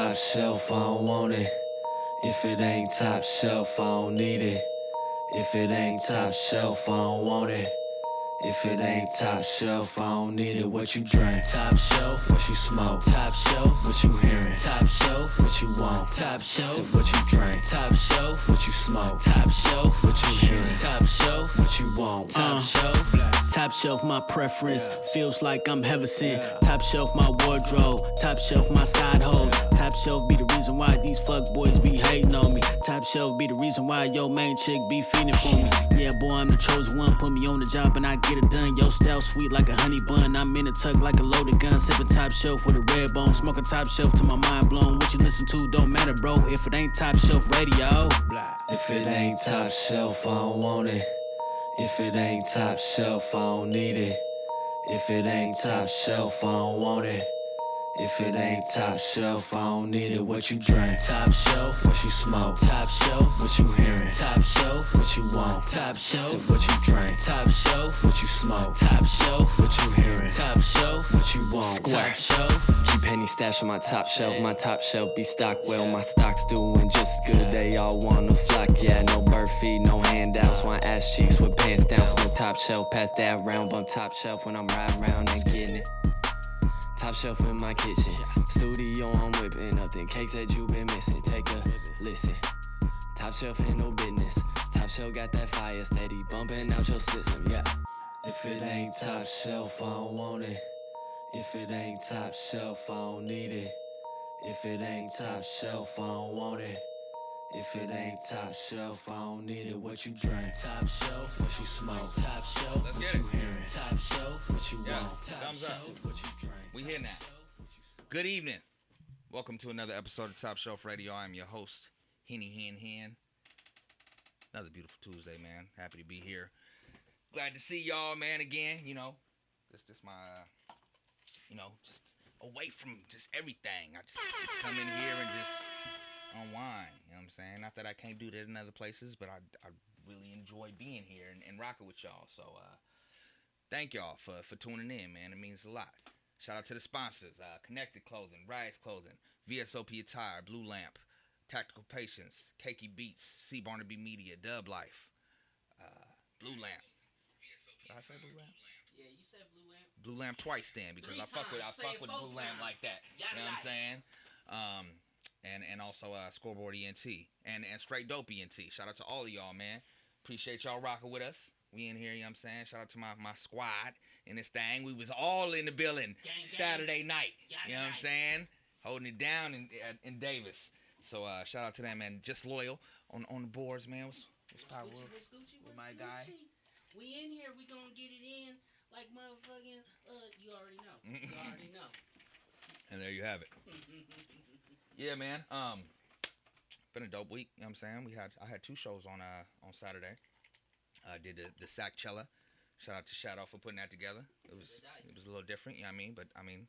top shelf, I don't want it. If it ain't top shelf, I don't need it. If it ain't top shelf, I don't want it. If it ain't top shelf, I don't need it. What you drink? Top shelf, what you smoke? Top shelf, what you hearing? Top shelf, what you want? Top shelf, what you drink? Top shelf, what you smoke? Top shelf, what you hearing? Top shelf, what you want? Top shelf. Top shelf, my preference. Feels like I'm heaven sent. Top shelf, my wardrobe. Top shelf, my side hoes. Top shelf be the reason why these fuck boys be hating on me. Top shelf be the reason why your main chick be feeding for me. Yeah, boy, I'm the chosen one. Put me on the job and I get it done. Yo, style sweet like a honey bun. I'm in a tuck like a loaded gun. Sipping top shelf with a red bone. Smoking top shelf till my mind blown. What you listen to don't matter, bro. If it ain't top shelf radio. If it ain't top shelf, I don't want it. If it ain't top shelf, I don't need it. If it ain't top shelf, I don't want it. If it ain't top shelf, I don't need it. What you drink? Top shelf, what you smoke? Top shelf, what you hearing? Top shelf, what you want? Top shelf, what you drink? Top shelf, what you smoke? Top shelf, what you hearing? Top shelf, what you want? Square. Top shelf. Keep penny stash on my top shelf. My top shelf be stocked well. My stock's doing just good. They all wanna flock. Yeah, no bird feed, no handouts. Want ass cheeks with pants down. Smoke top shelf, pass that round. Bump top shelf when I'm riding around and getting it. Top shelf in my kitchen. Studio, I'm whipping up them cakes that you been missing. Take a listen. Top shelf ain't no business. Top shelf got that fire steady bumping out your system. Yeah. If it ain't top shelf, I don't want it. If it ain't top shelf, I don't need it. If it ain't top shelf, I don't want it. If it ain't top shelf, I don't need it. What you drink? Top shelf, what you smoke? Top shelf, Let's what get you it. hearing? Top shelf, what you Yeah, want? Top thumbs up. shelf, what you drink? We hitting that. Good evening. Welcome to another episode of Top Shelf Radio. I'm your host, Hen. Another beautiful Tuesday, man. Happy to be here. Glad to see y'all, man, again. You know, this my, just away from just everything. I just come in here and just unwind. You know what I'm saying? Not that I can't do that in other places, but I really enjoy being here and rocking with y'all. So, thank y'all for tuning in, man. It means a lot. Shout out to the sponsors, Connected Clothing, Rise Clothing, VSOP Attire, Blue Lamp, Tactical Patience, Cakey Beats, C. Barnaby Media, Dub Life, Blue Lamp. Did I say Blue Lamp? Yeah, you said Blue Lamp. Blue Lamp twice then because I fuck with Blue Lamp like that. You know what I'm saying? And also Scoreboard ENT and Straight Dope ENT. Shout out to all of y'all, man. Appreciate y'all rocking with us. We in here, you know what I'm saying? Shout out to my squad in this thing. We was all in the building Gang. Saturday night. Yada You know what I'm night. saying? Holding it down in Davis. So shout out to them, man. Just loyal on the boards, man. What's power? What's Gucci? With my guy. We in here. We gonna get it in like motherfucking. You already know. You already know. And there you have it. Yeah, man. Been a dope week. You know what I'm saying? I had two shows on Saturday. I did the Sackchella. Shout out to Shadow for putting that together. It was a little different, you know what I mean? But I mean,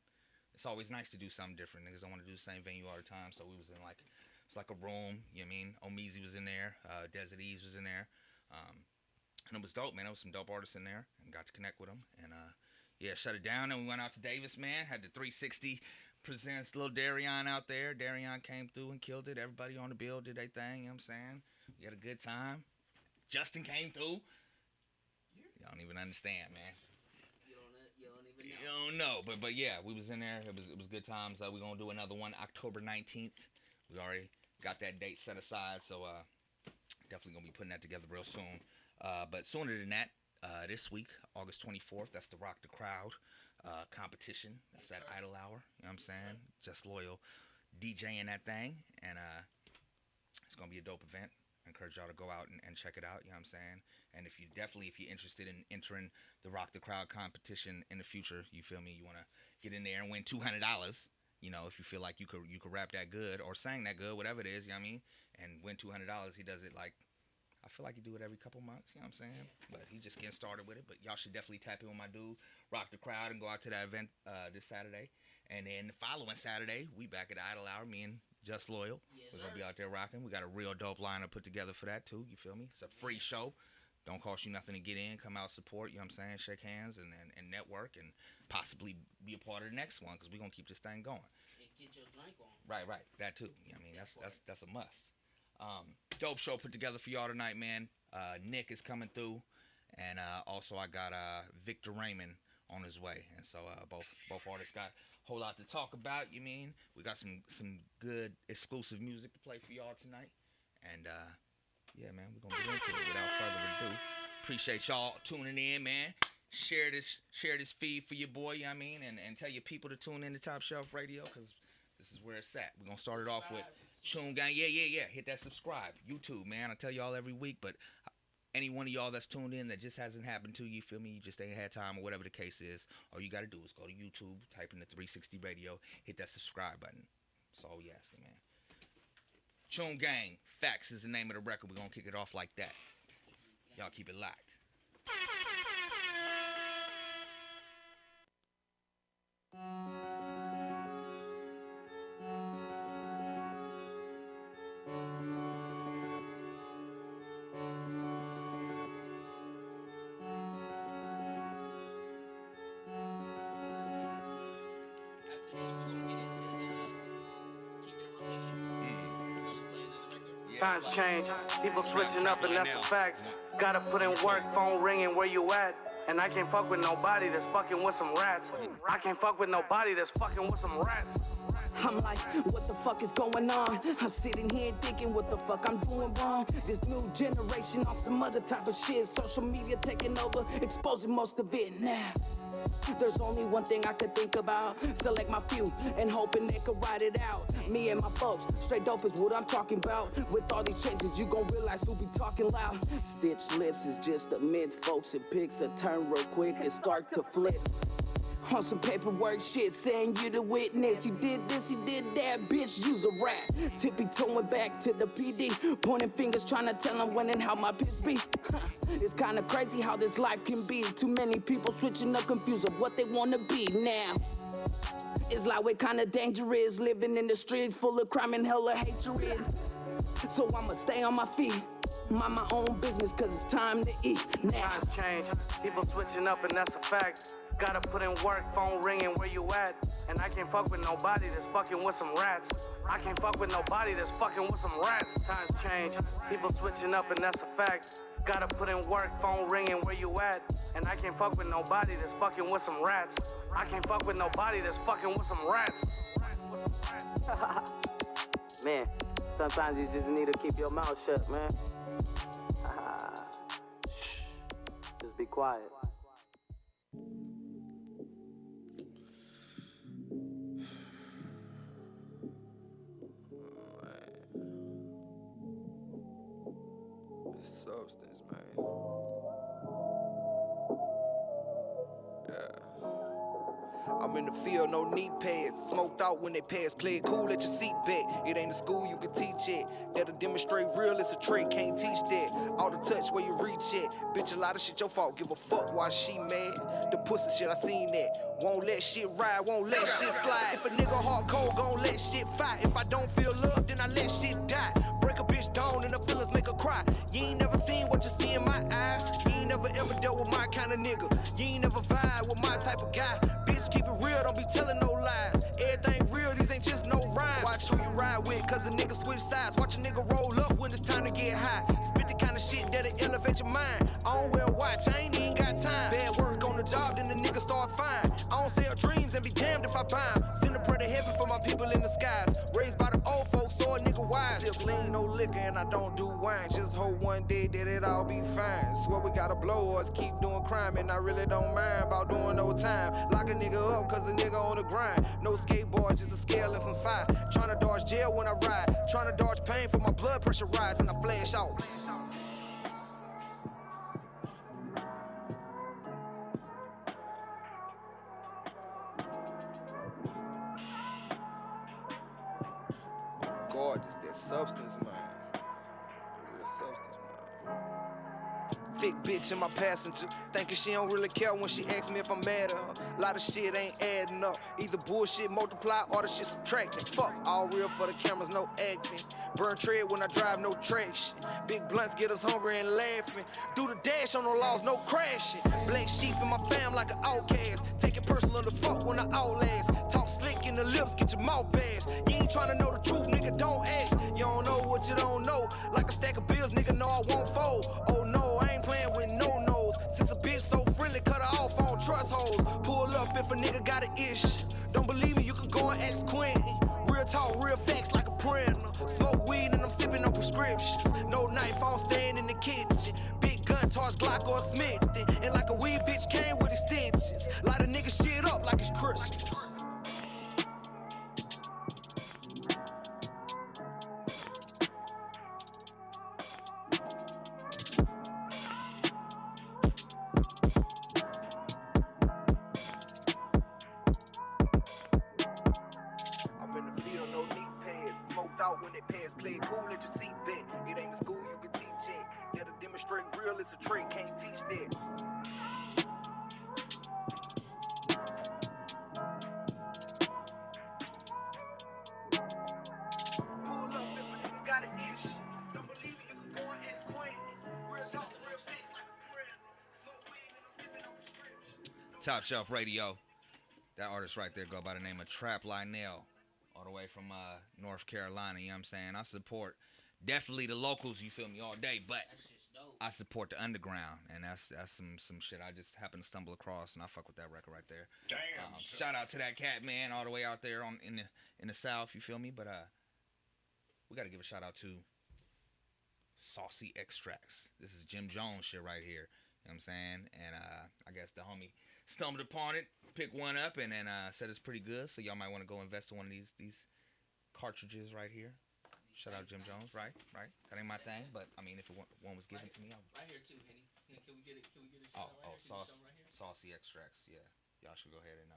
it's always nice to do something different. Niggas don't want to do the same venue all the time. So we was in it's like a room, you know what I mean? Omeezy was in there, Desert Ease was in there. And it was dope, man. There was some dope artists in there and got to connect with them. And yeah, shut it down. And we went out to Davis, man. Had the 360 presents Lil Darion out there. Darion came through and killed it. Everybody on the bill did their thing, you know what I'm saying? We had a good time. Justin came through. You don't even understand, man. You don't even know. You don't know, but yeah, we was in there. It was good times. We're gonna do another one October 19th. We already got that date set aside, so definitely gonna be putting that together real soon. But sooner than that, this week, August 24th, that's the Rock the Crowd competition. That's at Idle Hour. You know what I'm saying? Just loyal DJing that thing, and it's gonna be a dope event. I encourage y'all to go out and check it out, you know what I'm saying? And if you're interested in entering the Rock the Crowd competition in the future, you feel me, you want to get in there and win $200, you know, if you feel like you could rap that good or sing that good, whatever it is, you know what I mean? And win $200, he does it like, I feel like he do it every couple months, you know what I'm saying? But he just getting started with it, but y'all should definitely tap in with my dude, Rock the Crowd, and go out to that event this Saturday. And then the following Saturday, we back at Idle Hour, me and Just Loyal. Yes, We're going to be out there rocking. We got a real dope lineup put together for that, too. You feel me? It's a free show. Don't cost you nothing to get in. Come out, support, you know what I'm saying? Shake hands and network and possibly be a part of the next one because we're going to keep this thing going. get your drink on. Right. That too. I mean, that's a must. Dope show put together for y'all tonight, man. Nick is coming through, and also I got Victor Raymond on his way, and so both artists got a whole lot to talk about. You mean we got some good exclusive music to play for y'all tonight, and yeah, man, we're gonna get into it without further ado. Appreciate y'all tuning in, man. Share this feed for your boy, you know what I mean, and tell your people to tune in to Top Shelf Radio, because this is where it's at. We're gonna start it off with Choom Gang. Yeah. Hit that subscribe. YouTube, man. I tell y'all every week, but any one of y'all that's tuned in that just hasn't happened to you, you feel me? You just ain't had time or whatever the case is. All you got to do is go to YouTube, type in the 360 Radio, hit that subscribe button. That's all we asking, man. Choom Gang, Facts is the name of the record. We're going to kick it off like that. Y'all keep it locked. Times change, people switching up and that's a fact. Gotta put in work, phone ringing, where you at? And I can't fuck with nobody that's fucking with some rats. I can't fuck with nobody that's fucking with some rats. I'm like, what the fuck is going on? I'm sitting here thinking what the fuck I'm doing wrong. This new generation on some other type of shit. Social media taking over, exposing most of it now. There's only one thing I could think about. Select my few and hoping they could ride it out. Me and my folks, straight dope is what I'm talking about. With all these changes, you gon' realize who be talking loud. Stitched lips is just a myth, folks. It picks a turn real quick and start to flip. On some paperwork shit, saying you the witness. You did this, you did that, bitch, use a rat. Tippy-toeing back to the PD, pointing fingers, trying to tell them when and how my piss be. It's kinda crazy how this life can be. Too many people switching up, confused of what they wanna be now. It's like we're kinda dangerous, living in the streets full of crime and hella hatred. So I'ma stay on my feet, mind my own business, cause it's time to eat now. Times change, people switching up and that's a fact. Gotta put in work, phone ringing, where you at? And I can't fuck with nobody that's fucking with some rats. I can't fuck with nobody that's fucking with some rats. Times change, people switching up and that's a fact. Gotta put in work, phone ringing, where you at? And I can't fuck with nobody that's fucking with some rats. I can't fuck with nobody that's fucking with some rats. Man, sometimes you just need to keep your mouth shut, man. Just be quiet. Substance, man. Yeah. I'm in the field, no knee pads. Smoked out when they pass. Play it cool at your seat back. It ain't a school, you can teach it. That'll demonstrate real, it's a trait, can't teach that. All the touch where you reach it. Bitch, a lot of shit your fault, give a fuck why she mad. The pussy shit, I seen that. Won't let shit ride, won't let shit slide. If a nigga hard cold, gon' let shit fight. If I don't feel love, then I let shit die. Break a bitch down and the feelings make her cry. You ain't never seen what you see in my eyes. You ain't never ever dealt with my kind of nigga. You ain't never vibe with my type of guy. Bitch, keep it real, don't be telling no lies. Everything real, these ain't just no rhymes. Watch who you ride with, cause a nigga switch sides. Watch a nigga roll up when it's time to get high. Spit the kind of shit that'll elevate your mind. I don't wear a watch, I ain't even got time. Bad work on the job, then the nigga start fine. I don't sell dreams and be damned if I buy 'em. Send a prayer to heaven for my people in the skies. Raised by the old folks, so a nigga wise. Sip lean, no liquor, and I don't do wine. Just hope one day that it all be fine. Swear we gotta blow us, keep doing crime, and I really don't mind about doing no time. Lock a nigga up, cause a nigga on the grind. No skateboard, just a scale and some fire. Tryna dodge jail when I ride. Tryna dodge pain for my blood pressure rise, and I flash out. Gorgeous, that substance, man. That real substance, man. Thick bitch in my passenger, thinking she don't really care when she asks me if I'm mad at her. Lot of shit ain't adding up. Either bullshit multiply or the shit subtracting. Fuck, all real for the cameras, no acting. Burn tread when I drive, no traction. Big blunts get us hungry and laughing. Do the dash on the laws, no crashing. Black sheep in my fam like an outcast. Take it personal to fuck when I outlast. Talk slick in the lips, get your mouth bashed. You ain't tryna know the truth, nigga, don't ask. You don't know what you don't know. Like a stack of bills, nigga, no, I won't fold. Oh no, I ain't playing with no-nos. Since a bitch so friendly, cut her off on trust holes. Pull up if a nigga got an ish. Don't believe me, you can go and ask Quentin. Real talk, real facts like a printer. Smoke weed and I'm sipping on prescriptions. No knife, I don't stand in the kitchen. Big gun, torch, Glock or Smith. And like a weed bitch came with extensions. Light a nigga shit up like it's Christmas. I'm in the field, no knee pads. Smoked out when they pass, play cool at your seat bet. It ain't a school you can teach it. Yeah, to demonstrate real, it's a trait, can't teach that. Pull up if a nigga got an ish. Don't believe it, you can go and ask Quentin. Real talk, real facts like a friend. Smoke weed and I'm sipping on prescription. Top Shelf Radio. That artist right there go by the name of Trap Lionel, all the way from North Carolina. You know what I'm saying? I support definitely the locals. You feel me all day, but That shit's dope. I support the underground, and that's some shit I just happened to stumble across, and I fuck with that record right there. Damn. Shout out to that cat, man, all the way out there in the South. You feel me? But we got to give a shout out to Saucy Extracts. This is Jim Jones shit right here. You know what I'm saying? And I guess the homie stumbled upon it, picked one up, and then said it's pretty good. So y'all might want to go invest in one of these cartridges right here. Shout out Jim Jones, right? That ain't my thing, but I mean, if one was given to me, I would. Right here too, Henny. Can we get it? Can we get it? Oh, right here? Can you sauce, show 'em right here? Saucy Extracts. Yeah, y'all should go ahead and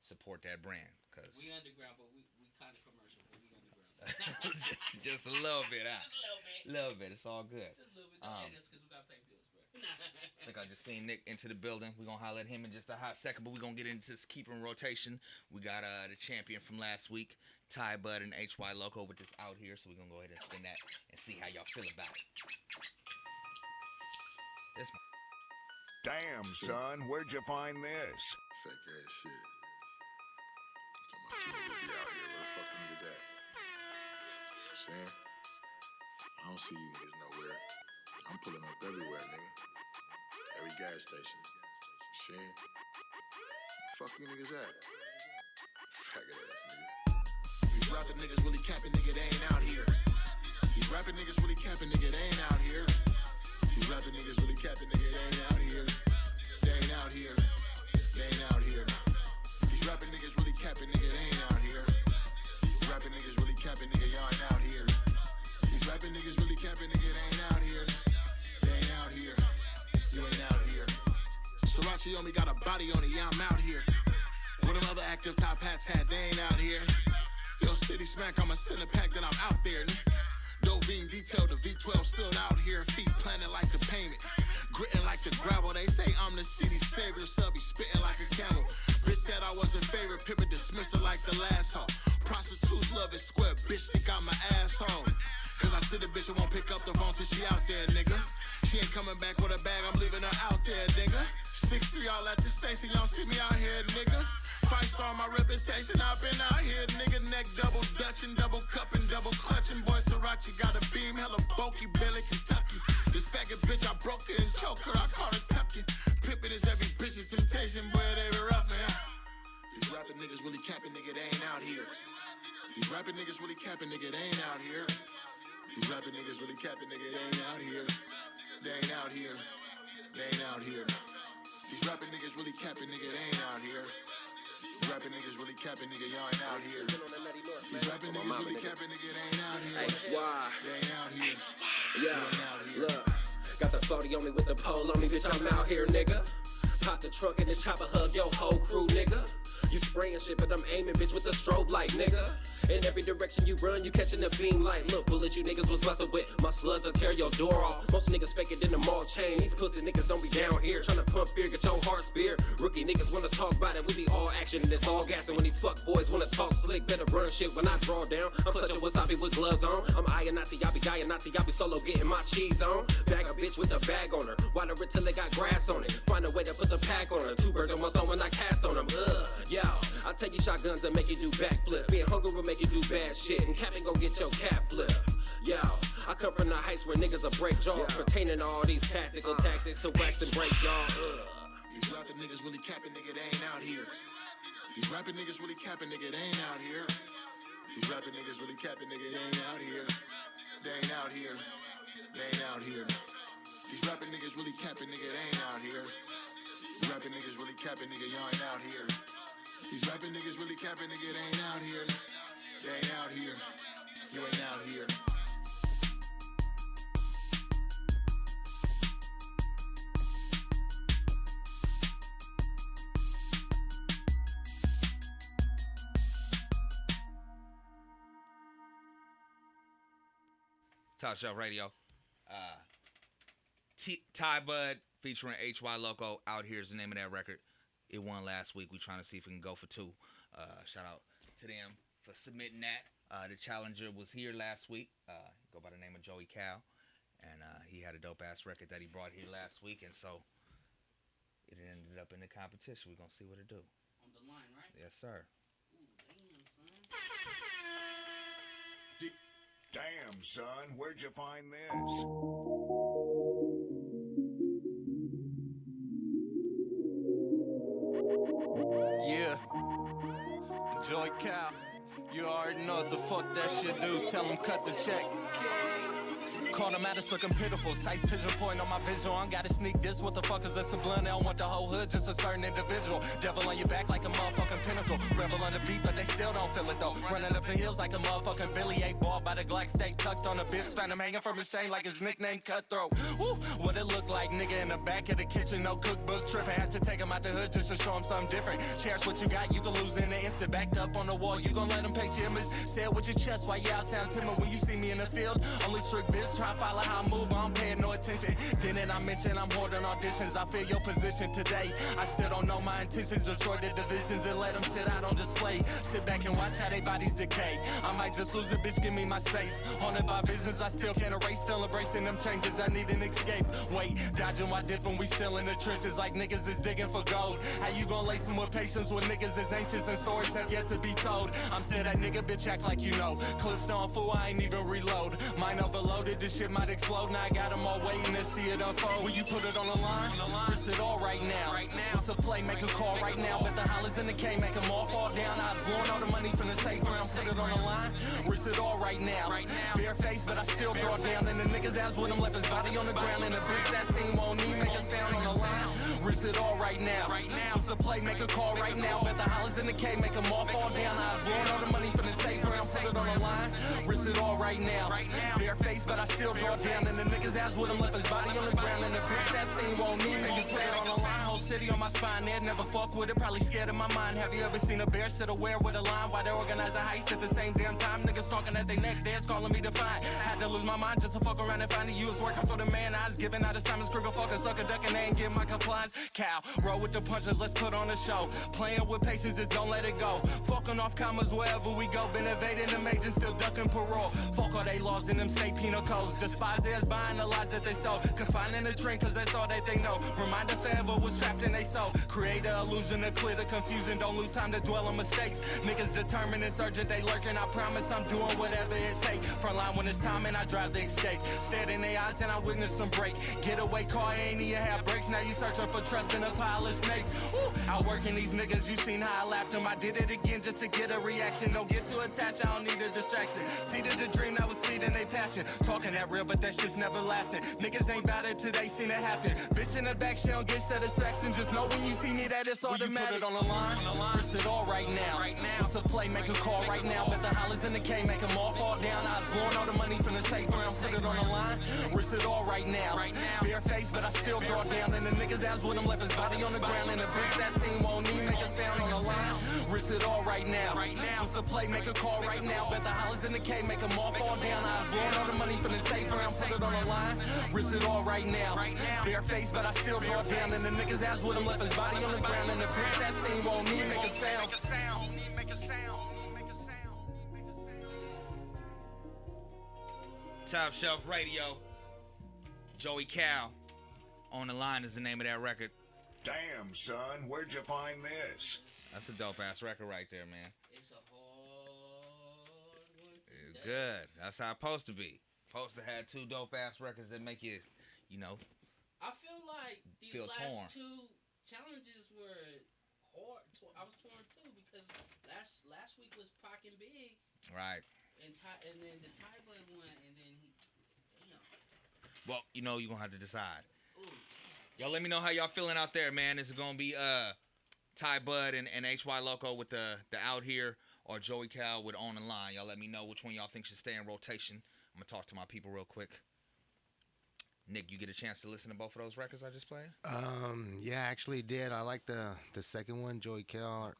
support that brand, cause We underground, but we kind of commercial, but we underground. just a little bit, Just a little bit. little bit. It's all good. Just a little bit. Don't hate us because we got to pay bills, bro. I think I just seen Nick into the building. We're gonna holler at him in just a hot second, but we're gonna get into this keeper in rotation. We got the champion from last week, Ty Bud and HY Loco, with this out here, so we're gonna go ahead and spin that and see how y'all feel about it. This Damn, son, where'd you find this? Fake ass shit. Talking about you niggas be out here. Where the fuck niggas at? Saying? I don't see you niggas nowhere. I'm pulling up everywhere, nigga. Every gas station. Saying? Fuck you niggas at? Faggot ass nigga. These rapper niggas really capping, nigga, they ain't out here. These rapper niggas really capping, nigga, they ain't out here. These rapper niggas really capping, nigga, they ain't out here. They ain't out here. They ain't out here. These rapper niggas really capping, nigga, they ain't out here. These rapper niggas really capping, nigga, y'all ain't out here. These rapper niggas really capping, nigga, they ain't out here. They ain't out here. You ain't out here. Sriracha on me got a body on it, yeah, I'm out here. What them other active top hats had, they ain't out here. Yo, City Smack, I'm a center pack, then I'm out there. Dovine detail, the V12 still out here. Feet planted like the payment. Gritting like the gravel. They say I'm the city savior. Subby spitting like a camel. Bitch said I was a favorite. Pivot dismissed her like the last hoe. Prostitutes love it square. Bitch think I'm an asshole. Cause I see the bitch and won't pick up the phone till she out there, nigga. She ain't coming back with a bag. I'm leaving her out there, nigga. 6'3", all at the station. Y'all see me out here, nigga. 5-star my reputation. I've been out here, nigga. Neck double dutching, double cupping, double clutching. Boy, Sriracha got a beam. Hella bulky, Billy, Kentucky. This faggot bitch, I broke her and choked her. I caught her tucking. Pimpin' is every bitch's temptation. Boy, they be rough, man. These rapper niggas really capping, nigga. They ain't out here. These rapper niggas really capping, nigga. They ain't out here. These rapper niggas really capping, nigga. They ain't out here. They ain't out here. They ain't out here. These rapper niggas really capping, nigga. They ain't out here. These rapper niggas really capping, nigga. Y'all ain't out here. These rapper niggas really capping, nigga. They ain't out here. They ain't out here. Yeah, look. Got the 40 on me with the pole on me, bitch. I'm out here, nigga. Pop the trunk and the chopper hug your whole crew, nigga. You spraying shit, but I'm aiming, bitch, with the strobe light, nigga. In every direction you run, you catching the beam light. Look, bullets you niggas was bustin' with. My slugs will tear your door off. Most niggas fake it in the mall chain. These pussy niggas don't be down here. Tryna pump fear, get your heart spear. Rookie niggas wanna talk about it. We be all action and it's all gassing. When these fuck boys wanna talk slick, better run shit when I draw down. I'm clutching wasabi with gloves on. I'm eyeing Nazi, y'all be dying Nazi, y'all be solo getting my cheese on. Bag a bitch with a bag on her. Water it till it got grass on it. Find a way to put the a pack on her. 2 birds in one stone when I cast on them. Yo, I take you shotguns and make you do backflips. Being hungry will make you do bad shit, and capping gon' get your cap flipped. Yo, I come from the heights where niggas will break jaws, pertaining to all these tactical tactics to wax and break y'all. These rapping niggas really capping, nigga, they ain't out here. These rapping niggas really capping, nigga, they ain't out here. These rapping niggas really capping, nigga, they ain't out here. They ain't out here. They ain't out here. These rapping niggas really capping, nigga, they ain't out here. These rapping niggas really capping, nigga, y'all ain't out here. These rapping niggas really capping, nigga, they ain't out here. They ain't out here. You ain't out here. Top Shelf Radio. Ty Bud featuring HY Loco. Out Here is the name of that record. It won last week. We trying to see if we can go for 2. Shout out to them for submitting that. The challenger was here last week. Go by the name of Joey Cal. And he had a dope-ass record that he brought here last week. And so it ended up in the competition. We're going to see what it do. On the line, right? Yes, sir. Ooh, damn, son. Damn, son, where'd you find this? Yeah. Joy Cow. You already know what the fuck that shit do. Tell him cut the check. Caught him at us looking pitiful. Sights pigeon point on my visual. I gotta sneak this. What the fuck is a subliminal? I want the whole hood, just a certain individual. Devil on your back like a motherfucking pinnacle. Rebel on the beat, but they still don't feel it though. Running up the hills like a motherfucking Billy. 8 ball by the Glock steak tucked on a bitch. Found him hanging from his chain like his nickname Cutthroat. Woo, what it look like, nigga in the back of the kitchen. No cookbook tripping. Had to take him out the hood just to show him something different. Cherish what you got, you can lose in the instant. Backed up on the wall, you gon' let him pay timers. Say it with your chest, why y'all sound timid when you see me in the field. Only strict bitch, try to follow how I move. I don't pay no attention. Didn't I mention I'm holding auditions? I feel your position today. I still don't know my intentions. Destroy the divisions and let them sit out on display. Sit back and watch how they bodies decay. I might just lose a bitch, give me my space. Haunted by visions I still can't erase. Still embracing them changes. I need an escape. Wait, dodging while dipping. We still in the trenches like niggas is digging for gold. How you gon' lace them with patience when niggas is anxious and stories have yet to be told? I'm still that nigga, bitch, act like you know. Clips on full, I ain't even reload. Mine overloaded, this shit might explode. Now I got them all waiting to see it unfold. Will you put it on the line? Risk it all right now. It's a play, make a call right now. Bet the hollers in the K, make them all fall down. I was blowing all the money from the safe round. Put it on the line. Risk it all right now. Bare face, but I still draw down. And the niggas ass with him left his body on the ground. And the bitch that scene won't need make a sound on the line. Risk it all right now. It's a play, make a call right now. Bet the hollers in the K, make them all fall down. I was blowing all the money from the safe round. Put it on the line. Risk it all right now. Bare face, but I still draw down. And the niggas ass with him left his body on the ground. And the bitch that scene won't need make a sound on the line. Whole city on my spine, they'd never fuck with it. Probably scared of my mind. Have you ever seen a bear sit aware with a line? Why they organize a heist at the same damn time? Niggas talking at their neck, they're calling me to find. Had to lose my mind just to fuck around and find you was working for the man. I was giving out assignments, Kruger fucking sucker duck and they ain't getting my compliance. Cow, roll with the punches, let's put on a show. Playing with patience, just don't let it go. Fucking off commas wherever we go. Been evading the majors, still ducking parole. Fuck all they laws in them state penal codes. Despise theirs, buying the lies that they sold. Confined in the train cause that's all that they know. Reminder forever was trapped in they soul. Create an illusion to clear the confusion. Don't lose time to dwell on mistakes. Niggas determined, insurgent, they lurking. I promise I'm doing whatever it take. Front line when it's time and I drive the escape. Stared in their eyes and I witnessed them break. Getaway car ain't even have brakes. Now you searching for trust in a pile of snakes. Ooh, out working these niggas, you seen how I lapped them. I did it again just to get a reaction. Don't get too attached, I don't need a distraction. See the dream that was feeding they passion. Talking that real, but that shit's never lasting. Niggas ain't bout it till they seen it happen. Bitch in the back, she don't get satisfaction. Just know when you see me that it's automatic. Put it on the line? Risk it all right now. It's a play, make a call right now. Bet the hollers in the K, make them all fall down. I was blowing all the money from the safe round. Put it on the line? Risk it all right now. Bare face, but I still draw down. And the niggas ass with him left his body on the ground. And the bitch that scene won't need make a sound on the line. Risk it all right now. It's a play, make a call right now. Bet the hollers in the K, make them all fall down. I was blowing all the money from the safe round. Put it on the line? Risk it all right now. Bare face, but I still draw down. And the niggas ass with him left his body on the ground. And the bitch that scene won't need make a sound. Top Shelf Radio. Joey Cal. On the Line is the name of that record. Damn, son, where'd you find this? That's a dope ass record right there, man. It's a hard one It's today. good. That's how it's supposed to be. Supposed to have two dope ass records that make you, you know. I feel like these Feel last torn. two challenges were hard. I was torn too because last week was Pac and Big, Right. and then the Ty Bud won, and then he, damn. Well, you know you're gonna have to decide. Ooh. Y'all let me know how y'all feeling out there, man. Is it gonna be Ty Bud and HY Loco with the Out Here, or Joey Cal with On the Line? Y'all let me know which one y'all think should stay in rotation. I'm gonna talk to my people real quick. Nick, you get a chance to listen to both of those records I just played? Yeah, I actually did. I like the second one, Joey Cal.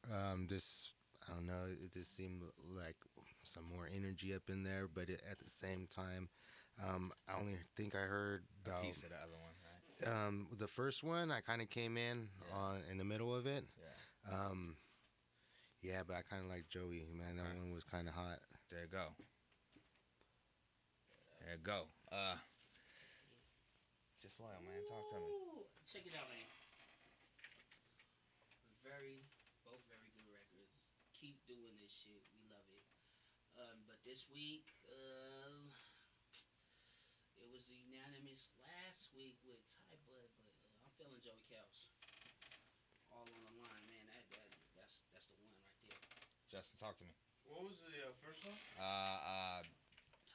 This, I don't know, it just seemed like some more energy up in there, but at the same time, I only think I heard about A piece of the other one, right? the first one. I kind of came in in the middle of it. Yeah. Yeah, but I kind of like Joey, man. That one was kind of hot. There you go. There you go. Just loyal, man. Talk to me. Ooh, check it out, man. Both very good records. Keep doing this shit. We love it. But this week, it was unanimous last week with Ty Bud, but I'm feeling Joey Cal's. All on the line, man. That's the one right there. Justin, talk to me. What was the first one?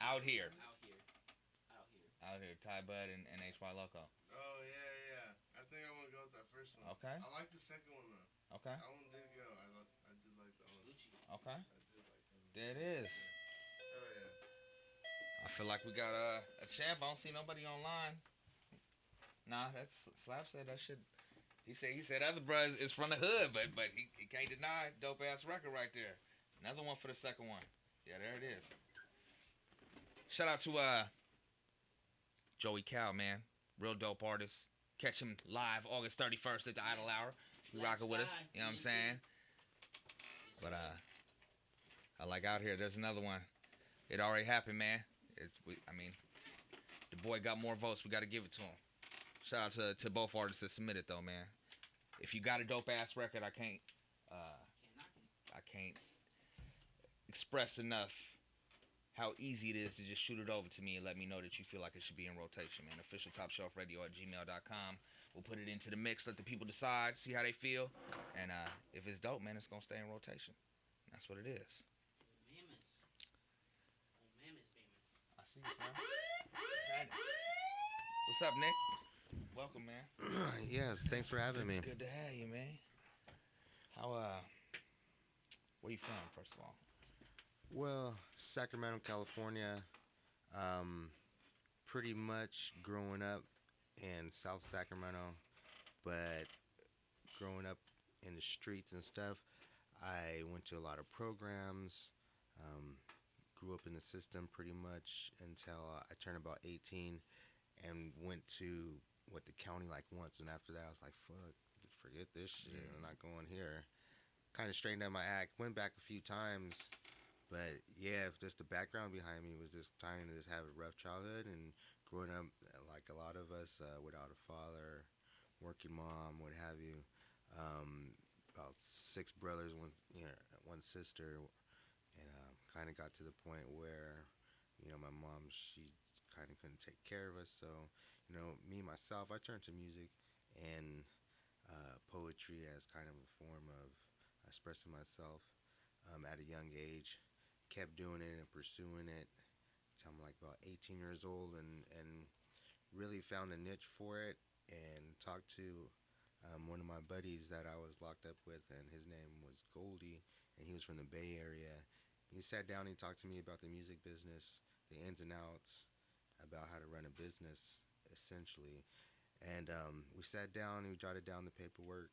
Out Here. Out Here. Ty Bud and HY Loco. Oh, yeah. I think I want to go with that first one. Okay. I like the second one, though. Okay. That one did go. I did like that one. Okay. I did like that one. There it is. Oh, yeah. I feel like we got a champ. I don't see nobody online. Nah, that's Slap said that shit. He said other brothers is from the hood, but he can't deny dope ass record right there. Another one for the second one. Yeah, there it is. Shout out to Joey Cal, man. Real dope artist. Catch him live August 31st at the Idle Hour. You rocking with us. You know what I'm saying? But I like Out Here. There's another one. It already happened, man. The boy got more votes. We got to give it to him. Shout out to both artists that submitted, though, man. If you got a dope ass record, I can't express enough how easy it is to just shoot it over to me and let me know that you feel like it should be in rotation, man. OfficialTopShelfRadio@gmail.com. We'll put it into the mix, let the people decide, see how they feel. And if it's dope, man, it's going to stay in rotation. That's what it is. I see you, son. What's up, Nick? Welcome, man. Yes, thanks for having me. Good to have you, man. Where you from, first of all? Well, Sacramento, California. Pretty much growing up in South Sacramento, but growing up in the streets and stuff, I went to a lot of programs. Grew up in the system pretty much until I turned about 18, and went to the county like once, and after that I was like, fuck, forget this shit. I'm not going here. Kind of straightened out my act. Went back a few times. But yeah, just the background behind me was just trying to just have a rough childhood and growing up like a lot of us without a father, working mom, what have you. About 6 brothers, one sister, and kind of got to the point where, my mom, she kind of couldn't take care of us. So, me myself, I turned to music and poetry as kind of a form of expressing myself at a young age. Kept doing it and pursuing it until I'm like about 18 years old, and really found a niche for it, and talked to one of my buddies that I was locked up with, and his name was Goldie, and he was from the Bay Area. He sat down and he talked to me about the music business, the ins and outs, about how to run a business, essentially. And we sat down and we jotted down the paperwork,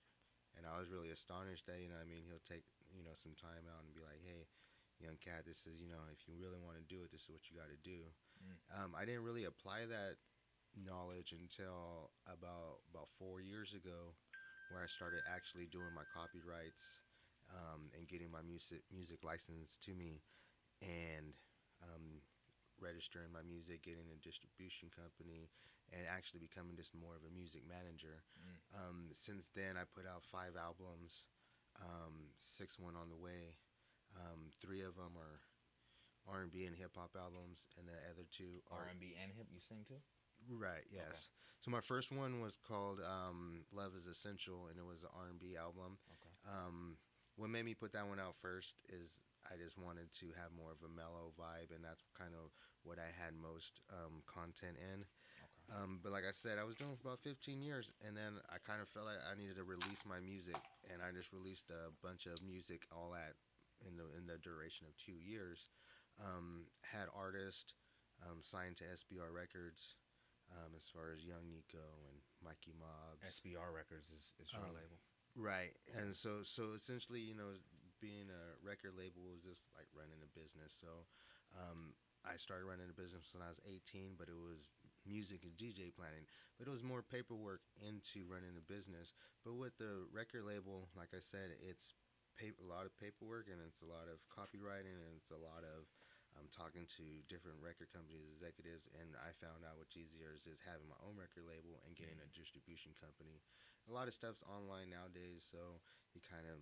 and I was really astonished that, he'll take, some time out and be like, hey, young cat, this is, if you really want to do it, this is what you got to do. I didn't really apply that knowledge until about 4 years ago, where I started actually doing my copyrights and getting my music licensed to me, and registering my music, getting a distribution company, and actually becoming just more of a music manager. Since then, I put out 5 albums, 6 on the way. 3 of them are R&B and hip hop albums, and the other 2 are R&B and hip. You sing too? right. Yes. So my first one was called "Love Is Essential," and it was an R&B album. Okay. What made me put that one out first is I just wanted to have more of a mellow vibe, and that's kind of what I had most content in. But like I said, I was doing it for about 15 years, and then I kind of felt like I needed to release my music, and I just released a bunch of music all at in the duration of 2 years. Had artists signed to SBR Records, as far as Young Nico and Mikey Mobs. SBR Records is your label. Right, and so essentially, being a record label was just like running a business. So I started running a business when I was 18, but it was music and DJ planning. But it was more paperwork into running the business. But with the record label, like I said, it's a lot of paperwork, and it's a lot of copywriting, and it's a lot of talking to different record companies, executives, and I found out what's easier is having my own record label and getting a distribution company. A lot of stuff's online nowadays, so you kind of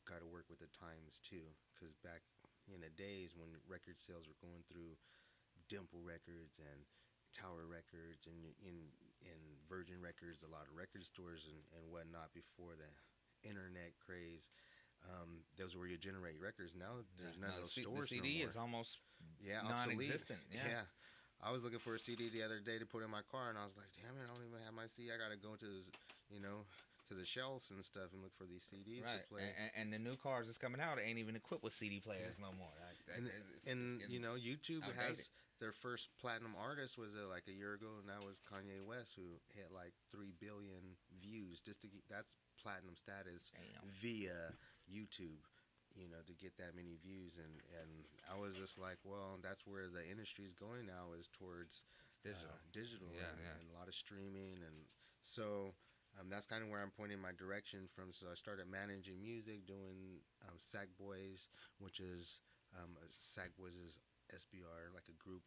got to work with the times too. Because back in the days when record sales were going through Dimple Records and Tower Records and in Virgin Records, a lot of record stores and whatnot before the internet craze. Those were where you generate records. Now there's none of those stores. The CD no more. is almost obsolete. non-existent. Yeah. I was looking for a CD the other day to put in my car, and I was like, "Damn it, I don't even have my CD. I gotta go to, to the shelves and stuff and look for these CDs Right. to play." And the new cars that's coming out ain't even equipped with CD players no more. And YouTube outdated. has their first platinum artist was like a year ago, and that was Kanye West, who hit like 3 billion views just to get that's platinum status via YouTube. To get that many views, and I was just like, well, that's where the industry is going now, is towards digital, and a lot of streaming, and so that's kind of where I'm pointing my direction from. So I started managing music, doing Sack Boys, which is Sack Boys is SBR, like a group.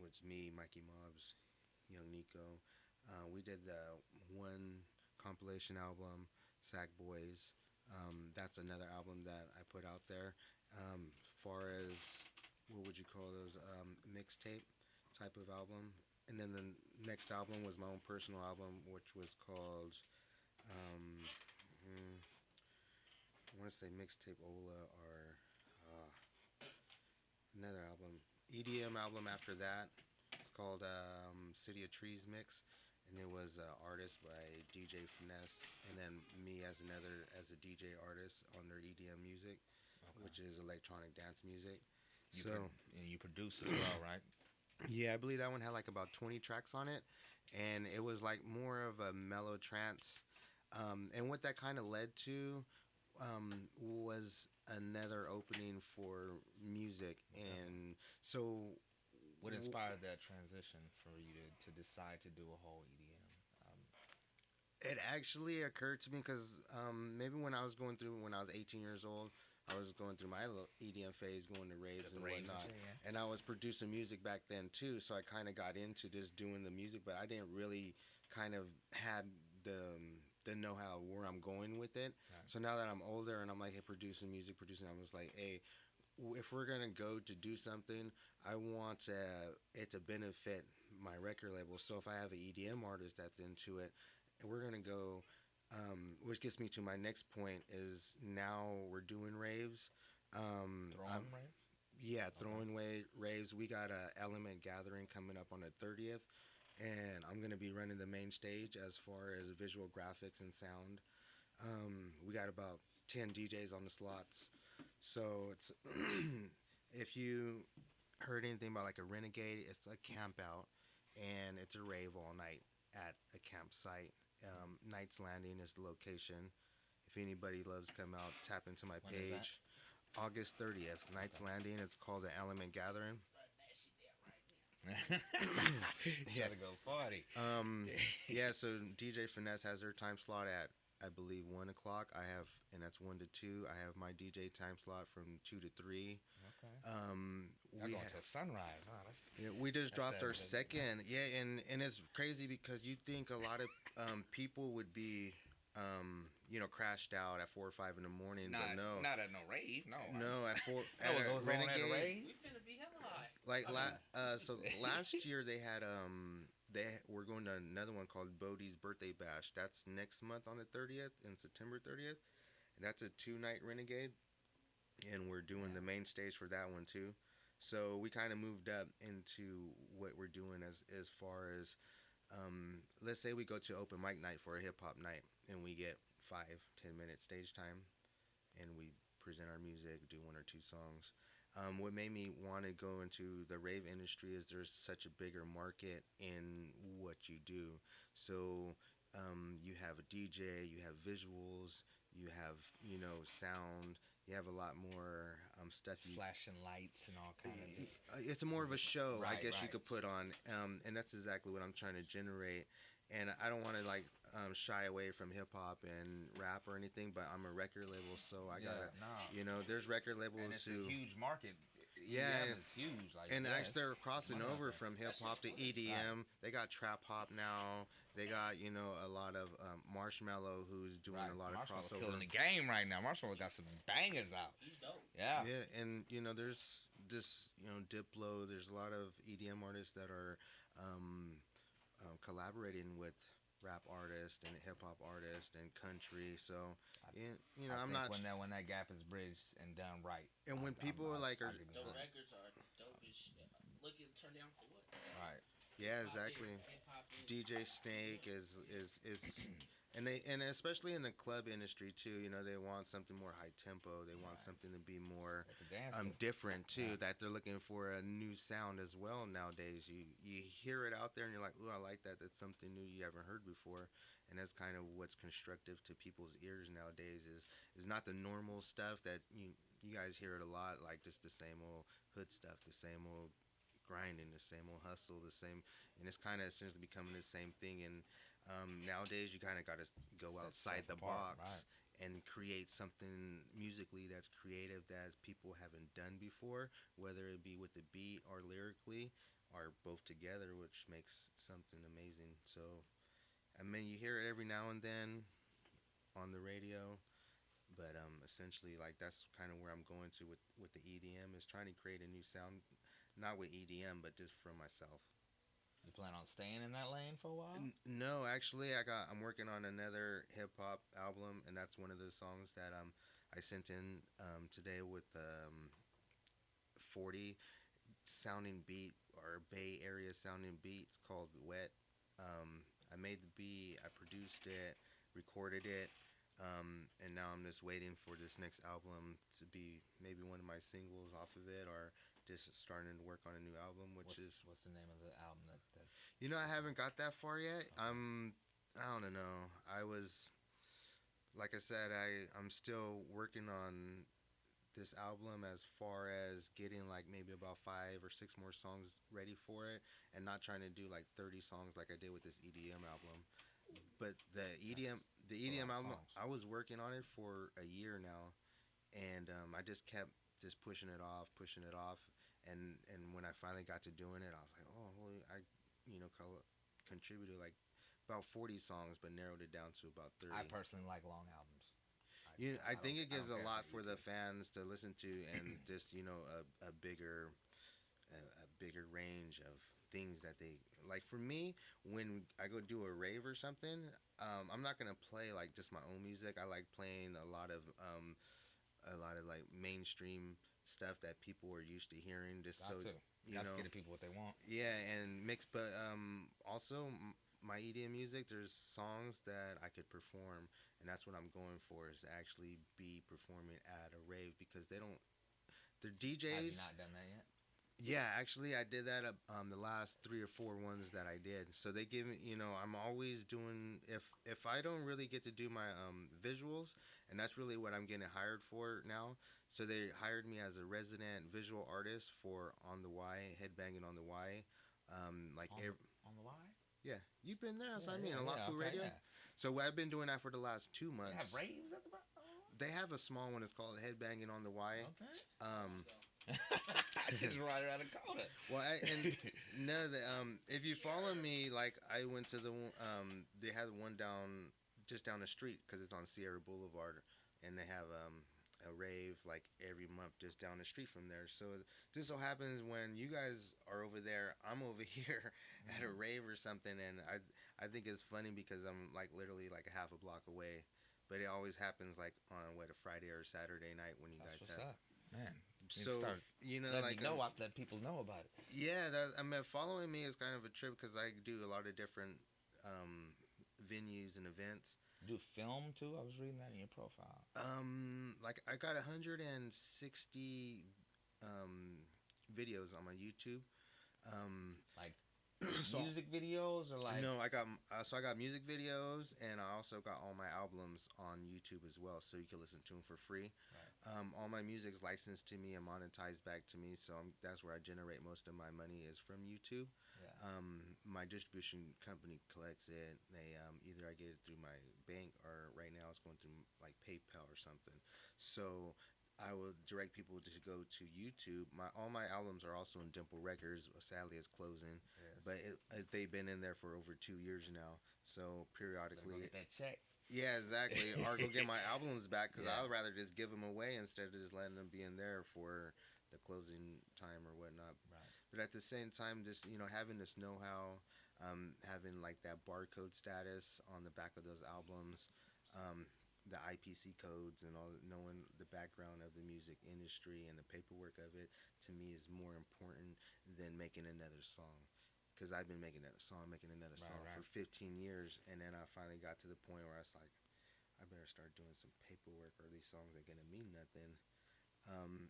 It's me, Mikey Mobs, Young Nico. We did the one compilation album, Sack Boys. That's another album that I put out there. Far as what would you call those, mixtape type of album. And then the next album was my own personal album, which was called I want to say Mixtape Ola, or another album, EDM album after that. It's called City of Trees Mix. And it was artist by DJ Finesse, and then me as a DJ artist on their EDM music, which is electronic dance music. And you produce as well, right? Yeah, I believe that one had like about 20 tracks on it, and it was like more of a mellow trance. And what that kind of led to was another opening for music, and so. What inspired that transition for you to decide to do a whole EDM? It actually occurred to me because maybe when I was 18 years old, I was going through my little EDM phase, going to raves and whatnot. And I was producing music back then too, so I kind of got into just doing the music, but I didn't really kind of had the know-how where I'm going with it. Right. So now that I'm older and I'm like, hey, producing, I was like, hey, if we're gonna go to do something, I want it to benefit my record label. So if I have an EDM artist that's into it, we're gonna go. Which gets me to my next point is now we're doing raves. Throwing raves? Yeah, throwing raves. We got a Element Gathering coming up on the 30th, and I'm gonna be running the main stage as far as visual graphics and sound. We got about 10 DJs on the slots. So it's if you heard anything about like a Renegade, it's a camp out, and it's a rave all night at a campsite. Knight's Landing is the location. If anybody loves, come out, tap into my page. August 30th, Knight's Landing. It's called the Element Gathering. Gotta go party. Yeah, so DJ Finesse has their time slot at, I believe, 1 o'clock. And that's 1 to 2. I have my DJ time slot from 2 to 3. Y'all We going have till sunrise. Huh? yeah, we just That's dropped our the- second. Yeah, and it's crazy because you think a lot of people would be crashed out at 4 or 5 in the morning, but no, not at no rave. No. no, at four Know at what a goes on at a Renegade. rave? We finna be hella high. Like so last year they had we're going to another one called Bodie's Birthday Bash. That's next month on the 30th, in September 30th, and that's a 2-night Renegade, and we're doing the main stage for that one too. So we kind of moved up into what we're doing as far as let's say we go to open mic night for a hip hop night, and we get 5-10 minute stage time, and we present our music, do 1 or 2 songs. What made me want to go into the rave industry is there's such a bigger market in what you do. So you have a DJ, you have visuals, you have sound, you have a lot more stuff. Flashing lights and all kind of. It's more of a show, I Right, guess you right. could put on, and that's exactly what I'm trying to generate. And I don't want to shy away from hip hop and rap or anything, but I'm a record label, so I gotta, there's record labels And it's who, a huge market. yeah, EDM is huge. Like, and yeah, actually they're crossing money out over there. from hip hop to EDM. They got trap hop now. They got a lot of Marshmello, who's doing a lot of Marshmello's crossover. killing the game right now. Marshmello got some bangers out. He's dope. Yeah. Yeah, and there's this Diplo. There's a lot of EDM artists that are collaborating with rap artists and hip hop artists and country. So I I'm think not. when that gap is bridged and done right. And when people are like, The records are dope as shit. Look at Turn Down for What? Right. yeah, exactly. DJ Snake is and especially in the club industry too. They want something more high tempo. They want something to be more different too. That they're looking for a new sound as well nowadays. You hear it out there and you're like, ooh, I like that. That's something new you haven't heard before. And that's kind of what's constructive to people's ears nowadays. Is not the normal stuff that you guys hear it a lot, like just the same old hood stuff, the same old grinding, the same old hustle, the same, and it's kind of essentially becoming the same thing. And nowadays, you kind of got to go outside the box and create something musically that's creative that people haven't done before, whether it be with the beat or lyrically, or both together, which makes something amazing. So, I mean, you hear it every now and then on the radio. But essentially, like that's kind of where I'm going to with the EDM, is trying to create a new sound, not with EDM, but just for myself. You plan on staying in that lane for a while? No, actually, I'm working on another hip hop album, and that's one of the songs that I sent in today with 40 sounding beat, or Bay Area sounding beats, called Wet. I made the beat, I produced it, recorded it. And now I'm just waiting for this next album to be maybe one of my singles off of it, or just starting to work on a new album, what's the name of the album that I haven't got that far yet. I don't know. I was, like I said, I'm still working on this album as far as getting like maybe about 5 or 6 more songs ready for it, and not trying to do like 30 songs like I did with this EDM album. But the EDM album, I was working on it for a year now, and I just kept pushing it off, and when I finally got to doing it, I was like, oh, holy, I contributed like about 40 songs, but narrowed it down to about 30. I personally like long albums. I think it gives a lot for the fans to listen to, and just a bigger range of things that they like. For me, when I go do a rave or something, I'm not gonna play like just my own music. I like playing a lot of like mainstream stuff that people are used to hearing, just so you know, to get the people what they want. Yeah, and mix, but also my EDM music, there's songs that I could perform, and that's what I'm going for, is to actually be performing at a rave, because the DJs. Have you not done that yet? Yeah, actually, I did that the last 3 or 4 ones that I did. So they give me, I'm always doing, if I don't really get to do my visuals, and that's really what I'm getting hired for now. So they hired me as a resident visual artist for On the Y, Headbanging on the Y. On the Y? Yeah, you've been there. That's what I mean. Yeah, A lot of radio. yeah. So I've been doing that for the last 2 months. They have raves at the bar? They have a small one. It's called Headbanging on the Y. Okay. She's right around the corner. Well, and no, if you follow me, like I went to they had one down just down the street because it's on Sierra Boulevard, and they have a rave like every month just down the street from there. So just so happens when you guys are over there, I'm over here at a rave or something, and I think it's funny because I'm like literally like a half a block away, but it always happens like on a Friday or Saturday night when you That's guys what's have. up, man. So you know, let like me know. I let people know about it. yeah, I mean, following me is kind of a trip because I do a lot of different um, venues and events. You do film too. I was reading that in your profile. Like I got 160 um, videos on my YouTube. Like So music videos or like no, I got music videos and I also got all my albums on YouTube as well, so you can listen to them for free. All my music is licensed to me and monetized back to me, so that's where I generate most of my money is from YouTube. Yeah. My distribution company collects it. They either I get it through my bank or right now it's going through like PayPal or something. So I will direct people to go to YouTube. All my albums are also in Dimple Records. Sadly, it's closing, but they've been in there for over 2 years now. So periodically, get that check. yeah, exactly. Or go get my albums back because Yeah. I'd rather just give them away instead of just letting them be in there for the closing time or whatnot. Right. But at the same time, just having this know-how, having like that barcode status on the back of those albums. The IPC codes and all, knowing the background of the music industry and the paperwork of it, to me is more important than making another song. Because I've been making another song Right. for 15 years, and then I finally got to the point where I was like, I better start doing some paperwork, or these songs ain't gonna mean nothing.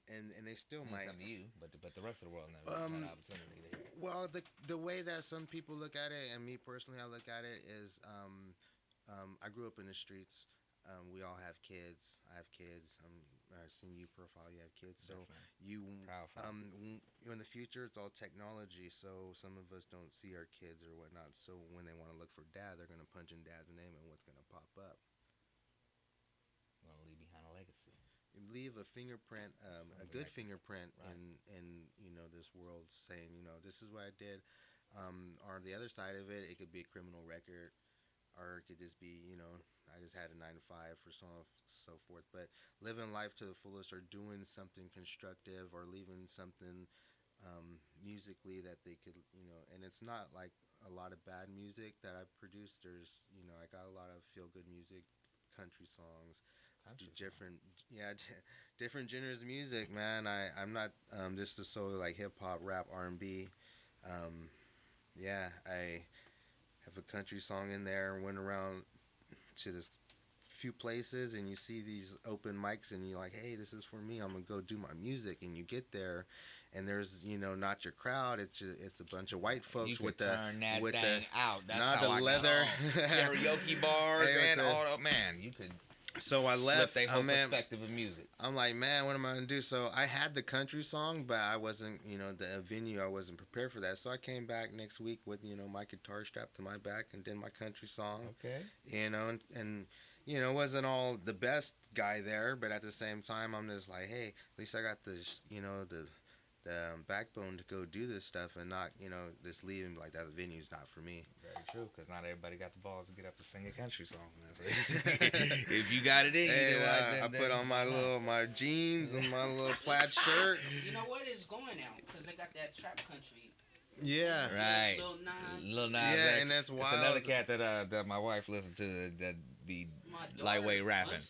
And they still It's might. up to you, but the rest of the world never had an opportunity to hear it. Well, the way that some people look at it, and me personally, I look at it is, I grew up in the streets. We all have kids. I have kids. I've seen you profile. You have kids. So in the future, it's all technology. So some of us don't see our kids or whatnot. So when they want to look for dad, they're gonna punch in dad's name, and what's gonna pop up? Gonna leave behind a legacy. Leave a fingerprint, a good fingerprint Right. in this world, saying this is what I did. Or the other side of it, it could be a criminal record, or it could just be I just had a 9 to 5 for so forth. But living life to the fullest, or doing something constructive, or leaving something musically that they could and it's not like a lot of bad music that I've produced. There's I got a lot of feel good music, country songs. Different different genres of music, man. I'm not just a solo like hip hop, rap, R&B. Yeah, I have a country song in there. Went around to this few places, and you see these open mics, and you're like, hey, this is for me. I'm gonna go do my music, and you get there, and there's not your crowd. It's a bunch of white folks You with could the turn that with thing the out. That's not how the I leather got on. Karaoke bars Hey, with and the- all the man. You could So I flip left. their whole man, perspective of music. I'm like, man, what am I gonna do? So I had the country song, but I wasn't, the venue. I wasn't prepared for that. So I came back next week with, my guitar strapped to my back and did my country song. Okay. And wasn't all the best guy there, but at the same time, I'm just like, hey, at least I got this, the backbone to go do this stuff and not, just leave and be like that. The venue's not for me. Very true, because not everybody got the balls to get up and sing a country song. If you got it in you, Hey, then I put on my jeans and my little plaid shirt. You know what is going now? Because they got that trap country. Yeah. Right. Lil Nas Yeah, X. and that's It's wild. another cat that my wife listens to that be lightweight rapping.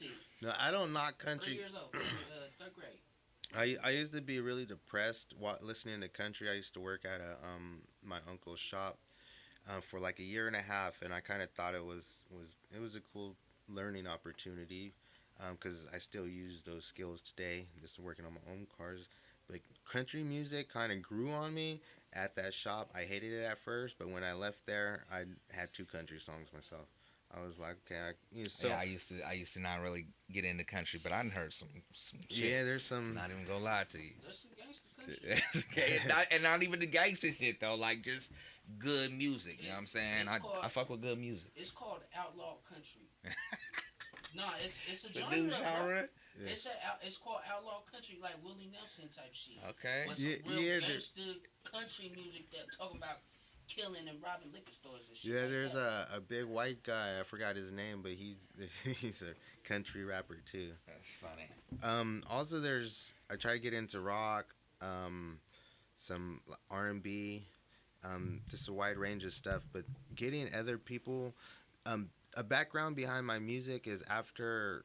No, I don't knock 3 country. years old, third grade. I used to be really depressed while listening to country. I used to work at my uncle's shop for like a year and a half, and I kind of thought it was a cool learning opportunity because I still use those skills today, just working on my own cars. But country music kind of grew on me at that shop. I hated it at first, but when I left there, I had 2 country songs myself. I was like, okay, Yeah, I used to not really get into country, but I heard some shit. Yeah, there's some. Not even gonna lie to you. There's some gangster country. Okay, and not even the gangster shit though. Like just good music. You know what I'm saying? I fuck with good music. It's called outlaw country. No, it's a It's a genre. new bro. genre. Yeah. It's called outlaw country, like Willie Nelson type shit. Okay. But some Yeah, real yeah, gangster country music that talking about killing and robbing liquor stores and shit yeah. like There's that. a big white guy. I forgot his name, but he's he's a country rapper too. That's funny. Also, there's I try to get into rock, some R&B, just a wide range of stuff. But getting other people, a background behind my music is after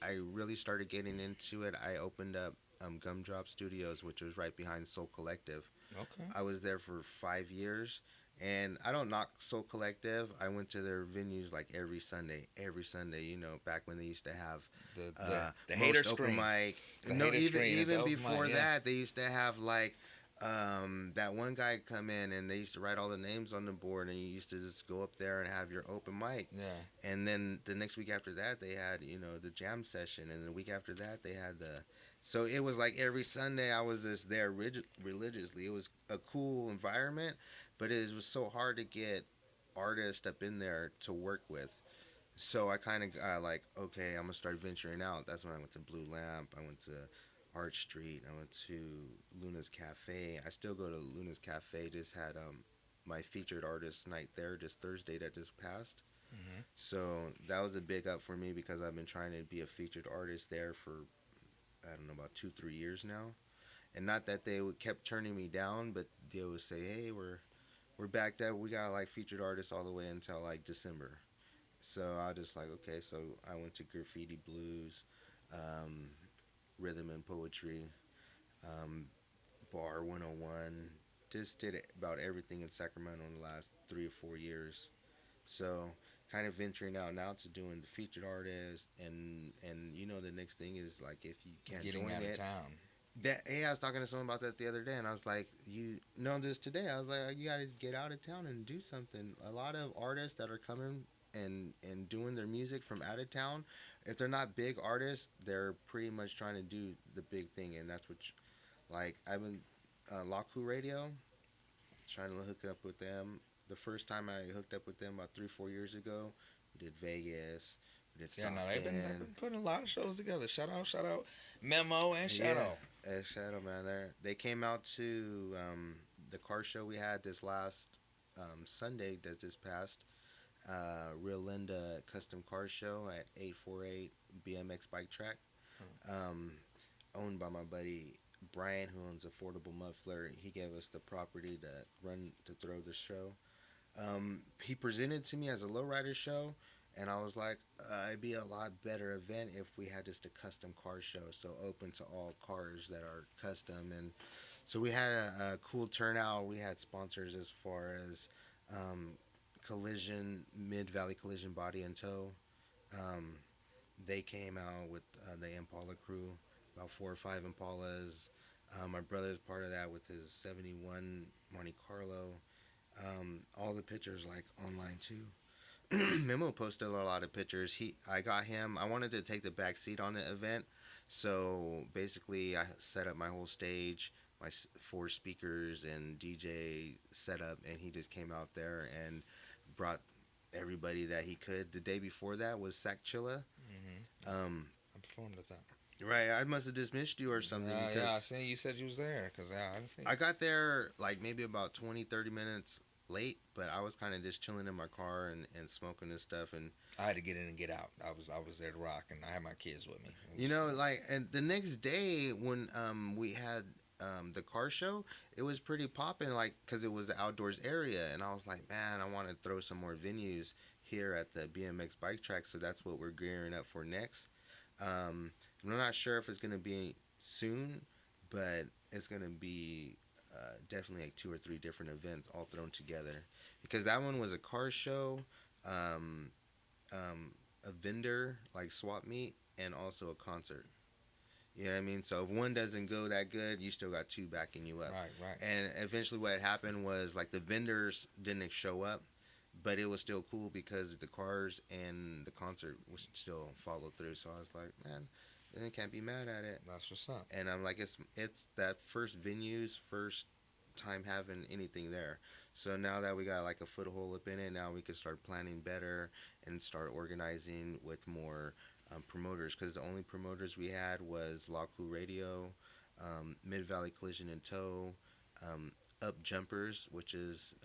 I really started getting into it. I opened up Gumdrop Studios, which was right behind Soul Collective. Okay. I was there for 5 years, and I don't knock Soul Collective. I went to their venues like every Sunday. Every Sunday, back when they used to have The most hater open screen. mic. The No, hater even screen at the even open before mic, yeah. that, they used to have like that one guy come in, and they used to write all the names on the board, and you used to just go up there and have your open mic. Yeah. And then the next week after that, they had the jam session, and the week after that, they had the. So it was like every Sunday I was just there religiously. It was a cool environment, but it was so hard to get artists up in there to work with. So I kind of got like, okay, I'm gonna start venturing out. That's when I went to Blue Lamp. I went to Arch Street. I went to Luna's Cafe. I still go to Luna's Cafe. Just had my featured artist night there just Thursday that just passed. Hmm. So that was a big up for me because I've been trying to be a featured artist there for I don't know about 2 3 years now. And not that they would kept turning me down, but they would say, hey, we're backed up. We got like featured artists all the way until like December. So I just like, okay, so I went to Graffiti Blues, um, Rhythm and Poetry, um, Bar 101. Just did about everything in Sacramento in the last 3 or 4 years. So kind of venturing out now to doing the featured artist, and the next thing is like if you can't Getting join out of it. town. That hey, I was talking to someone about that the other day, and I was like, you know this today. I was like, you got to get out of town and do something. A lot of artists that are coming and doing their music from out of town, if they're not big artists, they're pretty much trying to do the big thing, and that's what, like I've been Laku Radio, trying to hook up with them. The first time I hooked up with them about 3 4 years ago, we did Vegas, we did Yeah, Stockton. no, they've been putting a lot of shows together. Shout out, Memo and Yeah, Shadow. Shadow Man. They came out to the car show we had this last Sunday that just passed. Real Linda Custom Car Show at 848 BMX Bike Track, um, owned by my buddy Brian, who owns Affordable Muffler. He gave us the property to throw the show. He presented to me as a lowrider show, and I was like, it'd be a lot better event if we had just a custom car show, so open to all cars that are custom. And so we had a cool turnout. We had sponsors as far as um, Collision, Mid Valley Collision Body and Tow. Um, they came out with the Impala crew, about 4 or 5 Impalas. My brother's part of that with his 71 Monte Carlo. All the pictures like online too. Memo posted a lot of pictures. I got him. I wanted to take the back seat on the event, so basically I set up my whole stage, my 4 speakers and DJ setup, and he just came out there and brought everybody that he could. The day before that was Sac Chilla. Hmm. Um, I performed at that. right, I must have dismissed you or something because Yeah, I seen you said you was there because I didn't see. I got there like maybe about 20, 30 minutes late, but I was kind of just chilling in my car and smoking and stuff. And I had to get in and get out. I was there to rock, and I had my kids with me. like, and the next day when we had the car show, it was pretty popping, like, because it was the outdoors area. And I was like, man, I want to throw some more venues here at the BMX bike track. So that's what we're gearing up for next. Um, I'm not sure if it's going to be soon, but it's going to be definitely like 2 or 3 different events all thrown together. Because that one was a car show, um, a vendor, like swap meet, and also a concert. You know what I mean? So if one doesn't go that good, you still got 2 backing you up. Right. And eventually what happened was like the vendors didn't show up, but it was still cool because the cars and the concert was still followed through. So I was like, man, I can't be mad at it. That's what's up. And I'm like, it's that first venue's first time having anything there. So now that we got like a foothold up in it, now we can start planning better and start organizing with more promoters, because the only promoters we had was Laku Radio, Mid Valley Collision and Tow, Up Jumpers, which is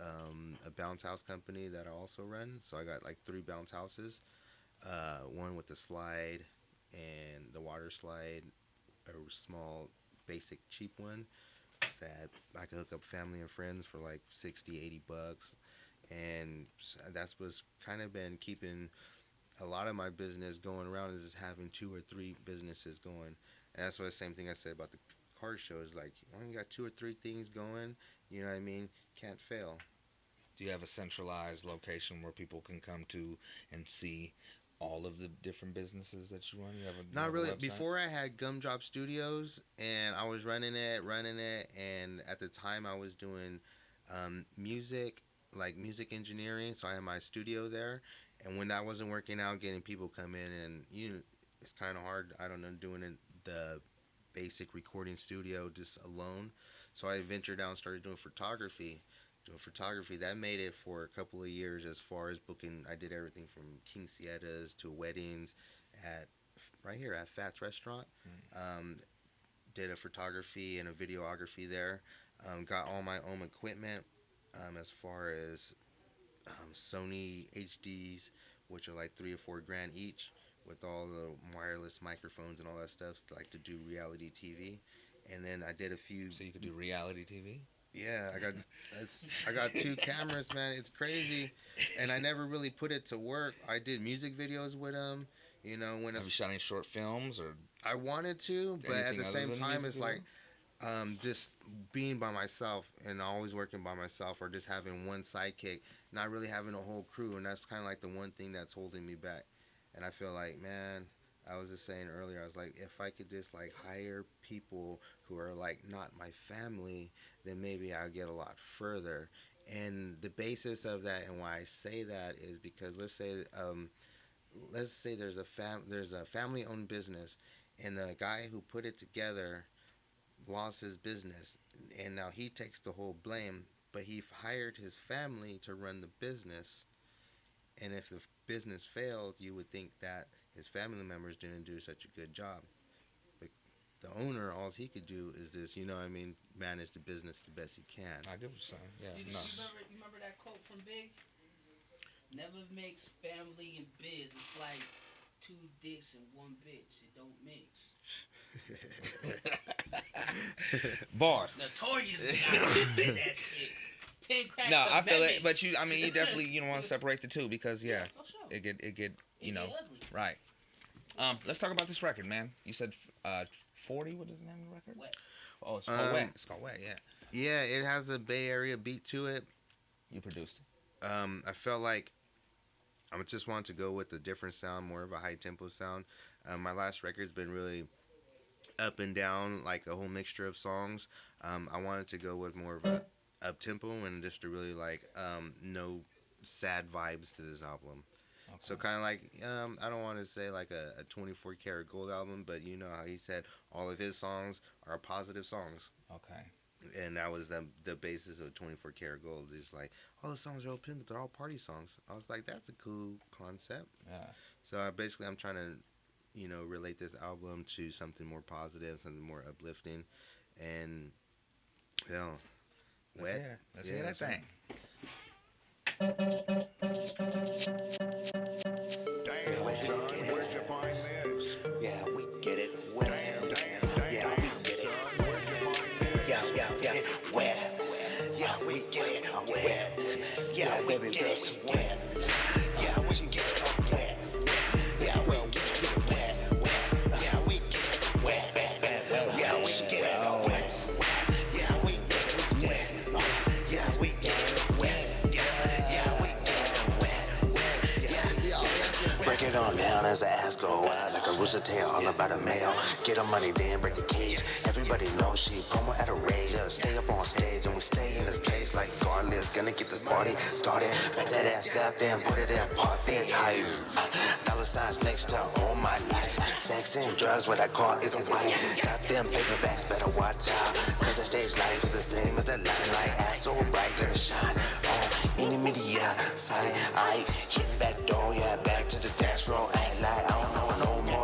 a bounce house company that I also run. So I got like 3 bounce houses, one with the slide and the water slide, a small basic cheap one that I could hook up family and friends for like 60-80 bucks. And that's what's kind of been keeping a lot of my business going around, is just having 2 or 3 businesses going. And that's what the same thing I said about the car show is like, when you got 2 or 3 things going, you know what I mean, can't fail. Do you have a centralized location where people can come to and see all of the different businesses that you run? Not really. Before I had Gumdrop Studios, and I was running it, and at the time I was doing music, like music engineering. So I had my studio there, and when that wasn't working out, getting people come in, and it's kind of hard. I don't know, doing the basic recording studio just alone. So I ventured out and started doing photography. That made it for a couple of years as far as booking. I did everything from quinceañeras to weddings at right here at Fats Restaurant. Did a photography and a videography there. Got all my own equipment, as far as Sony HDs, which are like $3 or $4 grand each, with all the wireless microphones and all that stuff, like to do reality TV. And then I did a few. So you could do reality TV? Yeah, I got 2 cameras, man. It's crazy, and I never really put it to work. I did music videos with them, when have you shot any short films or? I wanted to, but at the same time, it's like just being by myself and always working by myself, or just having one sidekick, not really having a whole crew, and that's kind of like the one thing that's holding me back. And I feel like, man, I was just saying earlier, I was like, if I could just like hire people who are like not my family, then maybe I'll get a lot further. And the basis of that, and why I say that, is because let's say there's a family-owned business, and the guy who put it together lost his business, and now he takes the whole blame. But he hired his family to run the business, and if the business failed, you would think that his family members didn't do such a good job. But the owner, all he could do is this, manage the business the best he can. I get what you're saying. Yeah. You remember that quote from Big? Never mix family and biz. It's like 2 dicks and 1 bitch. It don't mix. Bars. Notorious guy said that shit. 10 crack. No, I feel it, but you definitely want to separate the two, because for sure. it get It get ugly. right. Let's talk about this record, man. You said 40. What is the name of the record? Wet. Oh, it's called Wet. It's called Wet. Yeah. Yeah, it has a Bay Area beat to it. You produced it. I felt like I just wanted to go with a different sound, more of a high tempo sound. My last record's been really up and down, like a whole mixture of songs. I wanted to go with more of a up tempo, and just to really like no sad vibes to this album. Okay. So kind of like I don't want to say like a 24 karat gold album, but you know how he said all of his songs are positive songs. Okay. And that was the basis of 24 karat gold. It's like all the songs are open, but they're all party songs. I was like, that's a cool concept. Yeah. So I'm trying to, relate this album to something more positive, something more uplifting, and Wet. Let's hear that thing. Damn, son, where'd you find this? Yeah, we get it wet. Yeah, we get it wet. Yeah, wet. Yeah, we get it wet. Yeah, we get it wet. Yeah, we get it wet. Yeah, we get it wet. Yeah, we get it wet. Yeah, we get it wet. Yeah, we get it wet. Yeah, we get it wet. Yeah, we get it wet. Yeah. Break it on down as the ass go out like a rooster tail, all about a male. Get her money, then break the cage. Everybody knows she promo at a rage. Stay up on stage and we stay in this place like regardless. Gonna get this party started. Back that ass out there and put it in park bitch hype. Dollar signs next to all my lights. Sex and drugs, what I call is a fight. Got them paperbacks, better watch out. Cause the stage life is the same as the limelight. Ass so bright, girl shine on any media side. I hit back door, yeah, back to the dance floor. Ain't like I don't know no more.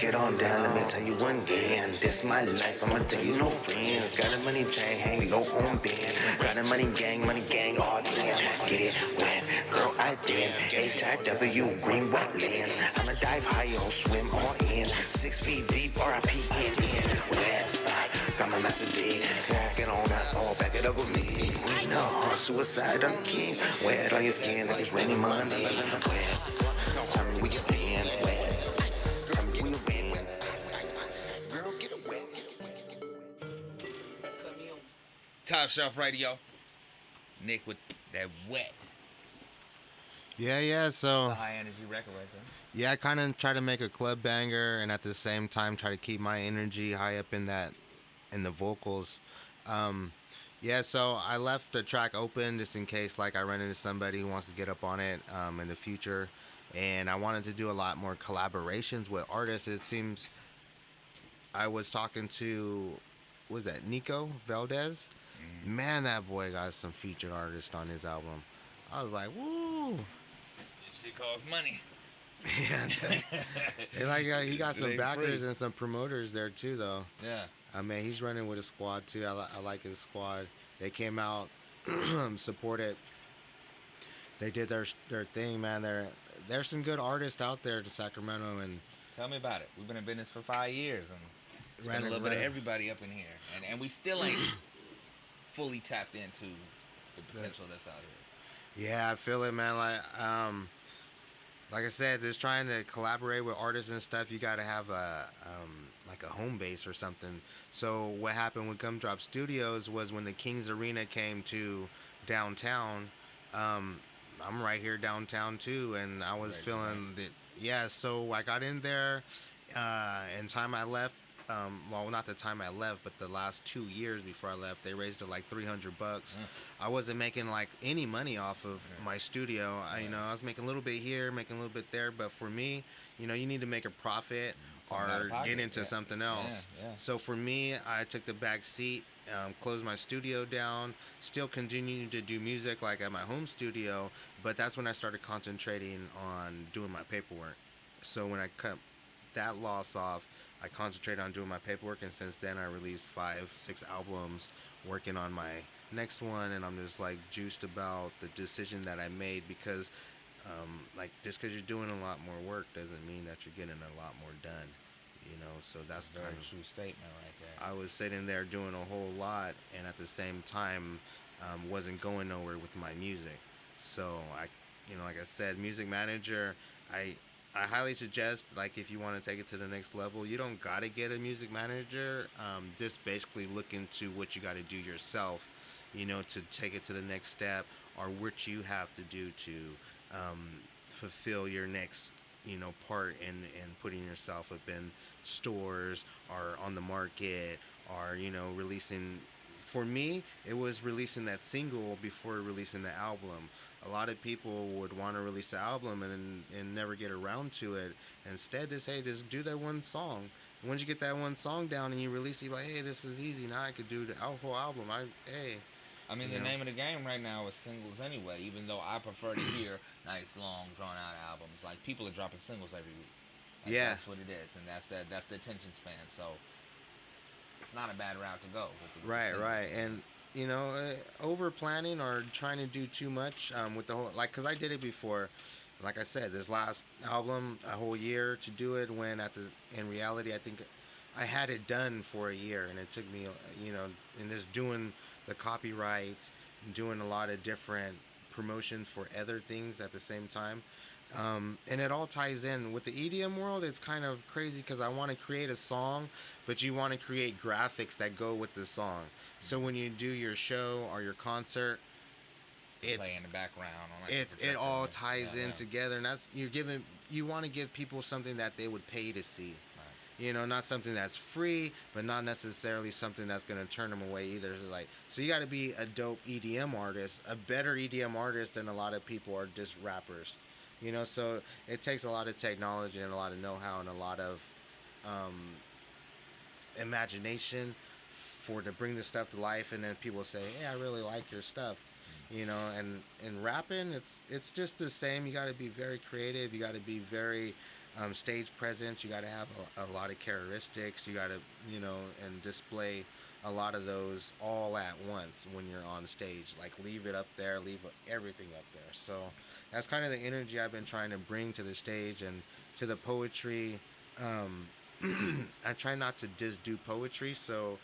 break it on down, let me tell you one again. This my life, I'ma tell you no friends. Got a money chain, hang low on bend. Got a money gang, all in. Get it wet, girl, I did. H-I-W, green wetlands. I'ma dive high, on swim all in. 6 feet deep, R-I-P-N-N. Wet, got my master D. Walking on that, all back it up with me. Green on suicide, I'm king. Wet on your skin like it's raining money. Wet, tell me where you been. Wet, tell me where you been. Girl, get it wet. Top Shelf Radio. Nick with that wet. Yeah. So The high energy record right there. yeah, I kind of try to make a club banger, and at the same time try to keep my energy high up in the vocals. Yeah, so I left the track open just in case like I run into somebody who wants to get up on it in the future, and I wanted to do a lot more collaborations with artists. It seems I was talking to, what was that, Nico Valdez? Man, that boy got some featured artists on his album. I was like, woo! This shit costs money. Yeah, and like he got It some ain't backers free. and some promoters there too, though. Yeah. I mean, he's running with a squad too. I like his squad. They came out, supported. They did their thing, man. There's some good artists out there to Sacramento, and Tell me about it. We've been in business for 5 years, and it's been Ran a it- little bit of ran it. everybody up in here, and we still ain't fully tapped into the potential that's out here. yeah, I feel it, man. Like I said, just trying to collaborate with artists and stuff. You got to have a like a home base or something. So what happened with Gumdrop Studios was when the Kings Arena came to downtown. I'm right here downtown too, and I was feeling that. Yeah, so I got in there, and time I left. Well, not the time I left, but the last 2 years before I left, they raised it like $300. I wasn't making like any money off of my studio. I was making a little bit here, making a little bit there, but for me, you need to make a profit Coming out of or pocket, get into yeah. something else. Yeah. So for me, I took the back seat, closed my studio down, still continuing to do music like at my home studio, but that's when I started concentrating on doing my paperwork. So when I cut that loss off, I concentrated on doing my paperwork, and since then I released 5-6 albums, working on my next one, and I'm just like juiced about the decision that I made because like just because you're doing a lot more work doesn't mean that you're getting a lot more done, so that's Very kind of true statement right there. I was sitting there doing a whole lot, and at the same time wasn't going nowhere with my music. So like I said, music manager, I highly suggest, like, if you want to take it to the next level, you don't got to get a music manager. Just basically look into what you got to do yourself, to take it to the next step, or what you have to do to fulfill your next, part in putting yourself up in stores or on the market or, releasing. For me, it was releasing that single before releasing the album. A lot of people would want to release the album and never get around to it. Instead, just do that one song. And once you get that one song down and you release it, you're like, hey, this is easy. Now I could do the whole album. I mean, the name of the game right now is singles anyway, even though I prefer to hear nice, long, drawn-out albums. Like, people are dropping singles every week. Like, Yeah. That's what it is, and that's the attention span, so it's not a bad route to go. With the Right. singles. And over planning or trying to do too much with the whole, like, because I did it before. Like I said, this last album, a whole year to do it, when in reality, I think I had it done for a year, and it took me, in just doing the copyrights, doing a lot of different promotions for other things at the same time. And it all ties in with the EDM world. It's kind of crazy because I want to create a song, but you want to create graphics that go with the song. So when you do your show or your concert, Play in the background. On like it all projector. ties in together, and that's you want to give people something that they would pay to see. Not something that's free, but not necessarily something that's going to turn them away either. So you got to be a dope EDM artist, a better EDM artist than a lot of people are just rappers. So it takes a lot of technology and a lot of know-how and a lot of imagination to bring this stuff to life, and then people say, hey, I really like your stuff. And in rapping, it's just the same. You got to be very creative. You got to be very Stage presence, you got to have a lot of characteristics. You got to, and display a lot of those all at once when you're on stage. Like leave it up there, leave everything up there. So that's kind of the energy I've been trying to bring to the stage and to the poetry. I try not to just do poetry. So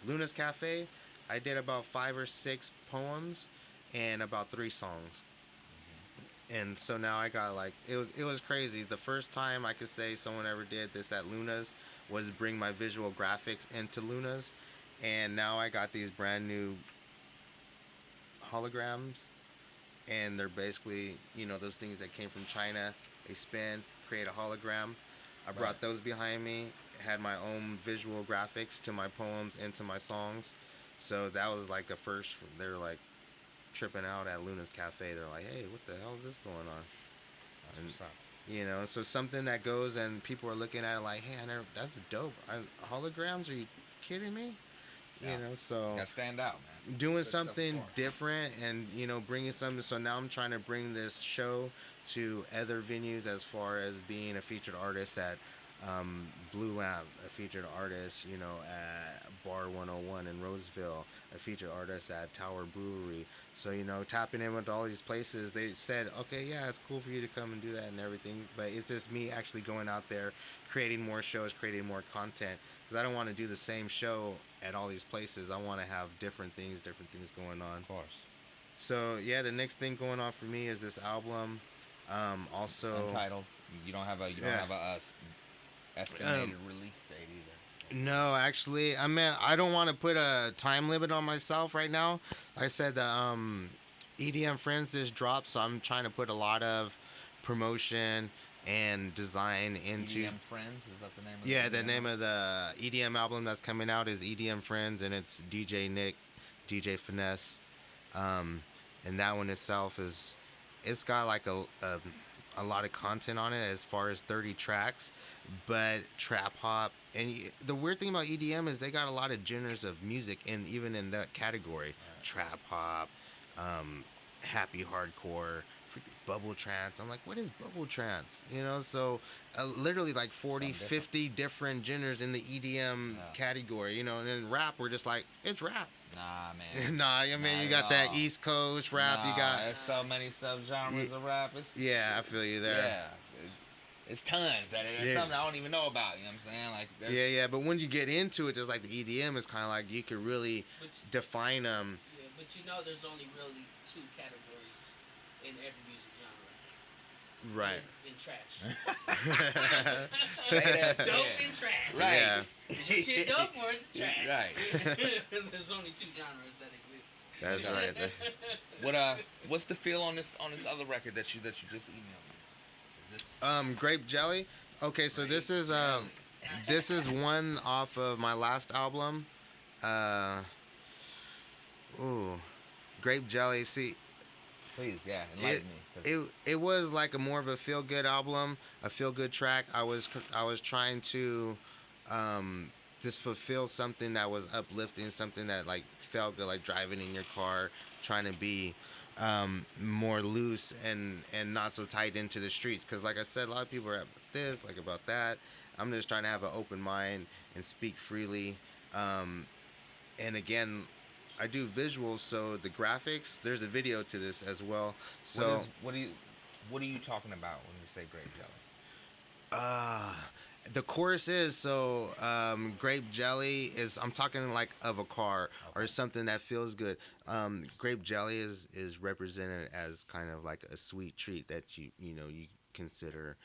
Luna's Cafe, I did about 5 or 6 poems and about 3 songs. And so now I got like it was crazy. The first time I could say someone ever did this at Luna's was bring my visual graphics into Luna's, and now I got these brand new holograms, and they're basically those things that came from China. They spin, create a hologram. I brought those behind me. Had my own visual graphics to my poems and to my songs. So that was like a first. They were like tripping out at Luna's Cafe. They're like, hey, what the hell is this going on? And, so something that goes and people are looking at it like, hey, that's dope. Holograms? Are you kidding me? So gotta stand out, man. Doing something different and bringing something. So now I'm trying to bring this show to other venues as far as being a featured artist at Blue Lamp, a featured artist, at Bar 101 in Roseville, a featured artist at Tower Brewery. So, tapping in with all these places, they said, okay, yeah, it's cool for you to come and do that and everything, but it's just me actually going out there, creating more shows, creating more content, because I don't want to do the same show at all these places. I want to have different things going on. Of course. So, yeah, the next thing going on for me is this album. Also Untitled. You don't have a estimated release date either. No, actually, I don't want to put a time limit on myself right now. Like I said, the EDM Friends just dropped, so I'm trying to put a lot of promotion and design into EDM Friends, is that the name of the the name of the EDM album that's coming out is EDM Friends, and it's DJ Nick, DJ Finesse, and that one itself it's got like a lot of content on it as far as 30 tracks, but trap hop. And the weird thing about EDM is they got a lot of genres of music, and even in that category, trap hop, happy hardcore, bubble trance. I'm like, what is bubble trance? So literally like 40, 50 different genres in the EDM category, and then rap, we're just like, it's rap. Nah, man. Nah, you got that East Coast rap. You got there's so many subgenres of rap. I feel you there. Yeah, it's tons. It's something I don't even know about. You know what I'm saying? Like but when you get into it, just like the EDM is kind of like you could really define them. Yeah, but there's only really 2 categories in every music genre. Right. And trash. Dope and trash. Right. Yeah. Your shit dope or it's trash. Right. There's only 2 genres that exist. That's right. What's the feel on this other record that you just emailed me? Is this Grape Jelly? Okay, so this is one off of my last album. Grape Jelly. See, please, enlighten me. It was like more of a feel good album, a feel good track. I was trying to just fulfill something that was uplifting, something that like felt good, like driving in your car, trying to be more loose and not so tied into the streets. Because like I said, a lot of people are about this, like about that. I'm just trying to have an open mind and speak freely. And again, I do visuals, so the graphics, there's a video to this as well. So what are you talking about when you say Grape Jelly? The chorus is grape jelly is, I'm talking like of a car or something that feels good. Grape jelly is represented as kind of like a sweet treat that you consider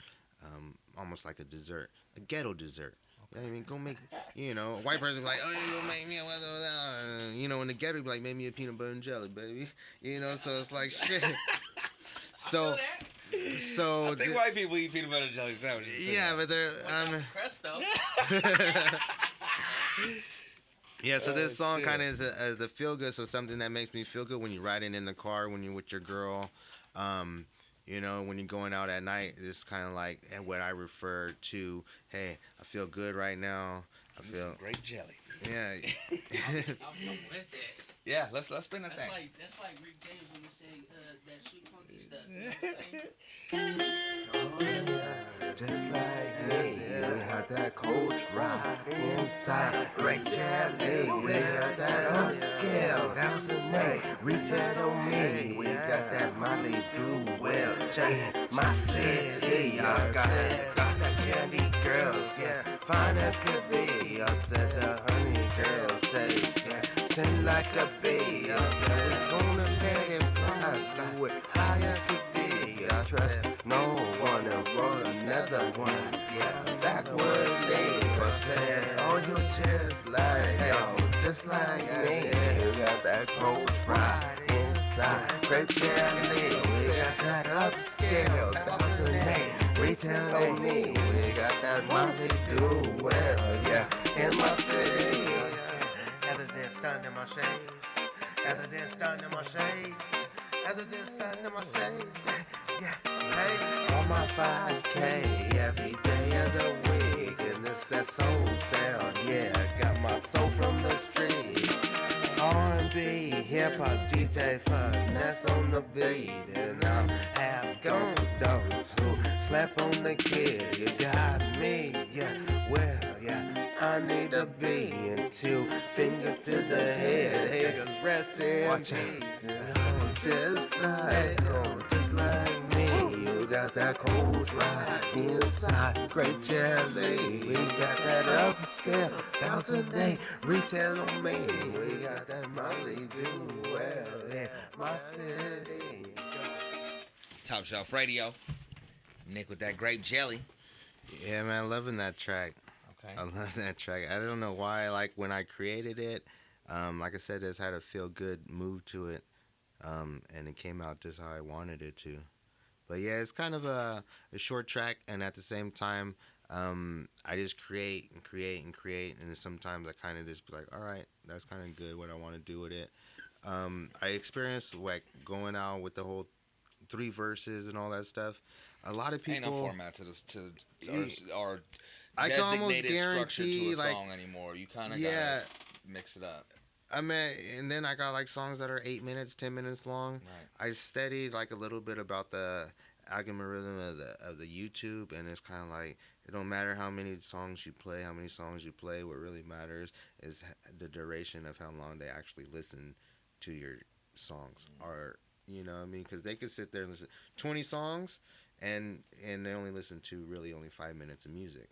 almost like a dessert, a ghetto dessert. You know what I mean? Go make, a white person be like, oh, you go make me a, in the ghetto, be like, make me a peanut butter and jelly, baby. So it's like, shit. So I think white people eat peanut butter and jelly sandwiches. Yeah, but they're, Presto. Yeah, so this song kind of is a feel good, so something that makes me feel good when you're riding in the car, when you're with your girl. When you're going out at night, it's kind of like what I refer to. Hey, I feel good right now. I feel great jelly. Yeah. I'm with that. Yeah, let's spin that thing. That's like Rick James when he say that sweet funky stuff. You know what I'm saying? just like me. We had that coach ride inside. Great jelly, we got that upscale. That was the name. Retail on me. We got that Molly do well. Chain my city. I got that candy girls, yeah, fine as could be. I said the honey girls taste, yeah, sing like a bee. I said we gonna let it fly, do it high as could be. I trust no one and roll another one, yeah, backwardly. I said, oh, you just like, yo, just like me. You got that coach ride inside, grape jelly. We got that upscale, 1008 retail on me. We got that Molly do well, yeah, in my city. Other than stunning my shades, other than stunning my shades, other than stunning my shades, yeah, hey, on my 5K every day of the week, and it's that soul sound, yeah, got my soul from the street. R&B, hip-hop, DJ fun, that's on the beat. And I'm half gone for those who slept on the kid. You got me, yeah, well, yeah, I need to be. And 2 fingers to the head, haters rest in peace. Just like me. You got that cold ride inside, grape jelly. We got that upscale, 1008 retail on me. We got that Molly do well in my city. Top Shelf Radio. Nick with that grape jelly. Yeah, man, loving that track. Okay. I love that track. I don't know why. Like when I created it, like I said, this had a feel good move to it, and it came out just how I wanted it to. But yeah, it's kind of a short track, and at the same time, I just create and create and create, and sometimes I kind of just be like, all right, that's kind of good what I want to do with it. I experienced like going out with the whole 3 verses and all that stuff. A lot of people Ain't no format to this or I can almost designated structure to guarantee a like song anymore. You kind of yeah, gotta mix it up. I mean, and then I got like songs that are 8 minutes, 10 minutes long. Right. I studied like a little bit about the algorithm of the YouTube, and it's kind of like it don't matter how many songs you play, how many songs you play. What really matters is the duration of how long they actually listen to your songs, or you know what I mean? Because they could sit there and listen 20 songs, and they only listen to really only 5 minutes of music,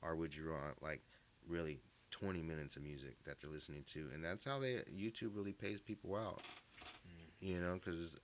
or would you want like really 20 minutes of music that they're listening to, and that's how YouTube really pays people out. You know, because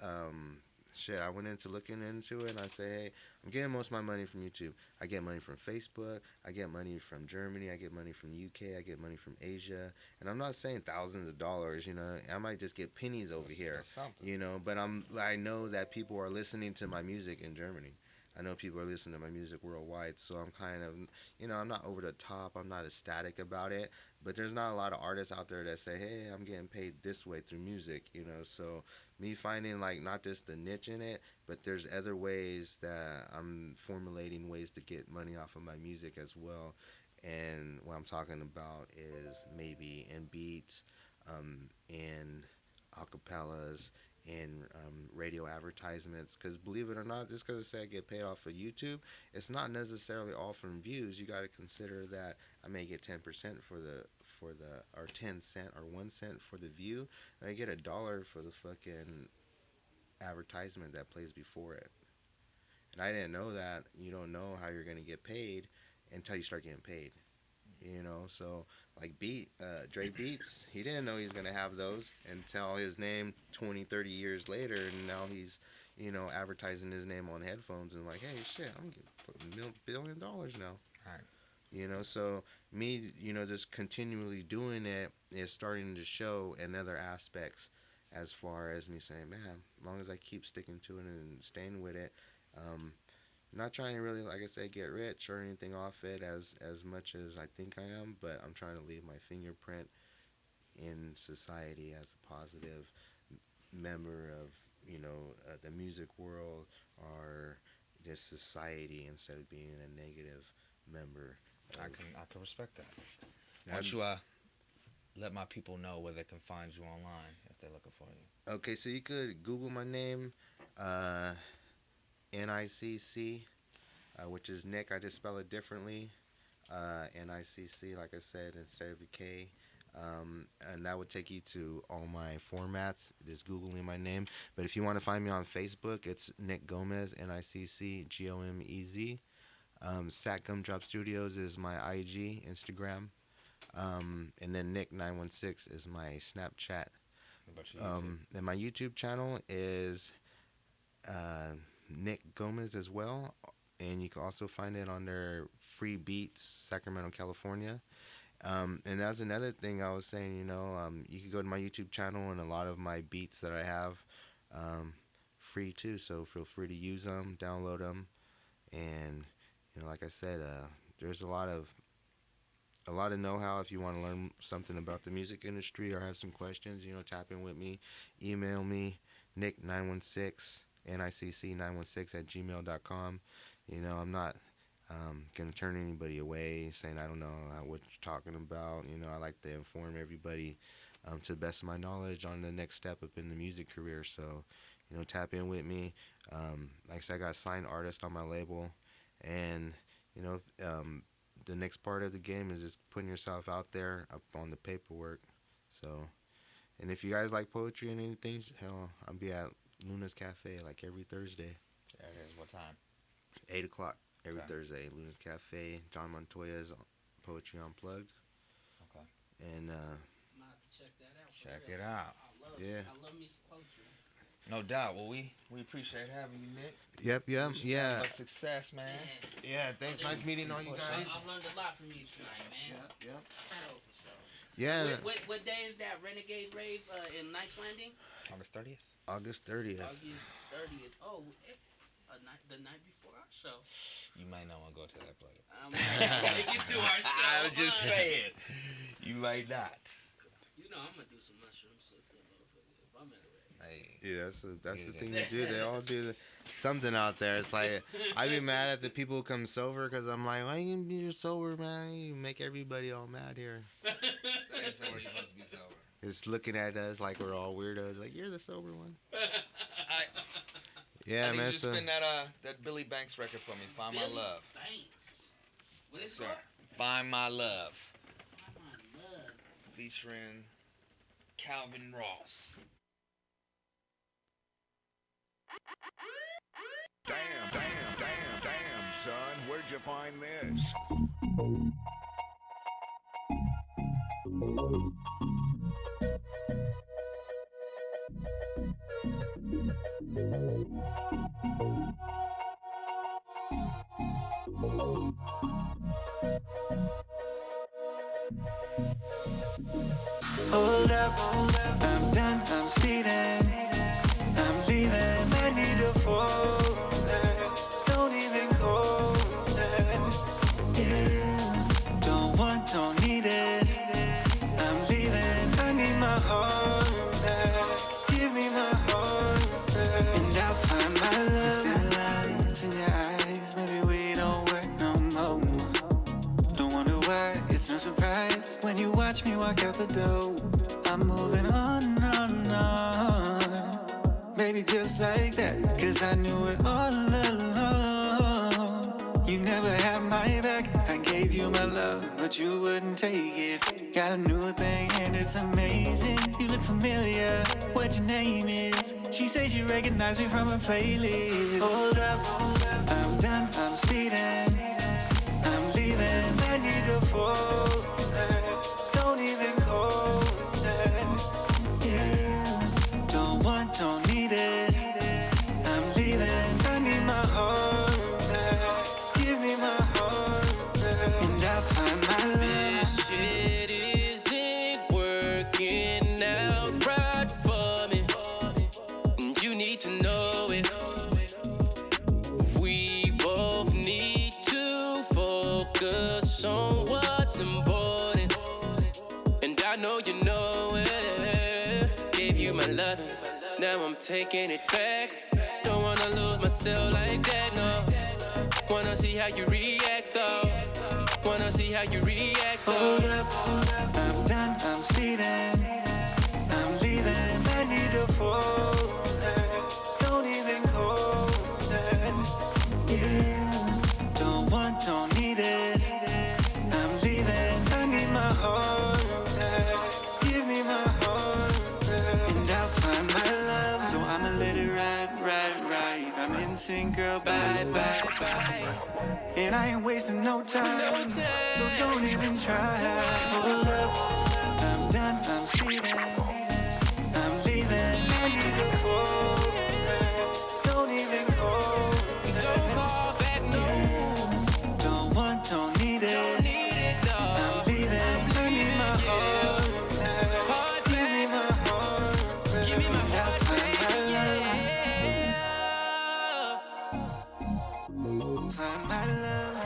shit, I went into looking into it, and I say, hey, I'm getting most of my money from YouTube. I get money from Facebook, I get money from Germany, I get money from UK, I get money from Asia, and I'm not saying thousands of dollars. You know, I might just get pennies over here. You know, but I know that people are listening to my music in Germany. I know people are listening to my music worldwide, so I'm kind of, you know, I'm not over the top. I'm not ecstatic about it, but there's not a lot of artists out there that say, hey, I'm getting paid this way through music, you know. So me finding like not just the niche in it, but there's other ways that I'm formulating ways to get money off of my music as well. And what I'm talking about is maybe in beats, in acapellas, in radio advertisements, because believe it or not, just because I say I get paid off of YouTube, it's not necessarily all from views. You got to consider that I may get 10% for the or 10 cent or 1 cent for the view. I get $1 for the fucking advertisement that plays before it. And I didn't know that. You don't know how you're gonna get paid until you start getting paid. You know, so like Dre Beats, he didn't know he was gonna have those until his name 20, 30 years later, and now he's, you know, advertising his name on headphones and like, hey, shit, I'm getting $1 billion now. Right. You know, so me, you know, just continually doing it is starting to show in other aspects, as far as me saying, man, as long as I keep sticking to it and staying with it, not trying to really, like I said, get rich or anything off it as much as I think I am, but I'm trying to leave my fingerprint in society as a positive member of, you know, the music world or just society, instead of being a negative member. I can respect that. Why don't you let my people know where they can find you online if they're looking for you? Okay, so you could Google my name, NICC, which is Nick. I just spell it differently. NICC, like I said, instead of the K. And that would take you to all my formats. Just Googling my name. But if you want to find me on Facebook, it's Nick Gomez, NICCGOMEZ. Sat Gumdrop Studios is my IG, Instagram. And then Nick916 is my Snapchat. And my YouTube channel is Nick Gomez as well. And you can also find it under Free Beats, Sacramento, California. And that's another thing I was saying, you can go to my YouTube channel and a lot of my beats that I have free too. So feel free to use them, download them. And, like I said, there's a lot of know-how. If you want to learn something about the music industry or have some questions, tap in with me. Email me, Nick916, NICC916 @gmail.com. I'm not going to turn anybody away saying I don't know what you're talking about. I like to inform everybody to the best of my knowledge on the next step up in the music career. So, tap in with me. Like I said, I got a signed artist on my label. And, the next part of the game is just putting yourself out there up on the paperwork. So, and if you guys like poetry and anything, hell, I'll be at Luna's Cafe like every Thursday. Yeah, it is. What time? 8 o'clock every Thursday. Luna's Cafe. John Montoya's Poetry Unplugged. Okay. And I'm gonna have to check that out. Check it out. I love me some poetry. No doubt. Well, we appreciate having you, Nick. Yep. Yeah. Success, man. Yeah. Thanks. Nice meeting all you guys. I learned a lot from you tonight, man. Yep. For sure. Yeah. What day is that Renegade Rave in Nice Landing? August 30th. August 30th. August 30th. Oh, the night before our show. You might not want to go to that place. I'm gonna get to our show. I'm just saying. You might not. I'm gonna do some mushrooms if I'm at a rave. Hey. Yeah, that's the thing to do. They all do something out there. It's like I be mad at the people who come sober because I'm like, why you're sober, man? You make everybody all mad here. That ain't sober. You're supposed to be sober. It's looking at us like we're all weirdos. Like you're the sober one. Yeah, I need man. you to spin that Billy Banks record for me. Find My Love. Banks. What is Sir. that? Find My Love. Find My Love. Featuring Calvin Ross. Damn, son, where'd you find this? Hold up, I'm done, I'm speeding, I'm leaving, I need to fall back, don't even call that, yeah, don't need it, I'm leaving, I need my heart back, give me my heart back, and I'll find my love, it's been lights in your eyes, maybe we don't work no more, don't wonder why, it's no surprise, when you watch me walk out the door, I'm moving on. Baby, just like that, cause I knew it all along. You never had my back, I gave you my love, but you wouldn't take it. Got a new thing and it's amazing. You look familiar, what your name is? She says she recognized me from a playlist. Hold up, I'm done, I'm speeding, I'm leaving, I need to fall back, don't even call that, yeah, don't need it, I'm leaving, I need my heart back, give me my heart back, and I'll find my love. This shit isn't working out right for me, and you need to know it. We both need to focus on what's important, and I know you know it. Gave you my love, now I'm taking it back. Don't wanna lose myself like that, no. Wanna see how you react, though. Wanna see how you react, though. Hold up, I'm done, I'm speeding, I'm leaving, I need to fall back, don't even call that, yeah, kissing, girl, bye, bye, bye. And I ain't wasting no time, so don't even try. Hold up, I'm done, I'm speeding, I'm leaving. I need to fall back. Don't even call back. Don't call back, no. Don't want, don't need it. I'm leaving. I need my heart back. Give me my heart back. Give me my heart back. Find my love.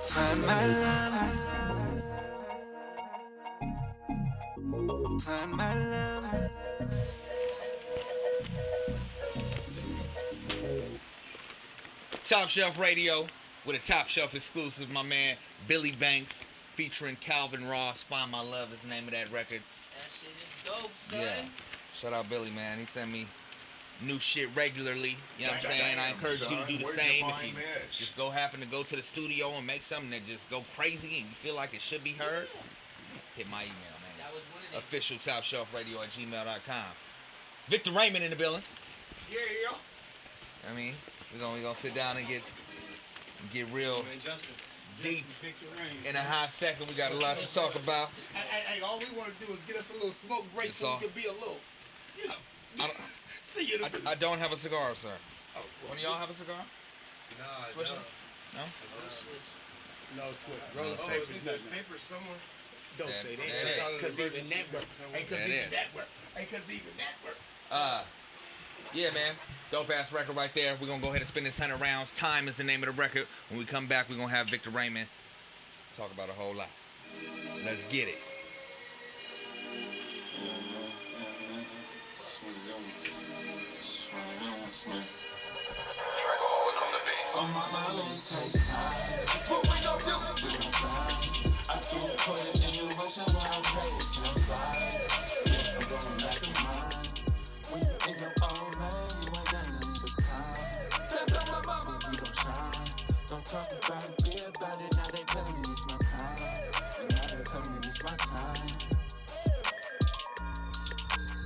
Find my love. Find my love. Top Shelf Radio with a Top Shelf exclusive, my man Billy Banks featuring Calvin Ross. Find My Love is the name of that record. That shit is dope, son. Yeah. Shout out Billy, man. He sent me new shit regularly. You know what I'm saying? I encourage you to do the same. If you just happen to go to the studio and make something that just go crazy and you feel like it should be heard, hit my email, man. That was one of them. Official TopShelfRadio@gmail.com. Victor Raymond in the building. Yeah. I mean, we're gonna sit down and get real deep in a hot second. We got a lot to talk about. Hey, all we want to do is get us a little smoke break so we can be a little, see you. I don't have a cigar, sir. One of y'all have a cigar? Nah, Switch it? No? No switch. Roll of paper. There's paper somewhere. Don't say that. Because even that works. Yeah, man. Dope ass record right there. We're gonna go ahead and spin this 100 rounds. Time is the name of the record. When we come back, we're gonna have Victor Raymond talk about a whole lot. Let's get it. My lane takes time. What we gon' do? We gon' grind. I do put it in the rush and when I praise, no slide. Yeah, I'm going back to mine. When you in your own lane, you ain't got nothing but time. That's how my mama. We gon' shine. Don't talk about it, be about it. Now they telling me it's my time. And now they telling me it's my time.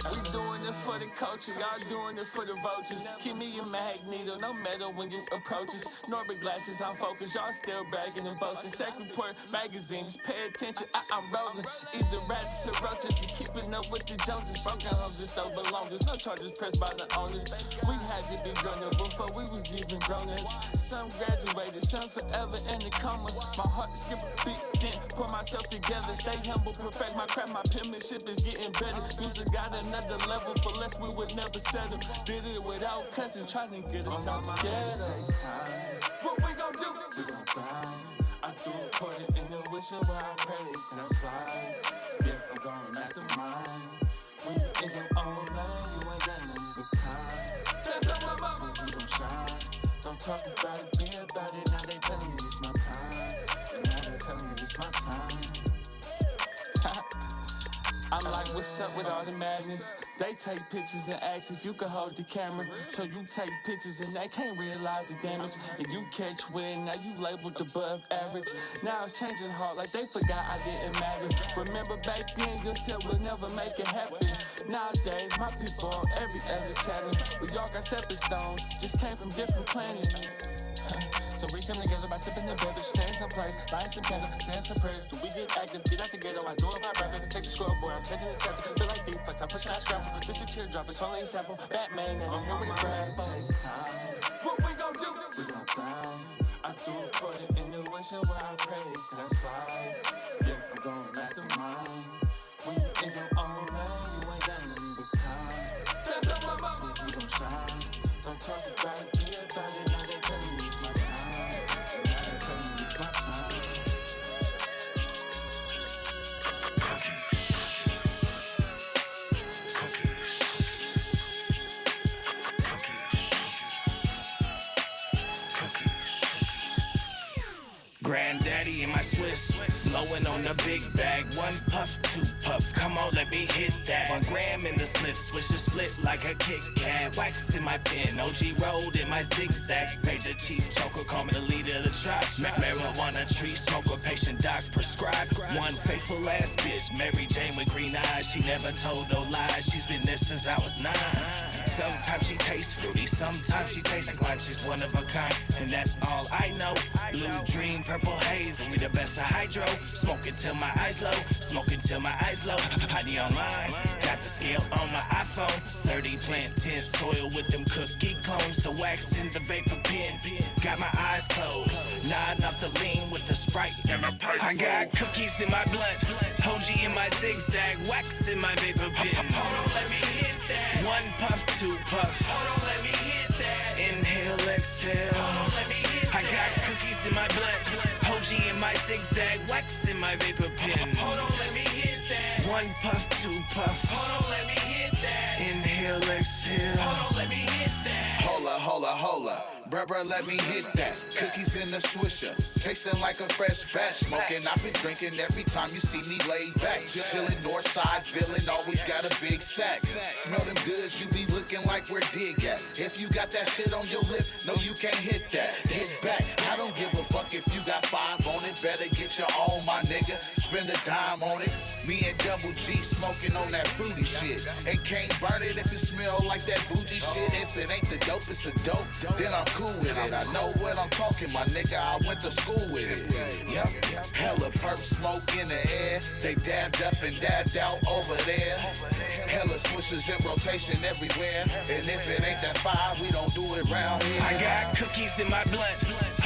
We doing it for the culture, y'all doing it for the vultures. Keep me a magneto, no matter when you approach us. Norbert glasses, I'm focused, y'all still bragging and boasting. Second report magazine, just pay attention, I'm rolling. Either rats or roaches, and keeping up with the Joneses. Broken homes just don't belong, there's no charges pressed by the owners. We had to be grown up before we was even grown ups. Some graduated, some forever in the coma. My heart skip a beat, then pull myself together. Stay humble, perfect my craft, my penmanship is getting better. Music got another level, for less we would never settle. Did it without cussing, trying to get us all together. Takes time. What we gon' do? We gon' grind. I do put it in the wishing where I praise, now slide. Yeah, I'm going after mine. When you in your own lane, you ain't got nothing but time. That's how my mama. We gon' shine. Don't talk about it, be about it. Now they telling me it's my time. And now they telling me it's my time. I'm like, what's up with all the madness? They take pictures and ask if you can hold the camera. So you take pictures and they can't realize the damage. And you catch wind, now you labeled above average. Now it's changing hard, like they forgot I didn't matter. Remember back then, you said we'll never make it happen. Nowadays, my people on every other channel. We all got stepping stones, just came from different planets. So we come together by sipping the beverage, saying some play, lighting some candle, saying some prayers. So we get active, get out together, I do it my rapping. Take the scoreboard, I'm changing the chapter. Feel like deep, I'm pushing, I scramble. This a teardrop, it's only a sample. Batman, and I'm here with a grab. Takes time. What we gon' do? We gon' grind. I do put it in the wishing where I praise, now slide. Yeah, I'm going after mine. When you in your own lane, you ain't got nothing but time. That's how my mama. We gon' shine. Don't talk about it, be about it. Now they telling me it's my time. Granddaddy in my Swiss, blowing on the big bag. 1 puff, 2 puff, come on, let me hit that. 1 gram in the split, switch the split like a Kit Kat. Wax in my pen, OG road in my zigzag. Major chief choker, call me the leader of the tribe. Marijuana tree, smoker, patient doc prescribed. 1 faithful ass bitch, Mary Jane with green eyes. She never told no lies, she's been there since I was 9. Sometimes she tastes fruity, sometimes she tastes like life. She's one of a kind, and that's all I know. Blue dream, purple haze, and we the best of hydro. Smoking till my eyes low, smoking till my eyes low. Honey online, got the scale on my iPhone. 30 plant 10 soil with them cookie clones. The wax in the vapor pen, got my eyes closed. Nodding off the lean with the Sprite and my pipe. I got cookies in my blunt, OG in my zigzag, wax in my vapor pen. Hold on, let me hit that. One puff, two puff. Hold on, let me hit that. Inhale, exhale. Hold on, let me hit that. I got cookies in my blunt, OG in my zigzag, wax in my vapor pen. Hold on, let me hit that. One puff, two puff. Hold on, let me hit that. Inhale, exhale. Hold on, let me hit that. Holla, holla, holla. Bruh, let me hit that. Cookies in the swisher, tasting like a fresh batch. Smoking, I've been drinking every time you see me laid back. Chilling north side, villain, always got a big sack. Smell them goods, you be looking like where dig at. If you got that shit on your lip, no, you can't hit that. Hit back, I don't give a fuck if you got 5 on it. Better get your own, my nigga. Spend a dime on it. Me and Double G smoking on that fruity shit. And can't burn it if it smell like that bougie shit. If it ain't the dope, it's a dope. Then I'm cool with it. I know what I'm talking, my nigga. I went to school with it. Yep. Hella perp smoke in the air. They dabbed up and dabbed out over there. Hella swishers in rotation everywhere. And if it ain't that 5, we don't do it round here. I got cookies in my blunt,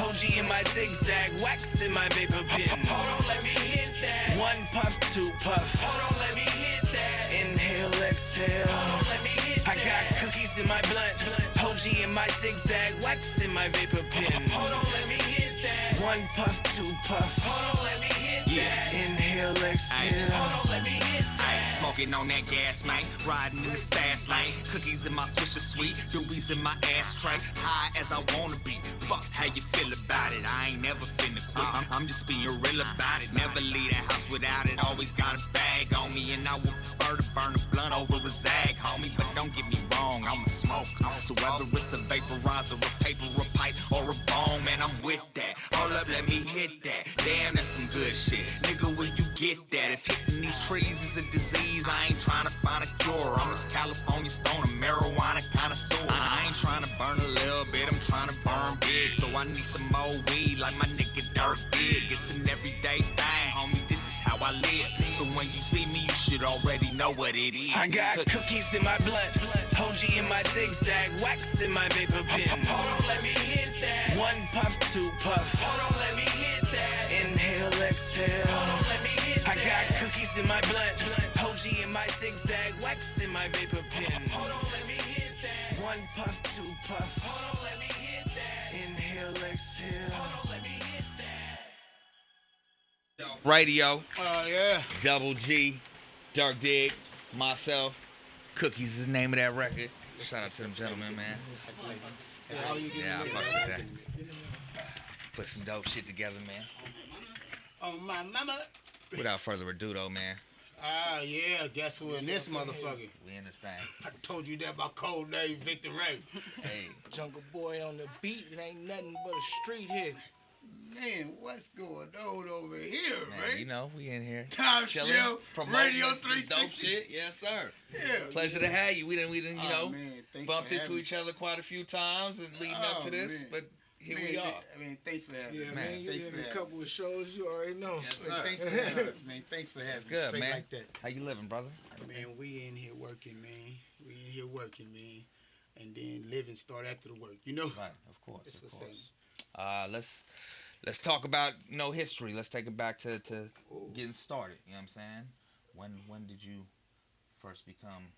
OG in my zigzag, wax in my vapor pen. Hold on, let me hit that. One puff, two puff. Hold on, let me hit that. Inhale, exhale. Hold on, let me hit that. I got cookies in my blunt, OG in my zigzag, wax in my vapor pen. Hold on, let me hit that. One puff, two puff. Hold on, let me hit that. Inhale, exhale. Hold on, let me hit that. Smoking on that gas, man. Riding in the fast lane. Cookies in my swisher sweet. Doobies in my ashtray. High as I wanna be. Fuck how you feel about it. I ain't never finna quit. I'm just being real about it. Never leave the house without it. Always got a bag on me. And I would prefer to burn a blunt over a zag, homie. But don't get me wrong, I'm a smoke. So whether it's a vaporizer, a paper, a pipe, or a bone, man, I'm with that. Hold up, let me hit that. Damn, that's some good shit. Nigga, where you get that? If hitting these trees is a disease, I ain't trying to find a cure. I'm a California stoner, marijuana connoisseur. I ain't trying to burn a little bit, I'm trying to burn big. So I need some more weed like my nigga Dirk did. It's an everyday thing, homie, this is how I live. So when you see me, you should already know what it is. I got cookies in my blunt, OG in my zigzag, wax in my vapor pen. Hold on, let me hit that. One puff, two puff. Hold on, let me hit that. Inhale, exhale. Hold on, let me hit that. I got cookies in my blunt, OG in my zigzag, wax in my vapor pen. Hold on, let me hit that. One puff, two puff. Hold on, let me hit that. Inhale, exhale. Hold on, let me hit that. Radio. Yeah. Double G, Dirk Dig, myself. Cookies is the name of that record. Shout out to them gentlemen, man. Yeah, I fuck with that. Put some dope shit together, man. Oh, my mama. Without further ado, though, man. Yeah, guess who in this motherfucker? We in this thing. I told you that my code name, Victor Ray. Hey. Jungle Boy on the beat, it ain't nothing but a street hit. Man, what's going on over here, man? You know, we in here. Time chilling, Show, promoting Radio this 360. dope shit. Yes, sir. Yeah. Pleasure to have you. We done, you know, man, bumped for into having each other quite a few times and leading up to this, man. but here Man, we are. thanks for having us, man. You Thanks in for a having couple of shows, you already know. Yes, sir. Thanks for having us, man. Thanks for having That's us. good, Straight man. like that. How you living, brother? Man, we in here working, man. We in here working, man. And then living start after the work, you know? Right, of course, That's of what's course. Let's talk about, you know, history. Let's take it back to getting started. You know what I'm saying? When did you first become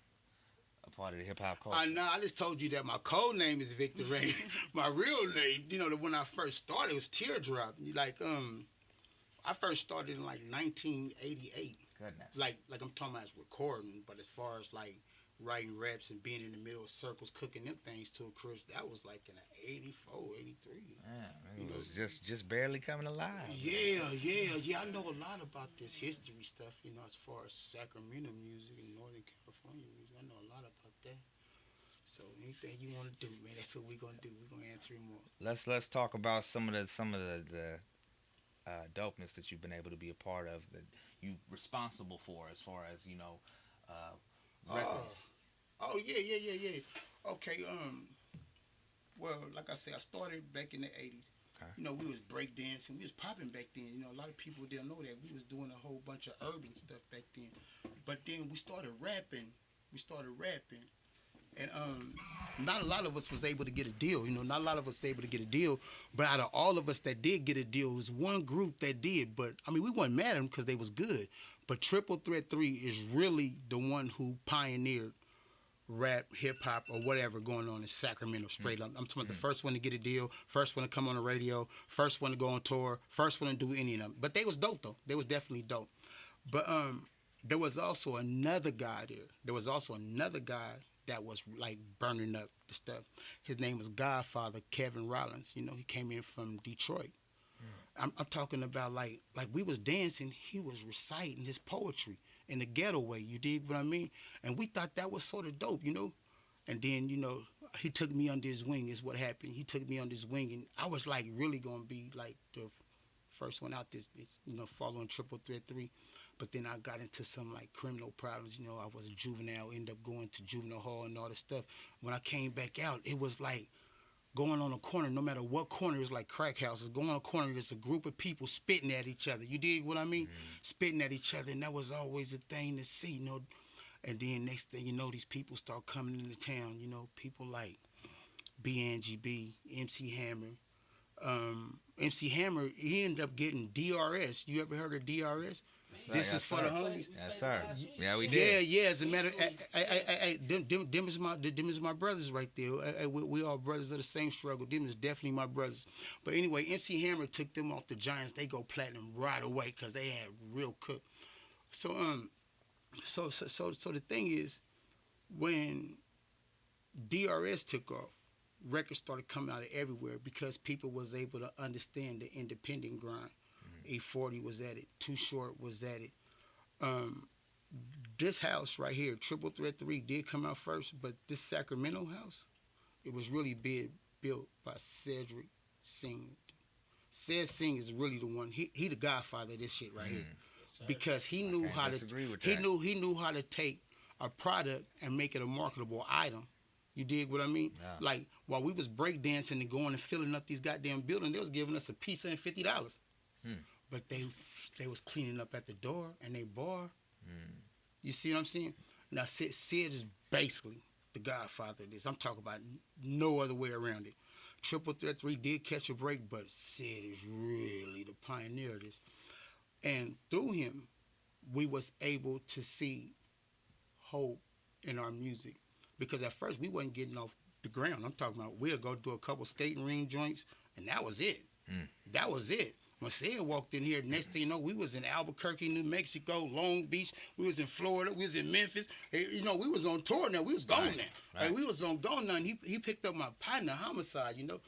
a part of the hip hop culture? I just told you that my code name is Victor Ray. My real name, you know, when I first started, it was Teardrop. Like, I first started in like 1988. Goodness. Like I'm talking about recording, but as far as like writing raps and being in the middle of circles, cooking them things to a crisp, that was like in 84, 83. Yeah, it was just barely coming alive. Yeah. I know a lot about this history stuff, you know, as far as Sacramento music and Northern California music. I know a lot about that. So anything you want to do, man, that's what we're gonna do. We're gonna answer it more. Let's talk about some of the dopeness that you've been able to be a part of, that you responsible for, as far as, you know, records. Oh yeah. Okay, well, like I said, I started back in the '80s. Okay. You know, we was breakdancing. We was popping back then. You know, a lot of people didn't know that. We was doing a whole bunch of urban stuff back then. But then we started rapping. And not a lot of us was able to get a deal. You know, not a lot of us was able to get a deal. But out of all of us that did get a deal, it was one group that did. But I mean, we weren't mad at them because they was good. But Triple Threat 3 is really the one who pioneered rap, hip hop, or whatever going on in Sacramento. Straight up, I'm talking about the first one to get a deal, first one to come on the radio, first one to go on tour, first one to do any of them. But they was dope though. They was definitely dope. But there was also another guy there. There was also another guy that was like burning up the stuff. His name was Godfather Kevin Rollins. You know, he came in from Detroit. I'm talking about like we was dancing, he was reciting his poetry in the ghetto way. You dig what I mean? And we thought that was sort of dope, you know. And then, you know, he took me under his wing is what happened. He took me under his wing, and I was like really gonna be like the first one out this bitch, you know, following Triple Threat 3. But then I got into some like criminal problems, you know. I was a juvenile, ended up going to juvenile hall and all this stuff. When I came back out, it was like going on a corner, no matter what corner, is like crack houses. Going on a corner, there's a group of people spitting at each other. You dig what I mean? Spitting at each other, and that was always a thing to see, you know. And then next thing you know, these people start coming into town, you know, people like B. MC Hammer. MC Hammer, he ended up getting DRS. You ever heard of DRS? This is for the homies. Yes, sir. Yeah, we did. Yeah. As a matter, them is my brothers right there. We all brothers of the same struggle. Them is definitely my brothers. But anyway, MC Hammer took them off the Giants. They go platinum right away because they had real cook. So the thing is, when DRS took off, records started coming out of everywhere because people was able to understand the independent grind. E40 was at it. Too Short was at it. This house right here, Triple Threat 3, did come out first, but this Sacramento house, it was really built by Cedric Singh. Ced Singh is really the one. He the godfather of this shit right here, because he knew how to he knew how to take a product and make it a marketable item. You dig what I mean? Yeah. Like while we was breakdancing and going and filling up these goddamn buildings, they was giving us a piece and $50. But they was cleaning up at the door and they bar. You see what I'm saying? Now Sid is basically the godfather of this. I'm talking about no other way around it. Triple Threat 3 did catch a break, but Sid is really the pioneer of this. And through him, we was able to see hope in our music. Because at first we wasn't getting off the ground. I'm talking about we'll go do a couple skating ring joints, and that was it. That was it. When Sid walked in here, next thing you know, we was in Albuquerque, New Mexico, Long Beach. We was in Florida. We was in Memphis. You know, we was on tour now. We was gone now. Right. Like, we was on gone now. And he picked up my partner, Homicide. You know,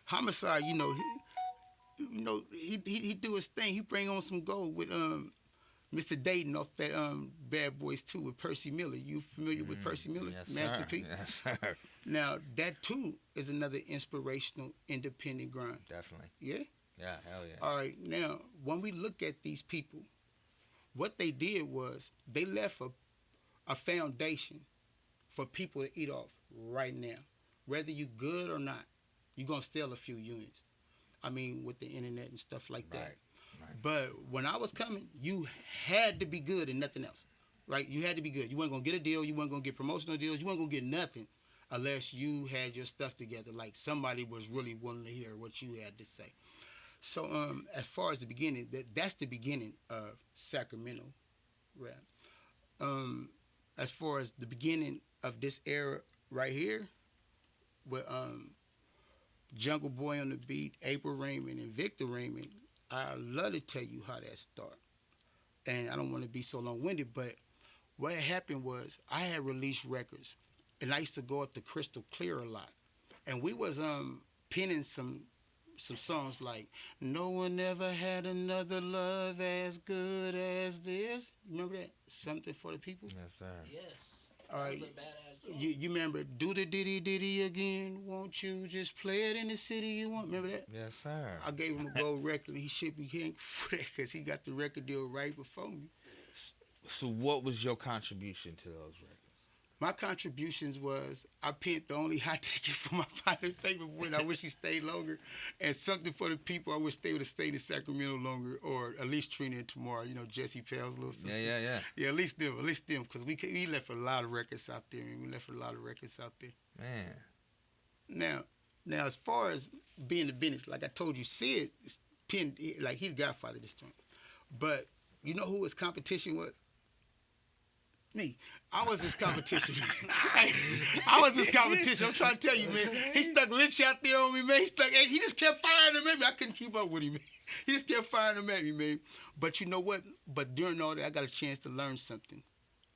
Homicide. You know, he do his thing. He bring on some gold with Mr. Dayton off that Bad Boys 2 with Percy Miller. You familiar with Percy Miller? Yes, Master sir. P? Yes, sir. Now, that too is another inspirational, independent grind. Definitely. Yeah? Yeah, hell yeah. All right, now, when we look at these people, what they did was they left a foundation for people to eat off right now. Whether you good or not, you're going to steal a few units. I mean, with the internet and stuff like that. Right. But when I was coming, you had to be good and nothing else. Right? You had to be good. You weren't going to get a deal. You weren't going to get promotional deals. You weren't going to get nothing unless you had your stuff together. Like somebody was really willing to hear what you had to say. So as far as the beginning, that's the beginning of Sacramento rap. As far as the beginning of this era right here, with Jungle Boy on the beat, April Raymond, and Victor Raymond, I love to tell you how that started. And I don't want to be so long-winded, but what happened was I had released records, and I used to go up to Crystal Clear a lot. And we was penning some songs like "No One Ever Had Another Love As Good As This." Remember that? Something for the people? Yes, sir. Yes. All right. That was a badass joint. You remember "Do the Diddy Diddy Again"? Won't you just play it in the city you want? Remember that? Yes, sir. I gave him a gold record, and he should be hitting for that because he got the record deal right before me. So what was your contribution to those records? My contributions was I pinned the only hot ticket for my final favorite boy. I wish he stayed longer, and something for the people. I wish they would have stayed in Sacramento longer, or at least Trina and Tamara. You know, Jesse Pell's little sister. Yeah. Yeah, at least them, because we left a lot of records out there, and we left a lot of records out there. Man. Now, as far as being the business, like I told you, Sid pinned like he the godfather of this joint. But you know who his competition was? Me. I was his competition. I was his competition. I'm trying to tell you, man. He stuck Lynch out there on me, man. He just kept firing them at me. I couldn't keep up with him, man. He just kept firing them at me, man. But you know what? But during all that, I got a chance to learn something.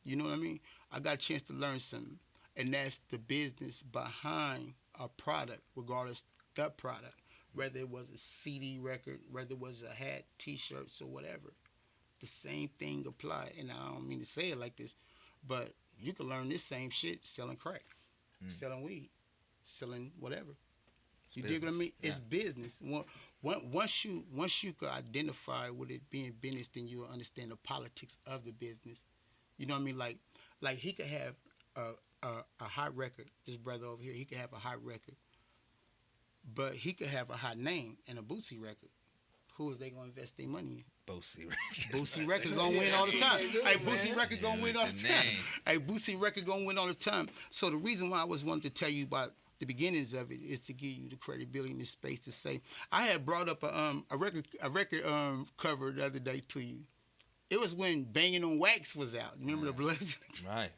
You know what I mean? I got a chance to learn something. And that's the business behind a product, regardless the product. Whether it was a CD record, whether it was a hat, T-shirts, or whatever. The same thing applied. And I don't mean to say it like this, but you can learn this same shit selling crack, selling weed, selling whatever. You dig what I mean? Yeah. It's business. Once you can identify with it being business, then you'll understand the politics of the business. You know what I mean? Like he could have a hot record. This brother over here, he could have a hot record, but he could have a hot name and a Boosie record. Who is they gonna invest their money in? Boosie Records. Boosie Records gonna win all the time. Hey, Boosie Records gonna win all the time. Hey, Boosie Records gonna win all the time. So the reason why I was wanting to tell you about the beginnings of it is to give you the credibility in this space to say I had brought up a record cover the other day to you. It was when Banging on Wax was out. Remember the Bloods? Right.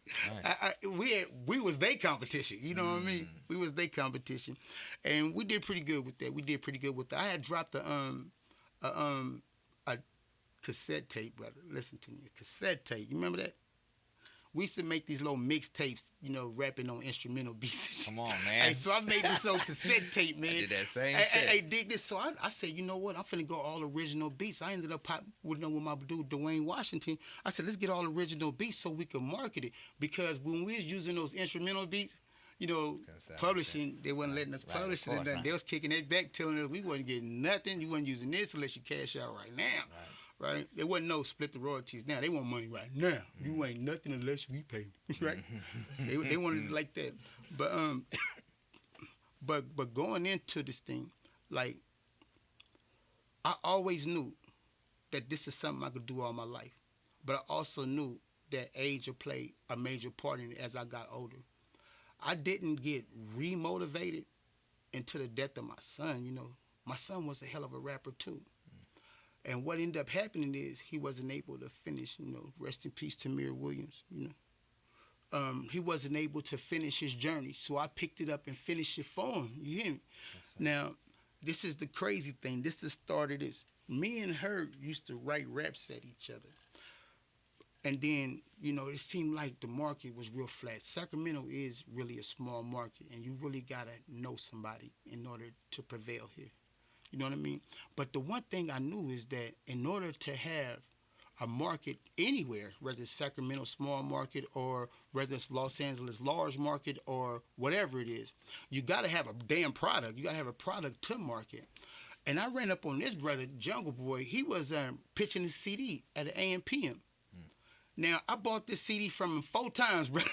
We was their competition. You know what I mean? We was their competition, and we did pretty good with that. I had dropped a cassette tape, brother. Listen to me, a cassette tape. You remember that? We used to make these little mixtapes, you know, rapping on instrumental beats. Come on, man. Hey, so I made this old cassette tape, man. I did that same shit. Hey, dig this. So I said, you know what? I'm finna go all original beats. I ended up with my dude, Dwayne Washington. I said, let's get all original beats so we can market it. Because when we was using those instrumental beats, you know, publishing, they wasn't letting us publish it. They was kicking it back, telling us we wasn't getting nothing. You wasn't using this unless you cash out right now. Right? There wasn't no split the royalties now. They want money right now. You ain't nothing unless we pay. Right? they wanted it like that. But going into this thing, like, I always knew that this is something I could do all my life. But I also knew that age would play a major part in it as I got older. I didn't get remotivated until the death of my son. You know, my son was a hell of a rapper too. And what ended up happening is he wasn't able to finish, you know, rest in peace, Tamir Williams, you know. He wasn't able to finish his journey. So I picked it up and finished it for him. You hear me? Now, this is the crazy thing. This is the start of this. Me and her used to write raps at each other. And then, you know, it seemed like the market was real flat. Sacramento is really a small market, and you really got to know somebody in order to prevail here. You know what I mean? But the one thing I knew is that in order to have a market anywhere, whether it's Sacramento small market or whether it's Los Angeles large market or whatever it is, you got to have a damn product. You got to have a product to market. And I ran up on this brother, Jungle Boy. He was pitching his CD at an AM/PM. Now, I bought this CD from him 4 times, bro.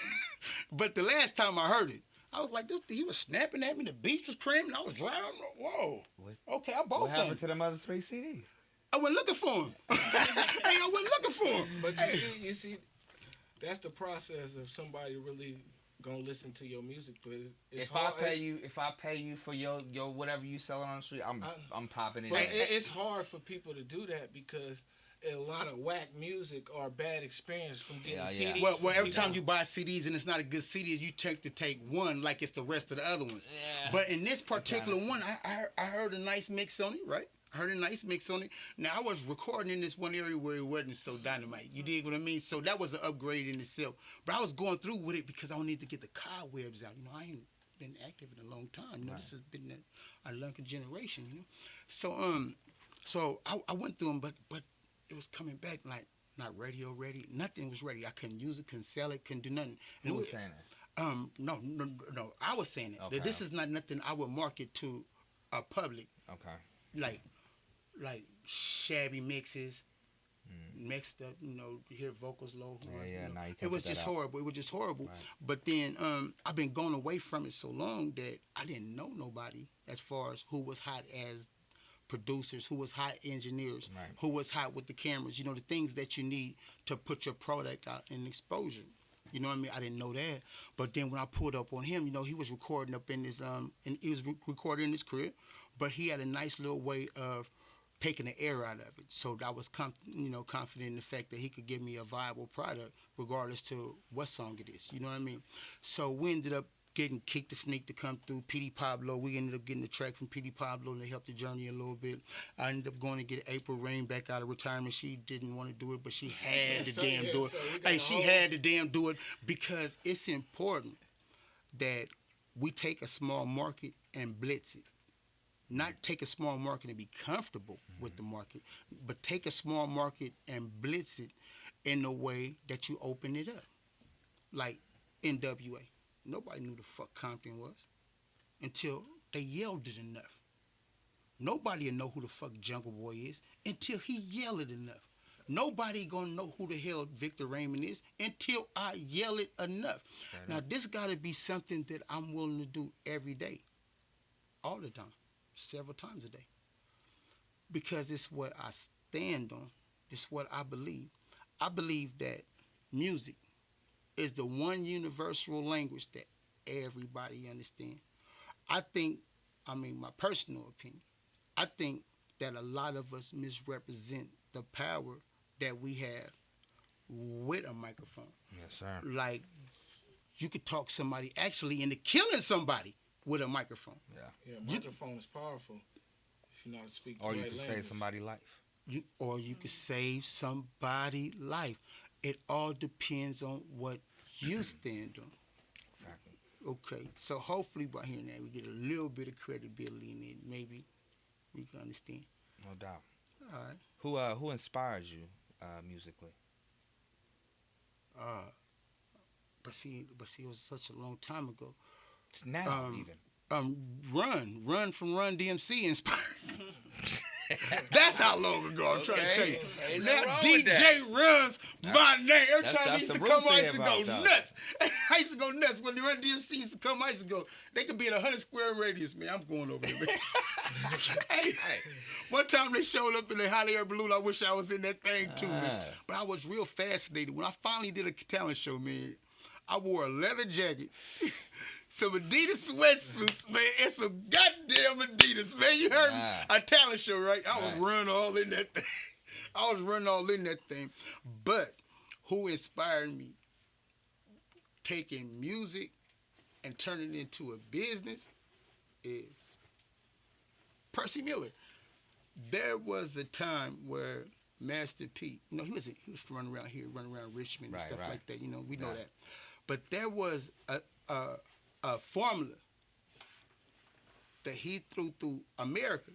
But the last time I heard it, I was like, he was snapping at me. The beats was cramping. I was driving. Whoa. Okay, I bought What something. happened to them other 3 CDs? I went looking for him. I went looking for him. But you see, that's the process of somebody really gonna listen to your music. But it's If hard. I pay you for your whatever you selling on the street, I'm popping it. But it's hard for people to do that because a lot of whack music or bad experience from getting CDs. Well, every time you buy CDs and it's not a good CD, you take one like it's the rest of the other ones. Yeah. But in this particular one, I heard a nice mix on it, right? I heard a nice mix on it. Now, I was recording in this one area where it wasn't so dynamite. You dig what I mean? So that was an upgrade in itself. But I was going through with it because I need to get the cobwebs out. You know, I ain't been active in a long time. You know, This has been a longer generation, you know? So I went through them, but it was coming back like not radio ready. Nothing was ready. I couldn't use it, couldn't sell it, couldn't do nothing. Who was saying that? No. I was saying it. Okay. This is not nothing I would market to a public. Okay. Like shabby mixes, mixed up. You hear vocals low. Yeah. Now you It can't was put that just out. horrible. It was just horrible. Right. But then I've been going away from it so long that I didn't know nobody as far as who was hot as producers, who was hot engineers, Right. who was hot with the cameras. The things that you need to put your product out in exposure. You know what I mean? I didn't know that. But then when I pulled up on him, he was recording up in his and he was recording in his crib, but he had a nice little way of taking the air out of it. So I was confident in the fact that he could give me a viable product regardless to what song it is. You know what I mean? So we ended up getting Kick the Sneak to come through, P.D. Pablo. We ended up getting the track from P.D. Pablo and they helped the journey a little bit. I ended up going to get April Rain back out of retirement. She didn't want to do it, but she had to damn do it. Hey, she had to damn do it because it's important that we take a small market and blitz it. Not take a small market and be comfortable with the market, but take a small market and blitz it in a way that you open it up. Like NWA. Nobody knew the fuck Compton was until they yelled it enough. Nobody will know who the fuck Jungle Boy is until he yell it enough. Nobody gonna know who the hell Victor Raymond is until I yell it enough. Now this gotta be something that I'm willing to do every day, all the time, several times a day. Because it's what I stand on. It's what I believe. I believe that music is the one universal language that everybody understands. My personal opinion, I think that a lot of us misrepresent the power that we have with a microphone. Yes, sir. Like, you could talk somebody actually into killing somebody with a microphone. Yeah, microphone is powerful if you know how to speak. Or the you right can language. save somebody's life. You could save somebody's life. It all depends on what you stand on. Exactly. Okay, so hopefully by hearing that we get a little bit of credibility in it. Maybe we can understand. No doubt. All right. Who inspires you musically? But see, it was such a long time ago. Now even. Run from Run DMC inspired. That's how long ago I'm trying to tell you. Ain't Now nothing wrong with DJ runs my name. Every that's- time he that's used the to come, Bruce I used to said go about nuts. I used to go nuts when the Run DMC used to come. I used to go. They could be in 100 square radius, man. I'm going over there, man. Hey, one time they showed up in a hot air balloon. I wish I was in that thing too, man. But I was real fascinated when I finally did a talent show, man. I wore a leather jacket. Some Adidas sweatsuits, man. It's some goddamn Adidas, man. You heard me? A talent show, right? I was running all in that thing. But who inspired me? Taking music and turning it into a business is Percy Miller. There was a time where Master P, he was running around here, running around Richmond and stuff like that. We know that. But there was a formula that he threw through America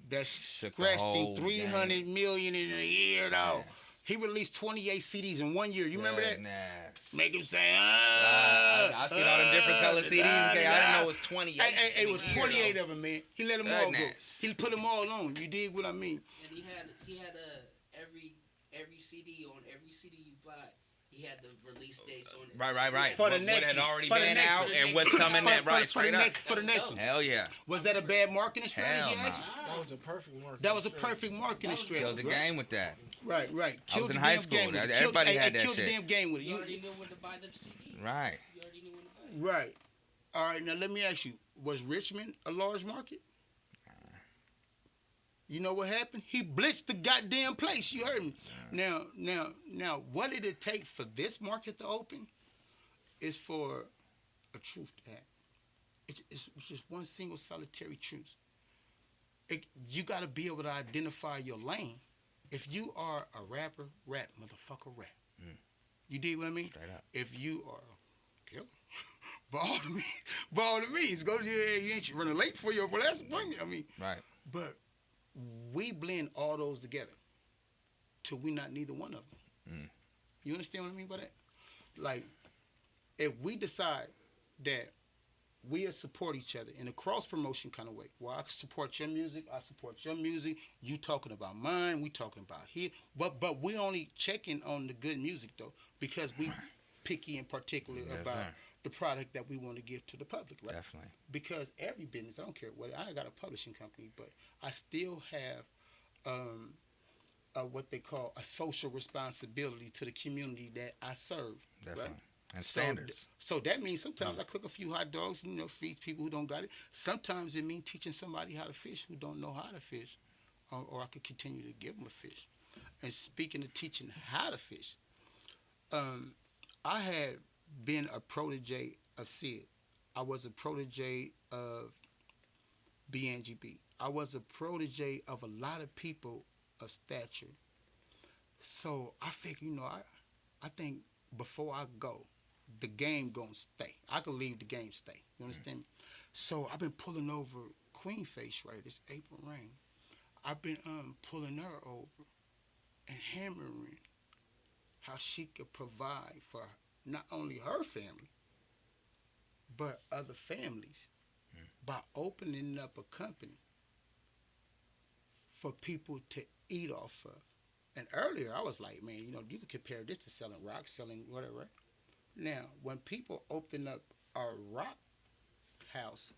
that scratched him $300 million in a year, though. He released 28 CDs in 1 year. You remember that? Make him say, I seen all them different color CDs. I didn't know it was 28. Hey, it was 28 of them, man. He let them all go. He put them all on. You dig what I mean? And he had every CD on every CD you buy. He had the release dates on it. Right. For the what next had one. already For the been next out one. and what's coming straight up. For the next one. Hell yeah. Was that a bad marketing strategy? Hell Actually? That was a perfect marketing. That was a perfect marketing strategy. Killed the game with that. Right. I was in high school. Everybody had that shit. Killed the damn game with it. You already knew when to buy the CD. Right. You already knew when to buy it. Right. All right, now let me ask you, was Richmond a large market? You know what happened? He blitzed the goddamn place. You heard me. Now, what did it take for this market to open? Is for a truth to happen. It's just one single solitary truth. You got to be able to identify your lane. If you are a rapper, rap, motherfucker, rap. You dig what I mean? Straight up. If you are a killer, by all the means, go. You ain't running late for your last appointment. I mean, right. But we blend all those together till we not neither one of them. You understand what I mean by that? Like, if we decide that we'll support each other in a cross promotion kind of way. Where I support your music, I support your music. You talking about mine, we talking about here. But we only checking on the good music though, because we picky and particular Yes, about sir. the product that we want to give to the public, right? Definitely. Because every business, I don't care what, I got a publishing company, but I still have what they call a social responsibility to the community that I serve. Definitely. Right? And So, standards. so that means sometimes I cook a few hot dogs, feed people who don't got it. Sometimes it means teaching somebody how to fish who don't know how to fish, or I could continue to give them a fish. And speaking of teaching how to fish, I had been a protege of Sid. I was a protege of BNGB. I was a protege of a lot of people of stature. So I figure, I think before I go, the game gonna stay. I could leave the game stay. You understand me? So I've been pulling over Queen Face right this April Rain. I've been pulling her over and hammering how she could provide for not only her family, but other families by opening up a company for people to eat off of. And earlier I was like, man, you could compare this to selling rocks, selling whatever. Now, when people opened up our rock house,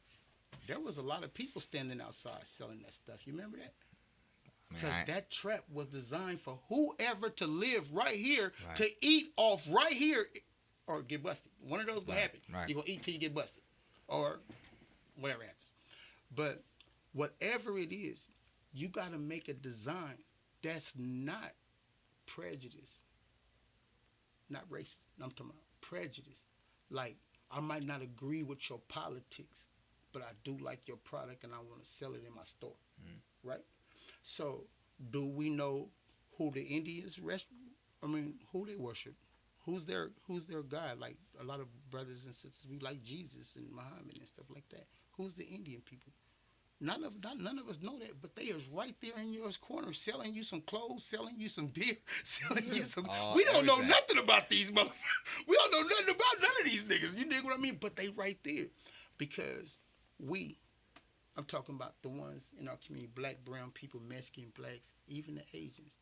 there was a lot of people standing outside selling that stuff. You remember that? Because that trap was designed for whoever to live right here, to eat off right here, or get busted. One of those gonna happen. Right. You're gonna eat till you get busted, or whatever happens. But whatever it is, you gotta make a design that's not prejudice, not racist. I'm talking about prejudice. Like, I might not agree with your politics, but I do like your product and I want to sell it in my store. Right? So, do we know who the Indians who they worship? Who's their God? Like a lot of brothers and sisters, we like Jesus and Muhammad and stuff like that. Who's the Indian people? None of us know that, but they is right there in your corner, selling you some clothes, selling you some beer, selling you some. We don't know nothing about these motherfuckers. We don't know nothing about none of these niggas. You dig what I mean? But they right there, because I'm talking about the ones in our community, black, brown people, Mexican, blacks, even the Asians.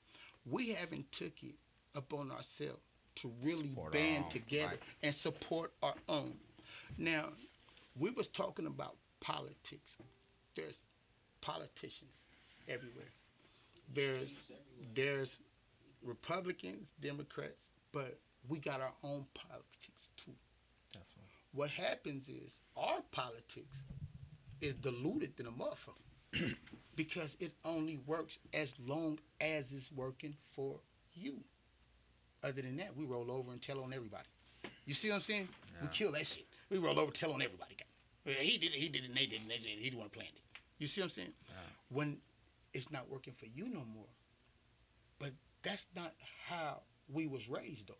We haven't took it upon ourselves to really band together and support our own. Now, we was talking about politics. There's politicians everywhere. There's Republicans, Democrats, but we got our own politics too. Definitely. What happens is our politics is diluted in a motherfucker because it only works as long as it's working for you. Other than that, we roll over and tell on everybody. You see what I'm saying? Yeah. We kill that shit. We roll over, tell on everybody. He did it, and they did it, he didn't want to plan it. You see what I'm saying? Yeah. When it's not working for you no more. But that's not how we was raised, though.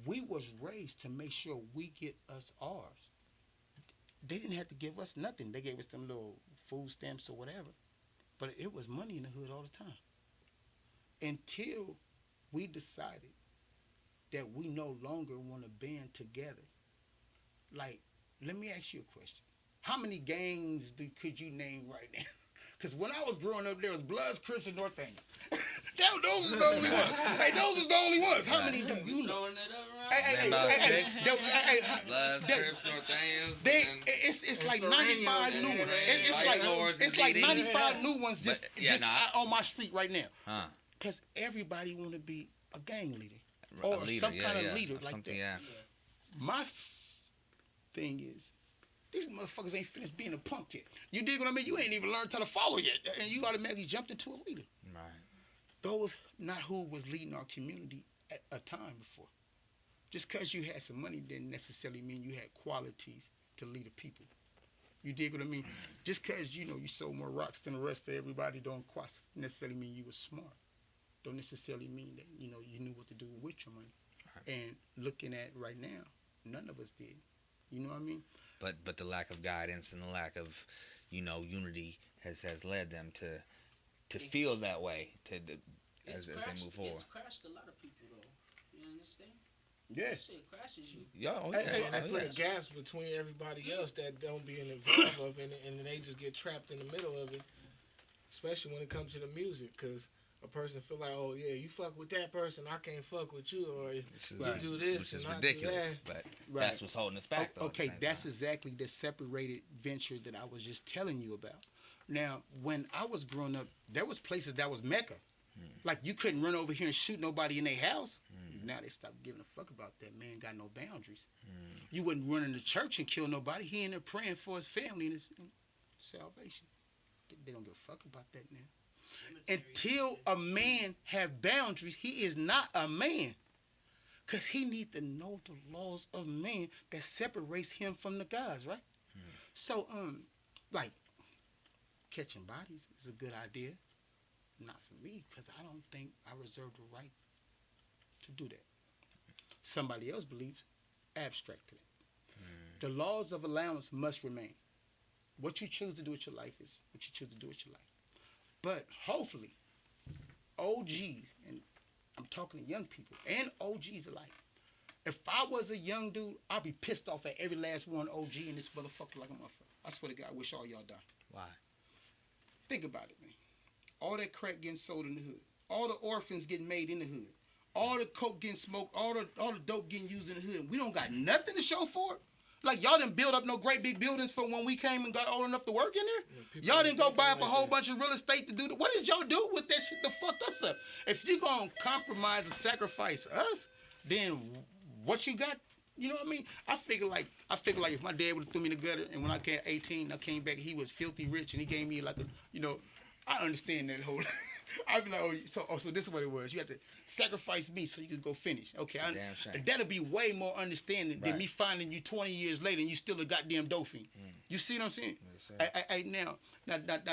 We was raised to make sure we get us ours. They didn't have to give us nothing. They gave us them little food stamps or whatever. But it was money in the hood all the time. Until we decided that we no longer want to band together. Like, let me ask you a question. How many gangs could you name right now? Because when I was growing up, there was Bloods, Crips, and North End. Those was the only ones. Hey, those was the only ones. How many do you know? About six. Bloods, Crips, North Ends. It's like 95 new ones. It's like 95 new ones just on my street right now. Because everybody want to be a gang leader or some kind of leader like that. Yeah. My thing is, these motherfuckers ain't finished being a punk yet. You dig what I mean? You ain't even learned how to follow yet, and you automatically jumped into a leader. Right. Those not who was leading our community at a time before. Just because you had some money didn't necessarily mean you had qualities to lead a people. You dig what I mean? Just because you sold more rocks than the rest of everybody don't necessarily mean you was smart. Don't necessarily mean that you knew what to do with your money. Right. And looking at right now, none of us did. You know what I mean? But the lack of guidance and the lack of, unity has led them to feel that way as they move forward. It's crashed a lot of people though. You understand? Yeah. Shit crashes you. Yo, And they put a gas between everybody else that don't be involved of it, and then they just get trapped in the middle of it. Especially when it comes to the music, because a person feel like, oh yeah, you fuck with that person, I can't fuck with you, or you do this and I do that. But that's what's holding us back, though. Okay, that's exactly the separated venture that I was just telling you about. Now, when I was growing up, there was places that was Mecca. Like you couldn't run over here and shoot nobody in their house. Now they stopped giving a fuck about that. Man got no boundaries. You wouldn't run into church and kill nobody. He in there praying for his family and his salvation. They don't give a fuck about that now. Until a man have boundaries, he is not a man. Because he need to know the laws of man that separates him from the gods, right? So, like, catching bodies is a good idea. Not for me, because I don't think I reserve the right to do that. Somebody else believes abstract to that. The laws of allowance must remain. What you choose to do with your life is what you choose to do with your life. But hopefully, OGs, and I'm talking to young people, and OGs alike, if I was a young dude, I'd be pissed off at every last one OG in this motherfucker like a motherfucker. I swear to God, I wish all y'all die. Why? Think about it, man. All that crack getting sold in the hood. All the orphans getting made in the hood. All the coke getting smoked. All the dope getting used in the hood. We don't got nothing to show for it. Like, y'all didn't build up no great big buildings for when we came and got old enough to work in there. Y'all didn't go buy up a whole bunch of real estate to do that. What did y'all do with that shit to fuck us up? If you gonna compromise and sacrifice us, then what you got? You know what I mean? I figure like if my dad would have threw me in the gutter and when I came 18, I came back, he was filthy rich and he gave me like a, you know, I understand that whole. I'd be like, so this is what it was. You have to sacrifice me so you could go finish. Okay, that'll be way more understanding than me finding you 20 years later and you still a goddamn dope fiend. You see what I'm saying? Now,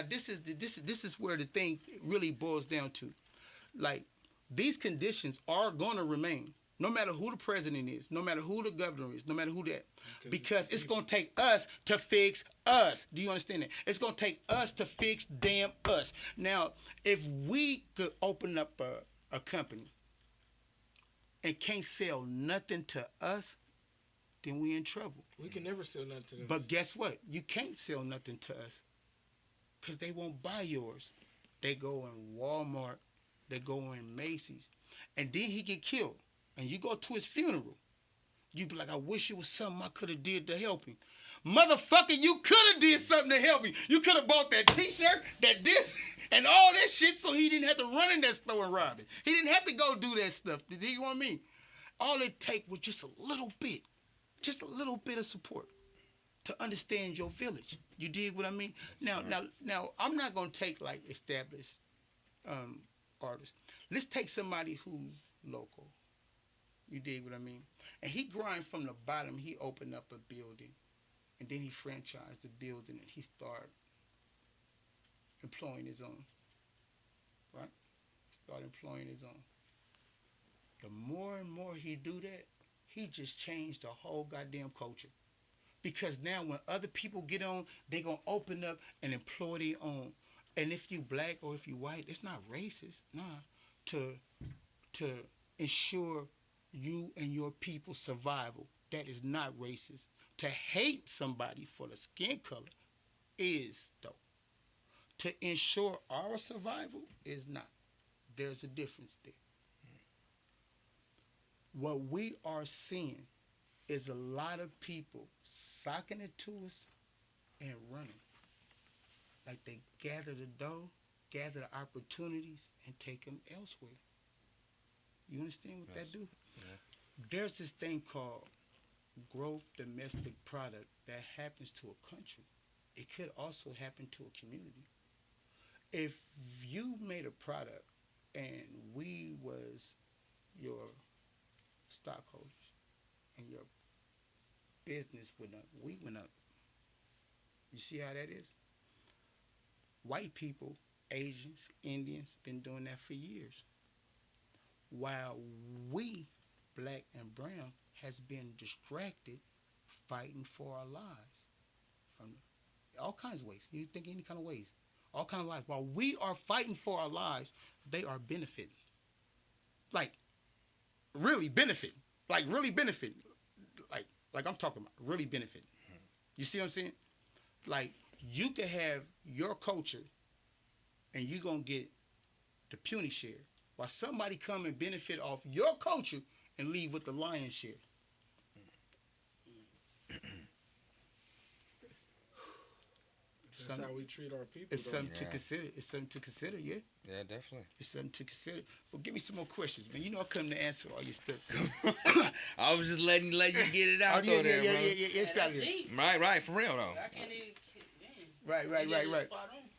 this is where the thing really boils down to. Like, these conditions are gonna remain, no matter who the president is, no matter who the governor is, no matter who that. Because it's going to take us to fix us. Do you understand that? It's going to take us to fix damn us. Now, if we could open up a company and can't sell nothing to us, then we in trouble. We can never sell nothing to them. But guess what? You can't sell nothing to us because they won't buy yours. They go in Walmart. They go in Macy's. And then he get killed. And you go to his funeral. You be like, I wish it was something I could have did to help him. Motherfucker, you could have did something to help him. You could have bought that t-shirt, that this, and all that shit so he didn't have to run in that store and rob it. He didn't have to go do that stuff. Do you know what I mean? All it take was just a little bit of support to understand your village. You dig what I mean? Now, I'm not going to take like established artists. Let's take somebody who's local. You dig what I mean? And he grind from the bottom. He opened up a building. And then he franchised the building and he started employing his own. Right? Start employing his own. The more and more he do that, he just changed the whole goddamn culture. Because now when other people get on, they going to open up and employ their own. And if you black or if you white, it's not racist. Nah. To ensure you and your people's survival. That is not racist. To hate somebody for the skin color is, though. To ensure our survival is not. There's a difference there. What we are seeing is a lot of people socking it to us and running. Like they gather the dough, gather the opportunities, and take them elsewhere. You understand what that do? Yeah. There's this thing called growth domestic product that happens to a country. It could also happen to a community. If you made a product and we was your stockholders and your business went up, we went up. You see how that is? White people, Asians, Indians, been doing that for years. While we, black and brown, has been distracted fighting for our lives. From all kinds of ways. You think any kind of ways. All kinds of lives. While we are fighting for our lives, they are benefiting. Like, really benefiting. like really benefit, like I'm talking about really benefit. You see what I'm saying? Like you can have your culture, and you gonna get the puny share, while somebody come and benefit off your culture and leave with the lion's share. That's how we treat our people. It's though. something to consider. It's something to consider, yeah. Yeah, definitely. It's something to consider. But give me some more questions, man. You know I come to answer all your stuff. I was just letting you get it out yeah, there, yeah, bro. It's out here. Right, for real though. I can't even. Right.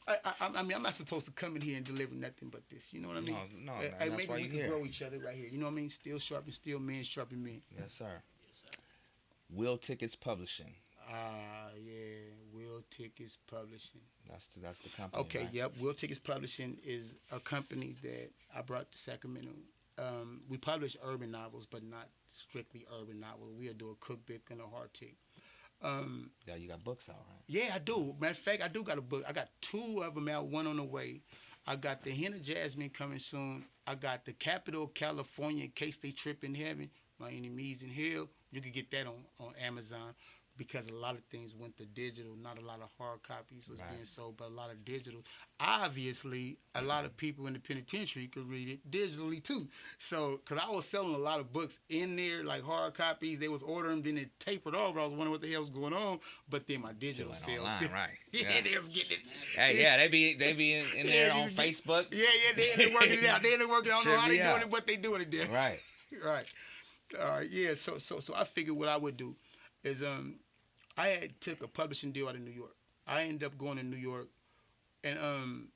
I mean, I'm not supposed to come in here and deliver nothing but this. You know what I mean? No, Hey, that's maybe why we you can here. grow each other right here. You know what I mean? Still sharpen steel, men sharpen men. Yes, sir. Will Tickets Publishing. Yeah, Will Tickets Publishing. That's the company. Okay, right? yep. Will Tickets Publishing is a company that I brought to Sacramento. We publish urban novels, but not strictly urban novels. We'll do a cookbook and a hardtick. Yeah, you got books out, right? Yeah, I do. Matter of fact, I do got a book. I got 2 of them out, one on the way. I got the Henna Jasmine coming soon. I got the Capital California, in case they trip in heaven, my enemies in hell. You can get that on Amazon, because a lot of things went to digital. Not a lot of hard copies was being sold, but a lot of digital. Obviously, a lot of people in the penitentiary could read it digitally too. So, because I was selling a lot of books in there, like hard copies, they was ordering them, then it tapered off. I was wondering what the hell's going on. But then my digital sales, online, right? Yeah, they was getting it. Hey, yeah, they be in there on Facebook. Yeah, they working it out. They working it out. I don't know how they doing it, but they doing it there. Right. Right. Yeah. So I figured what I would do is I had took a publishing deal out of New York. I ended up going to New York, and I'm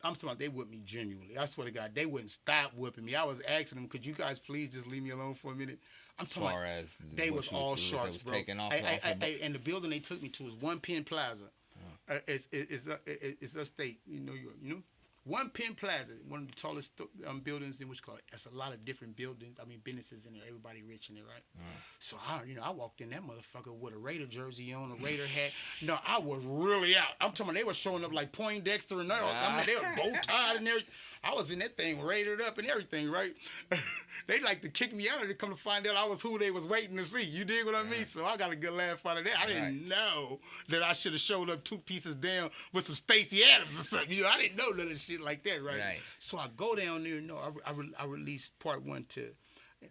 talking about they whipped me genuinely. I swear to God, they wouldn't stop whipping me. I was asking them, could you guys please just leave me alone for a minute? I'm talking about they was all sharks, bro. And the building they took me to is One Penn Plaza. It's upstate in New York, you know? One Penn Plaza, one of the tallest buildings in which call it. That's a lot of different buildings. I mean, businesses in there. Everybody rich in there, right? So I walked in that motherfucker with a Raider jersey on, a Raider hat. No, I was really out. I'm talking about they were showing up like Poindexter and all. I mean, they were bow tied and everything. I was in that thing raided up and everything, right? They like to kick me out of it, come to find out I was who they was waiting to see. You dig what I mean? So I got a good laugh out of that. I didn't know that I should have showed up 2 pieces down with some Stacey Adams or something. You know, I didn't know none of shit like that, right? So I go down there. No, I released part 1 to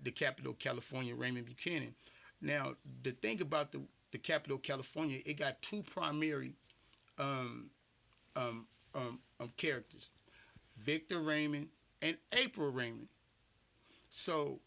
the Capital California, Raymond Buchanan. Now the thing about the Capital California, it got 2 primary characters. Victor Raymond and April Raymond. So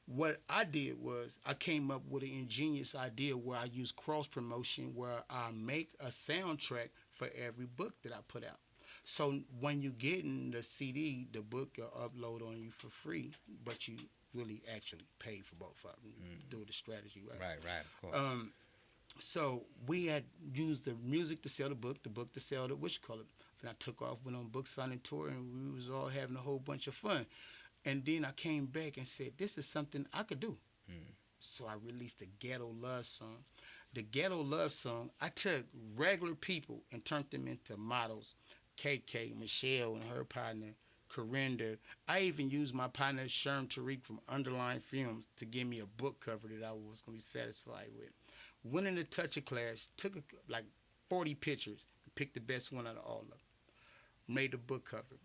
what I did was I came up with an ingenious idea where I use cross promotion, where I make a soundtrack for every book that I put out. So when you get in the CD, the book will upload on you for free, but you really actually pay for both of them through the strategy, right? Right, of course. So we had used the music to sell the book to sell the which color. And I took off, went on book signing tour, and we was all having a whole bunch of fun. And then I came back and said, this is something I could do. So I released the Ghetto Love Song. The Ghetto Love Song, I took regular people and turned them into models. KK, Michelle, and her partner, Corinda. I even used my partner, Sherm Tariq from Underline Films, to give me a book cover that I was going to be satisfied with. Went in the Touch of Class, took like 40 pictures, and picked the best one out of all of them. Made the book cover.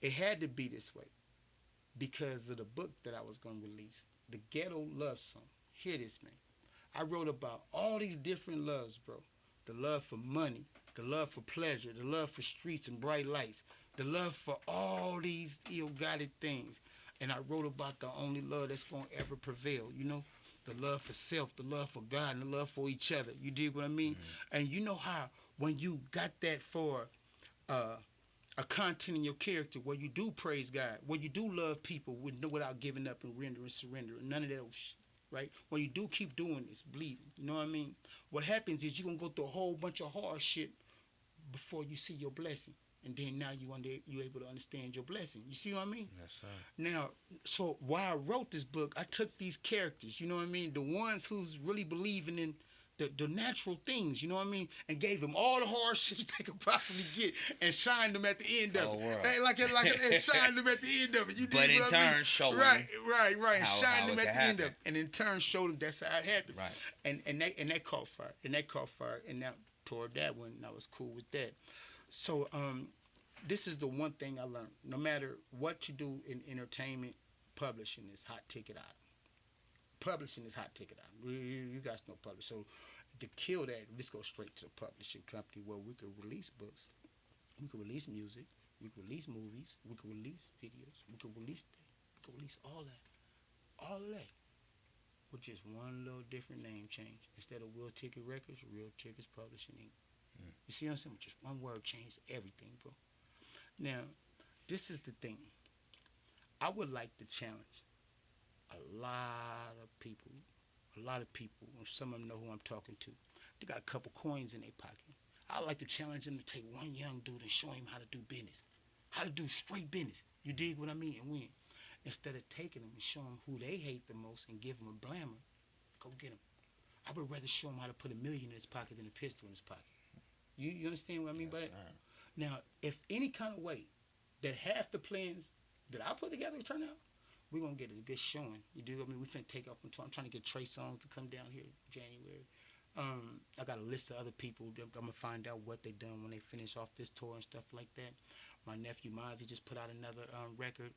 It had to be this way because of the book that I was going to release, the Ghetto Love Song. Hear this, man. I wrote about all these different loves, bro. The love for money, the love for pleasure, the love for streets and bright lights, the love for all these ill-guided things. And I wrote about the only love that's going to ever prevail, you know? The love for self, the love for God, and the love for each other. You dig what I mean? And you know how when you got that for a content in your character where you do praise God, where you do love people without giving up and surrender, none of that old shit, right? When you do keep doing this, believing, you know what I mean? What happens is you're going to go through a whole bunch of hard shit before you see your blessing. And then now you're able to understand your blessing. You see what I mean? Yes, sir. Now, so while I wrote this book, I took these characters, you know what I mean? The ones who's really believing in the natural things, you know what I mean, and gave them all the hardships they could possibly get, and shined them at the end of it. Hey, and shined them at the end of it. You But dig in what I mean? turn, showing right, and how shined them it at can the end of happen. it, and in turn showed them that's how it happens. Right. And that caught fire, and that toward that one, and I was cool with that. So this is the one thing I learned. No matter what you do in entertainment, publishing is hot ticket item. Publishing is hot ticket item. You guys know publish. So to kill that, let's go straight to the publishing company where we could release books, we could release music, we could release movies, we could release videos, we could release all of that with just one little different name change. Instead of Will Ticket Records, Real Tickets Publishing Inc. You see what I'm saying? Just one word changed everything, bro. Now, this is the thing. I would like to challenge a lot of people, some of them know who I'm talking to. They got a couple coins in their pocket. I'd like to challenge them to take one young dude and show him how to do business, how to do straight business. You dig what I mean? And win. Instead of taking them and showing them who they hate the most and give them a blammer, go get them. I would rather show him how to put $1 million in his pocket than a pistol in his pocket. You understand what I mean by that? Now, if any kind of way that half the plans that I put together turn out, we're going to get a good showing. You do what I mean? We finna take off. I'm trying to get Trey Songz to come down here in January. I got a list of other people. I'm going to find out what they done when they finish off this tour and stuff like that. My nephew Mozzie just put out another record.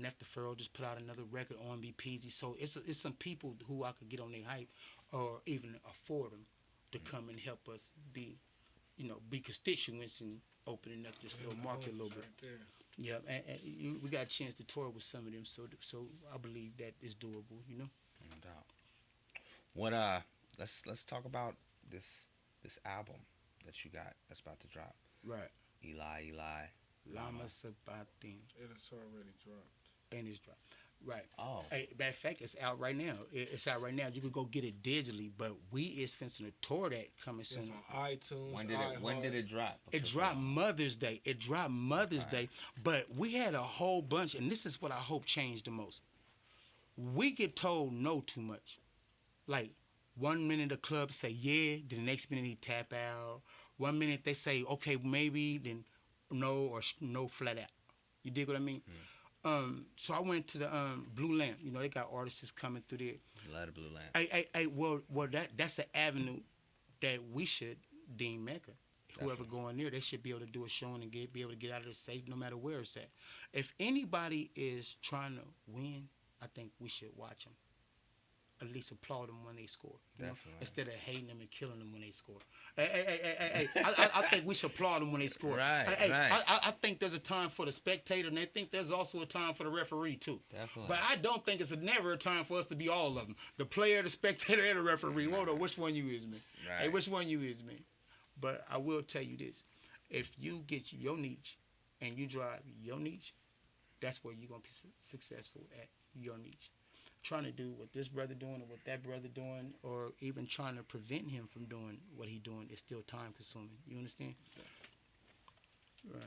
Neff the Pharaoh just put out another record on B Peasy. So it's some people who I could get on their hype or even afford them to come and help us be constituents and opening up this little market a little bit. Yeah, and we got a chance to tour with some of them, so I believe that is doable. No doubt. What let's talk about this album that you got that's about to drop. Right. Eli. Lama Sabatin. It is already dropped. And it's dropped. Right. Oh. Hey, matter of fact, it's out right now. It's out right now. You could go get it digitally, but we is finna to tour that coming soon. It's on iTunes. When did it drop? It dropped Mother's Day. Day. But we had a whole bunch, and this is what I hope changed the most. We get told no too much. Like 1 minute the club say yeah, then the next minute he tap out. 1 minute they say okay maybe, then no or no flat out. You dig what I mean? So I went to the Blue Lamp. They got artists coming through there. Love the Blue Lamp. Well, that's an avenue that we should deem Mecca. Whoever go in there, they should be able to do a show and be able to get out of the safe no matter where it's at. If anybody is trying to win, I think we should watch them. At least applaud them when they score. Instead of hating them and killing them when they score. Hey, I think we should applaud them when they score. Right. I think there's a time for the spectator, and I think there's also a time for the referee, too. Definitely. But I don't think it's never a time for us to be all of them. The player, the spectator, and the referee. Whoa, which one you is, man? Right. Hey, which one you is, man? But I will tell you this. If you get your niche and you drive your niche, that's where you're going to be successful at your niche. Trying to do what this brother doing or what that brother doing, or even trying to prevent him from doing what he doing is still time consuming. You understand? Right.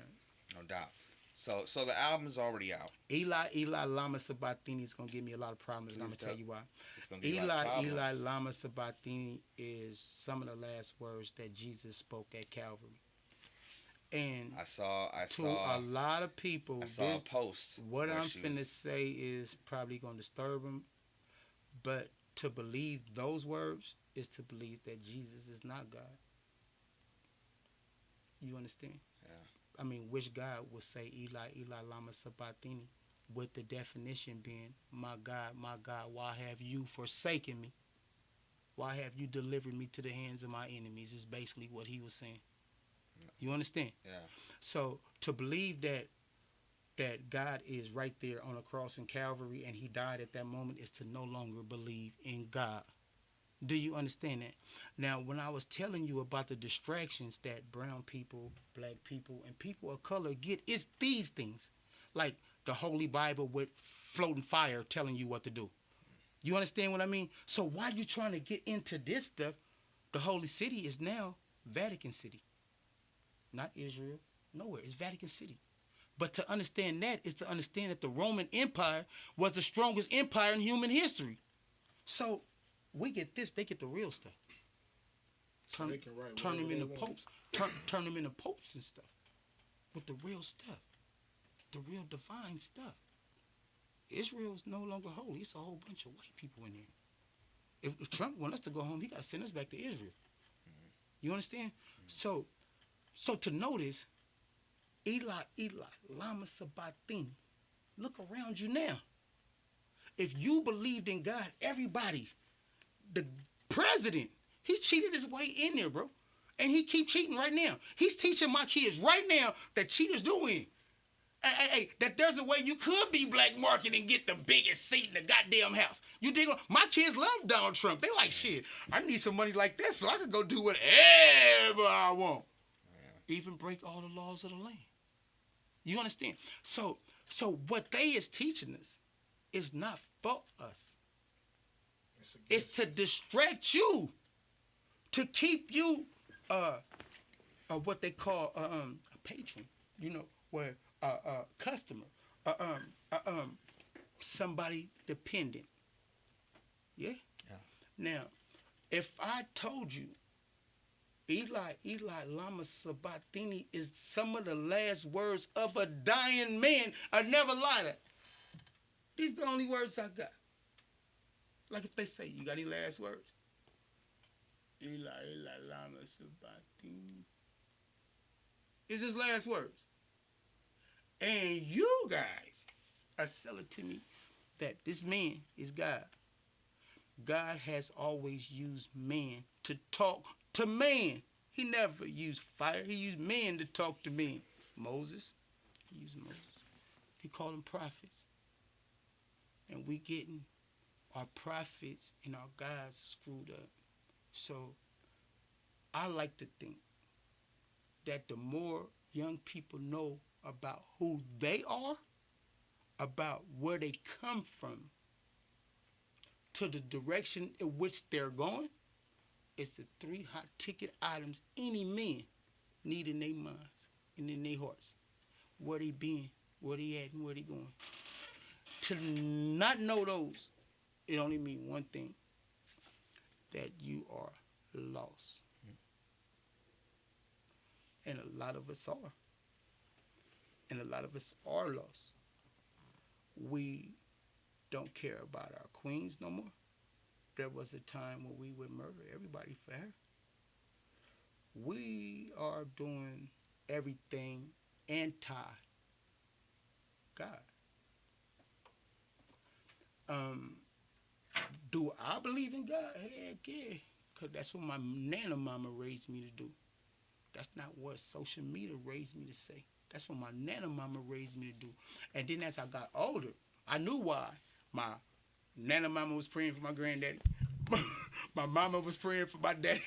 No doubt. So the album's already out. Eli Lama Sabatini is gonna give me a lot of problems, and I'm gonna tell you why. Eli Lama Sabatini is some of the last words that Jesus spoke at Calvary. And I saw a lot of people. I saw a post. What I'm finna say is probably gonna disturb them, but to believe those words is to believe that Jesus is not God. You understand? Yeah. I mean, which God would say Eli Lama Sabatini, with the definition being, my God, why have you forsaken me? Why have you delivered me to the hands of my enemies? Is basically what he was saying. You understand? Yeah. So to believe that God is right there on a cross in Calvary and he died at that moment is to no longer believe in God. Do you understand that? Now, when I was telling you about the distractions that brown people, black people, and people of color get, it's these things. Like the Holy Bible with floating fire telling you what to do. You understand what I mean? So why you trying to get into this stuff? The Holy City is now Vatican City. Not Israel, nowhere. It's Vatican City. But to understand that is to understand that the Roman Empire was the strongest empire in human history. So We get this, they get the real stuff. So they can write Turn them whatever into they want. popes. Turn them into popes and stuff. With the real stuff. The real divine stuff. Israel is no longer holy. It's a whole bunch of white people in there. If Trump wants us to go home, he got to send us back to Israel. You understand? So to notice, Eli, lama sabachthani. Look around you now. If you believed in God, everybody, the president, he cheated his way in there, bro. And he keep cheating right now. He's teaching my kids right now that cheaters do win. Hey, that there's a way you could be black market and get the biggest seat in the goddamn house. You dig? My kids love Donald Trump. They like, shit, I need some money like this so I can go do whatever I want. Yeah. Even break all the laws of the land. You understand? So what they is teaching us is not for us. It's to distract you, to keep you what they call a patron, you know, where customer, somebody dependent. Yeah? Yeah. Now, if I told you Eli, lama sabachthani is some of the last words of a dying man, I never lie to. These are the only words I got. Like if they say, you got any last words? Eli, lama sabachthani. It's his last words. And you guys are selling to me that this man is God. God has always used man to talk to man. He never used fire. He used men to talk to men. Moses, he used Moses. He called them prophets. And we getting our prophets and our guys screwed up. So I like to think that the more young people know about who they are, about where they come from, to the direction in which they're going, it's the 3 hot ticket items any man need in their minds and in their hearts. Where they been, where they at, and where they going. To not know those, it only means one thing, that you are lost. And a lot of us are. And a lot of us are lost. We don't care about our queens no more. There was a time when we would murder everybody for her. We are doing everything anti-God. Do I believe in God? Heck yeah. Because that's what my nana mama raised me to do. That's not what social media raised me to say. That's what my nana mama raised me to do. And then as I got older, I knew why. My nana mama was praying for my granddaddy. My mama was praying for my daddy.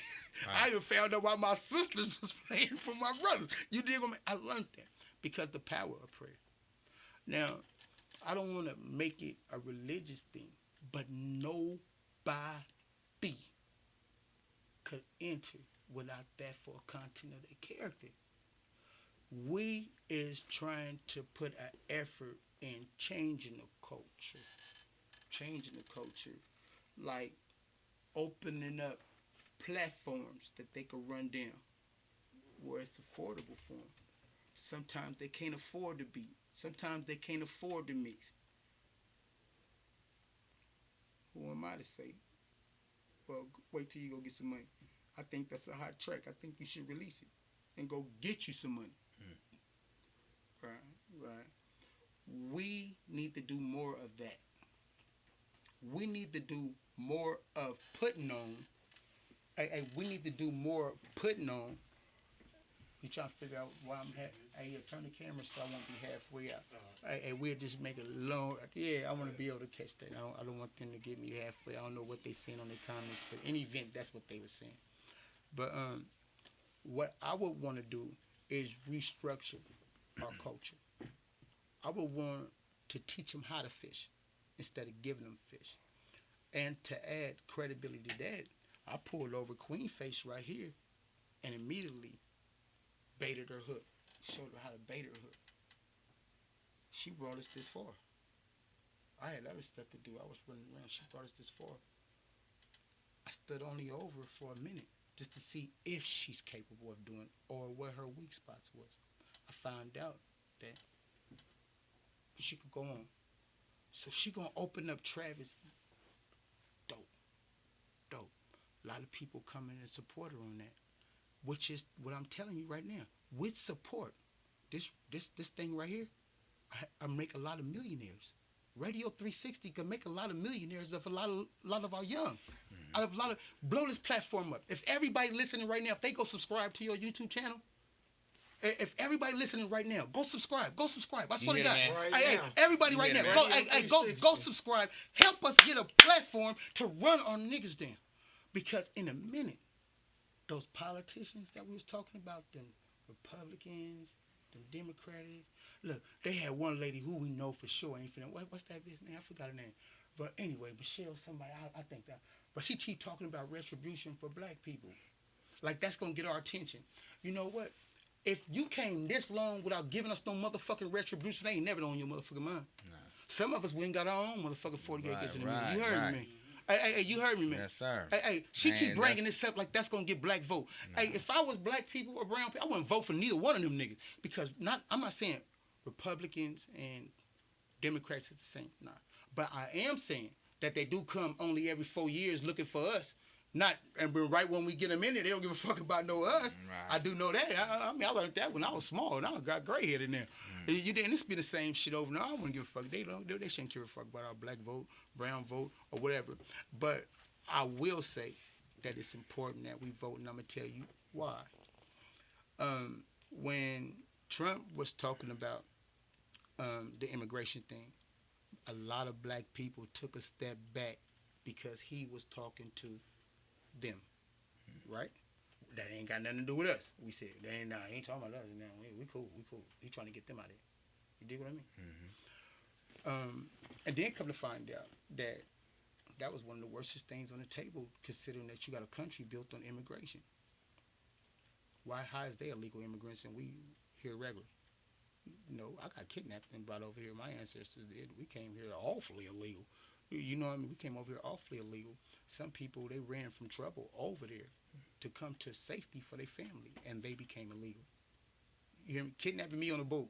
Right. I even found out why my sisters was praying for my brothers. You dig what I mean? I learned that because the power of prayer. Now, I don't want to make it a religious thing, but nobody could enter without that for content of their character. We is trying to put an effort in changing the culture. Like opening up platforms that they could run down where it's affordable for them. Sometimes they can't afford to beat. Sometimes they can't afford to mix. Who am I to say? Well, wait till you go get some money. I think that's a hot track. I think you should release it and go get you some money. Right. We need to do more of that. We need to do more of putting on. We need to do more putting on. You trying to figure out why I'm turn the camera so I won't be halfway out. We'll just make it long. Yeah, I want to be able to catch that. I don't want them to get me halfway. I don't know what they saying on their comments, but in event, that's what they were saying. But what I would want to do is restructure our culture. I would want to teach them how to fish instead of giving them fish. And to add credibility to that, I pulled over Queen Face right here and immediately baited her hook. Showed her how to bait her hook. She brought us this far. I had other stuff to do. I was running around. She brought us this far. I stood only over for a minute just to see if she's capable of doing or what her weak spots was. I found out that she could go on. So she gonna open up Travis. Dope, dope. A lot of people coming and support her on that, which is what I'm telling you right now. With support, this thing right here, I make a lot of millionaires. Radio 360 can make a lot of millionaires of a lot of our young. A lot of blow this platform up. If everybody listening right now, if they go subscribe to your YouTube channel, if everybody listening right now, go subscribe. Go subscribe. I swear to God. Hey, everybody right now, go subscribe. Help us get a platform to run our niggas down. Because in a minute, those politicians that we was talking about, them Republicans, them Democrats, look, they had one lady who we know for sure ain't finna. What's that bitch name? I forgot her name. But anyway, Michelle, somebody, I think that. But she keep talking about retribution for black people. Like that's gonna get our attention. You know what? If you came this long without giving us no motherfucking retribution, they ain't never on your motherfucking mind. Nah. Some of us we ain't got our own motherfucking 40 acres in the middle. You heard me, man. Hey, you heard me, man. Yes, sir. Hey, she keep bringing this up like that's gonna get black vote. Nah. Hey, if I was black people or brown people, I wouldn't vote for neither one of them niggas because I'm not saying Republicans and Democrats is the same. Nah, but I am saying that they do come only every 4 years looking for us. Not and right when we get them in there, they don't give a fuck about no us. Right. I do know that. I mean, I learned that when I was small, and I got gray head in there. You didn't. It's been the same shit over and over. I wouldn't give a fuck. They shouldn't give a fuck about our black vote, brown vote, or whatever. But I will say that it's important that we vote, and I'm gonna tell you why. When Trump was talking about the immigration thing, a lot of black people took a step back because he was talking to them, right? That ain't got nothing to do with us. We said, he ain't talking about us. Man, we cool. He trying to get them out of here. You dig what I mean? And then come to find out that was one of the worstest things on the table, considering that you got a country built on immigration. How is they illegal immigrants and we here regular? You know, I got kidnapped and brought over here. My ancestors did. We came here awfully illegal. You know what I mean? We came over here awfully illegal. Some people, they ran from trouble over there to come to safety for their family, and they became illegal. You hear me? Kidnapping me on a boat,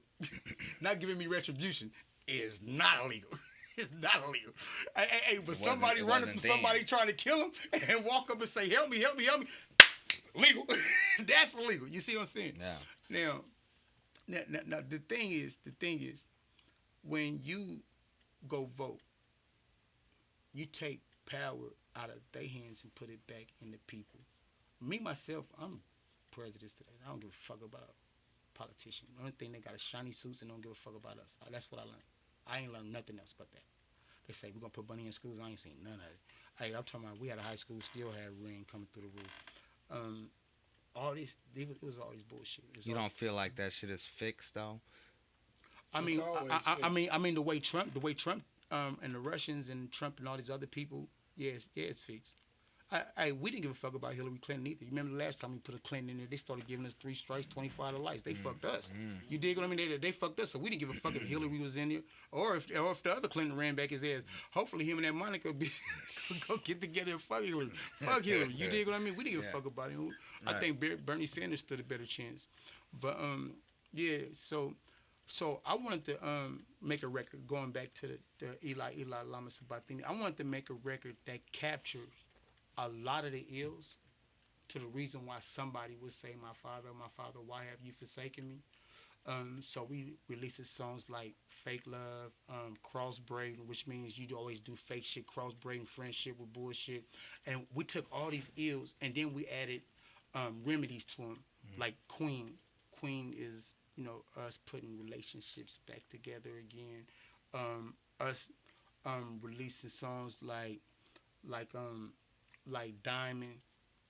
not giving me retribution, is not illegal. It's not illegal. Hey, but somebody running from somebody trying to kill him and walk up and say, help me, legal. That's illegal. You see what I'm saying? Yeah. Now, the thing is, when you go vote, you take power out of their hands and put it back in the people. Me, myself, I'm prejudiced today. I don't give a fuck about a politician. The only thing, they got a shiny suits and don't give a fuck about us. That's what I learned. I ain't learned nothing else but that. They say we're going to put money in schools. I ain't seen none of it. Hey, I'm talking about we had a high school, still had rain coming through the roof. All this, it was always bullshit. You don't feel like that shit is fixed, though? I mean, I mean the way Trump, and the Russians and Trump and all these other people, it's fixed. We didn't give a fuck about Hillary Clinton either. You remember the last time we put a Clinton in there, they started giving us 3 strikes, 25 to life. They fucked us. You dig what I mean? They fucked us, so we didn't give a fuck if Hillary was in there or if the other Clinton ran back his ass. Hopefully him and that Monica go get together and fuck Hillary. Fuck Hillary. You dig what I mean? We didn't give a fuck about him. I think Bernie Sanders stood a better chance. But so I wanted to make a record, going back to the Eli Lama Sabatini. I wanted to make a record that captures a lot of the ills to the reason why somebody would say, my father, why have you forsaken me? So we released songs like Fake Love, Crossbreeding, which means you always do fake shit, crossbreeding friendship with bullshit. And we took all these ills and then we added remedies to them, like Queen. Queen is, us putting relationships back together again. Us releasing songs like Diamond.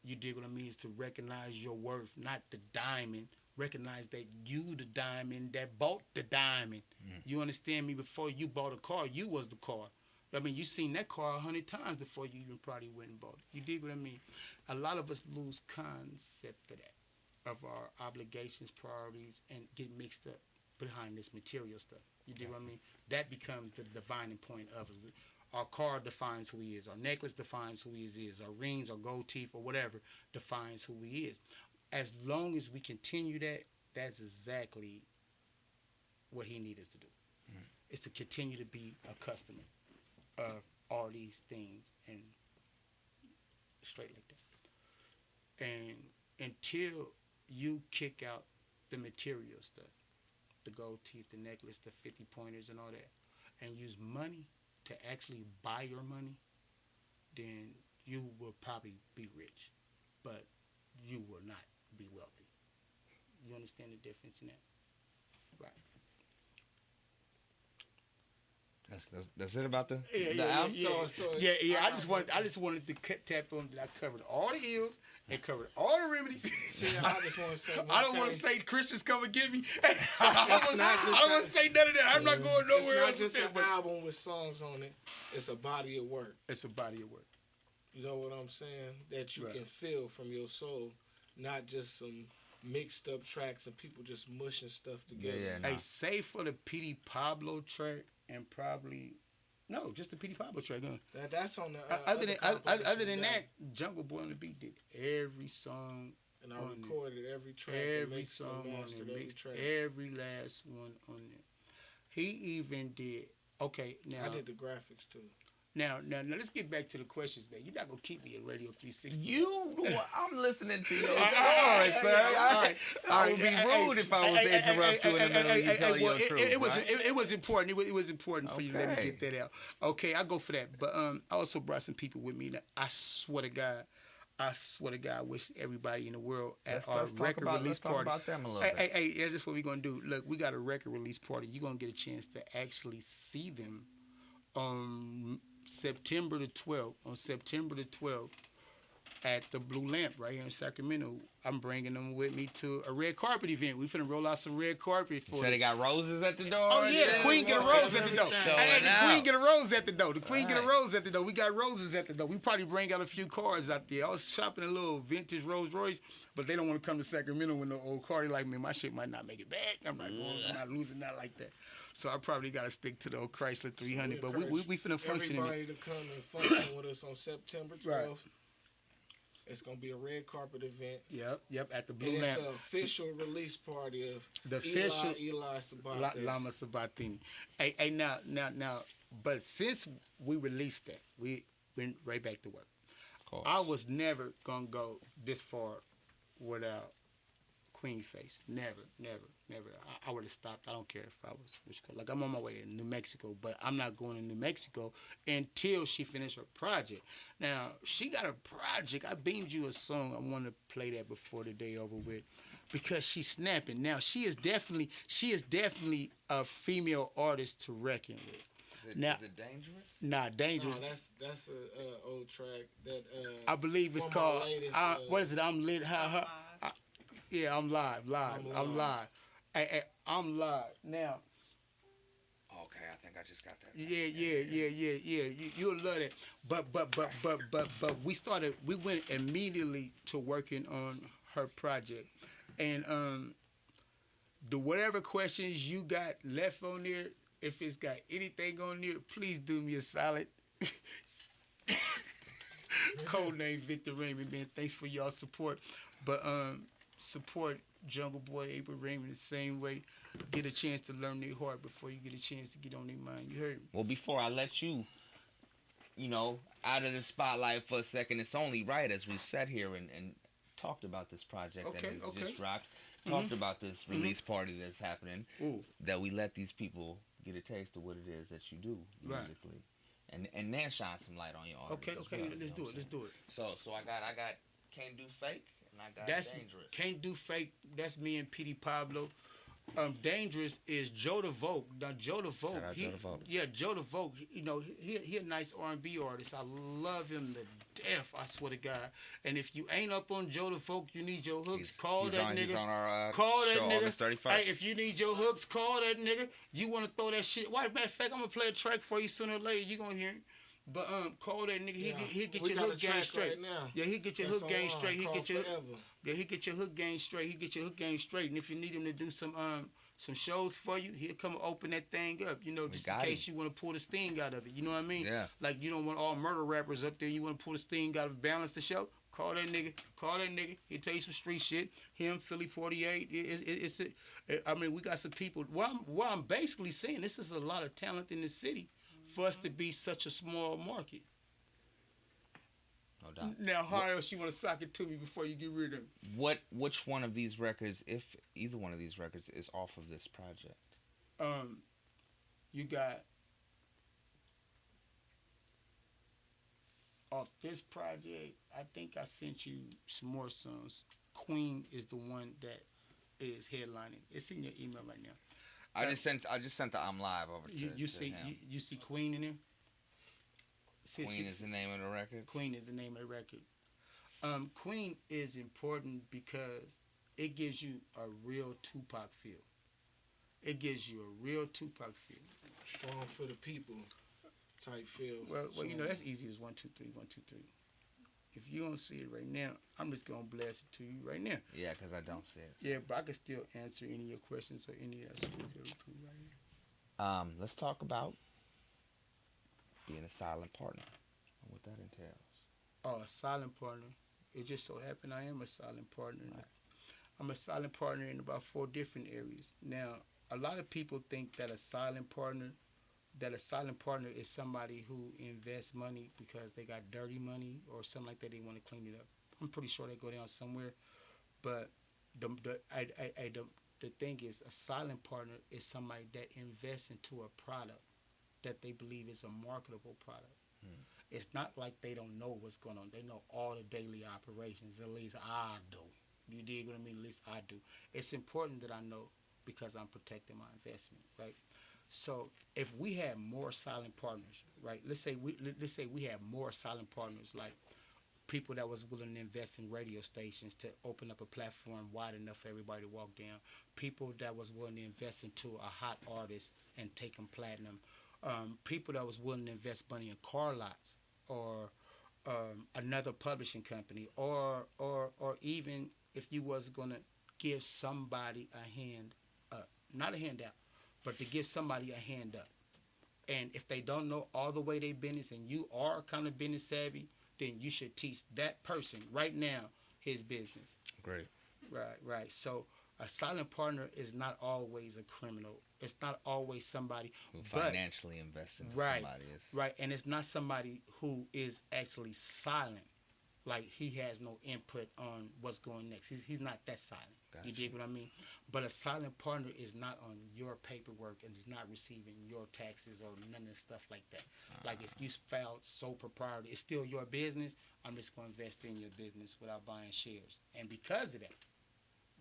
You dig what I mean? Is to recognize your worth, not the diamond. Recognize that you the diamond that bought the diamond. You understand me? Before you bought a car, you was the car. I mean, you seen that car 100 times before you even probably went and bought it. You dig what I mean? A lot of us lose concept of that, of our obligations, priorities, and get mixed up behind this material stuff. You dig what I mean? That becomes the divining point of it. Our car defines who he is. Our necklace defines who he is. Our rings, our gold teeth, or whatever defines who he is. As long as we continue that, that's exactly what he needs us to do. Is to continue to be a customer of all these things and straight like that. And until you kick out the material stuff, the gold teeth, the necklace, the 50 pointers and all that, and use money to actually buy your money, then you will probably be rich, but you will not be wealthy. You understand the difference in that? Right. That's it about the album. So I just wanted to tap on that. I covered all the ills and covered all the remedies. See, I just want to say. I don't want to say Christians come and get me. I don't want to say none of that. I'm not going nowhere else. It's not just an album with songs on it. It's a body of work. It's a body of work. You know what I'm saying? That you can feel from your soul, not just some mixed up tracks and people just mushing stuff together. Hey, save for the P.D. Pablo track and probably just the P.D. Pablo track. That's on the other than that, Jungle Boy on the Beat did every song. And I recorded every track, every song on it, mixed every last one on there. He even did. Okay, now I did the graphics too. Now, let's get back to the questions, man. You're not gonna keep me at Radio 360. I'm listening to your story, sir. I would be rude if I was to interrupt you in the middle of you telling your truth. It was important. It was important for you to let me get that out. Okay, I'll go for that. But I also brought some people with me. I swear to God, I wish everybody in the world at our record release party. Let's talk about them a little bit. Hey, that's just what we're gonna do. Look, we got a record release party. You're gonna get a chance to actually see them on September the 12th. On September the 12th at the Blue Lamp right here in Sacramento. I'm bringing them with me to a red carpet event. We finna roll out some red carpet for So they got roses at the door? Oh yeah, the queen get a rose at the door. The queen get a rose at the door. The queen get a rose at the door. We got roses at the door. We probably bring out a few cars out there. I was shopping a little vintage Rolls Royce, but they don't want to come to Sacramento with no old car. They like, man, my shit might not make it back. I'm like, I'm not losing that like that. So I probably got to stick to the old Chrysler 300. But we finna function in it. Everybody to come and function with us on September 12th. Right. It's gonna be a red carpet event. Yep, at the Blue Lamp. It's an official release party of the official Eli Sabatini. Lama Sabatini. Hey, now, but since we released that, we went right back to work. Cool. I was never gonna go this far without Queen Face. Never. I would have stopped. I don't care if I was like I'm on my way to New Mexico, but I'm not going to New Mexico until she finished her project. Now she got a project. I beamed you a song. I want to play that before the day over with, because she's snapping. Now she is definitely a female artist to reckon with. Is it Dangerous? Nah, Dangerous. No, that's a old track that I believe it's called. What is it? I'm lit. Yeah, I'm live. I'm live. Hey, I'm live now. Okay, I think I just got that. Yeah. You'll love it. But we went immediately to working on her project, and the whatever questions you got left on there, if it's got anything on there, please do me a solid. Code name Victor Raymond, man. Thanks for y'all support, but support Jungle Boy, April Raymond the same way. Get a chance to learn their heart before you get a chance to get on their mind. You heard me? Well, before I let you, out of the spotlight for a second, it's only right as we've sat here and talked about this project that has just dropped, talked about this release party that's happening, that we let these people get a taste of what it is that you do musically. And then shine some light on your artist. Okay, let's do it. So I got Can't Do Fake. And That's Dangerous. Can't Do Fake. That's me and P.D. Pablo. Dangerous is Joe DeVoe. Now Joe DeVoe. Joe DeVoe. He a nice R&B artist. I love him to death. I swear to God. And if you ain't up on Joe DeVoe, you need your hooks. Call that nigga. He's on our call that show nigga. August 31st. Hey, if you need your hooks, call that nigga. You want to throw that shit? Why? Matter of fact, I'm gonna play a track for you sooner or later. You gonna hear him. But call that nigga. He'll get your hook game straight. Right now. Yeah, he'll get your hook game straight. He get your forever. he get your hook game straight. He get your hook game straight. And if you need him to do some some shows for you. He'll come open that thing up, you know, just in case you want to pull the sting out of it. You know what I mean? Yeah. Like you don't want all murder rappers up there. You want to pull the sting out of balance the show. Call that nigga. He'll tell you some street shit. Him, Philly 48. I mean, we got some people. What I'm basically saying, this is a lot of talent in the city for us to be such a small market. No doubt. Now, how else you want to sock it to me before you get rid of it? Which one of these records, if either one of these records, is off of this project? You got off this project. I think I sent you some more songs. Queen is the one that is headlining. It's in your email right now. I just sent the I'm Live over to you see him. you see Queen in there. Queen is the name of the record. Queen is the name of the record. Queen is important because it gives you a real Tupac feel. It gives you a real Tupac feel. Strong for the people type feel. Well, you know, that's easy as 1, 2, 3, 1, 2, 3. If you don't see it right now, I'm just gonna blast it to you right now. Yeah, because I don't see it. Yeah, but I can still answer any of your questions or any of that right here. Let's talk about being a silent partner and what that entails. Oh, a silent partner. It just so happened I am a silent partner. Right. I'm a silent partner in about 4 different areas. Now, a lot of people think that a silent partner is somebody who invests money because they got dirty money or something like that. They want to clean it up. I'm pretty sure they go down somewhere. But the thing is, a silent partner is somebody that invests into a product that they believe is a marketable product. It's not like they don't know what's going on. They know all the daily operations. At least I do. You dig what I mean? At least I do. It's important that I know because I'm protecting my investment, right? So if we had more silent partners, right? Let's say we have more silent partners, like people that was willing to invest in radio stations to open up a platform wide enough for everybody to walk down. People that was willing to invest into a hot artist and take them platinum. People that was willing to invest money in car lots or another publishing company, or even if you was gonna give somebody a hand up, not a handout, but to give somebody a hand up. And if they don't know all the way they business and you are kind of business savvy, then you should teach that person right now his business. Great. Right. So a silent partner is not always a criminal. It's not always somebody who financially invests in somebody. Right, and it's not somebody who is actually silent. Like he has no input on what's going next. He's not that silent. Gotcha. You dig what I mean? But a silent partner is not on your paperwork and is not receiving your taxes or none of the stuff like that. Like if you filed sole proprietor, it's still your business. I'm just going to invest in your business without buying shares. And because of that,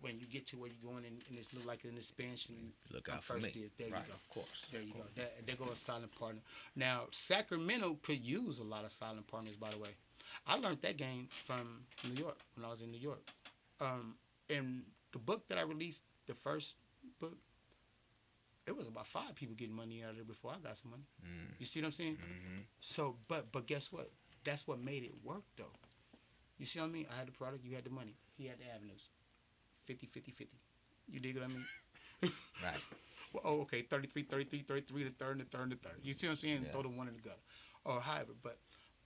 when you get to where you're going and it's look like an expansion, look out for me. There right. You go. Of course. There you go. There goes a silent partner. Now, Sacramento could use a lot of silent partners, by the way. I learned that game from New York when I was in New York. In the book that I released, the first book, it was about 5 people getting money out of it before I got some money. You see what I'm saying? Mm-hmm. So, but guess what? That's what made it work, though. You see what I mean? I had the product, you had the money. He had the avenues. 50, 50, 50. You dig what I mean? Right. Well, okay, 33, 33, 33, the third, the third, the third. You see what I'm saying? Yeah. Throw the one in the gutter. Or however,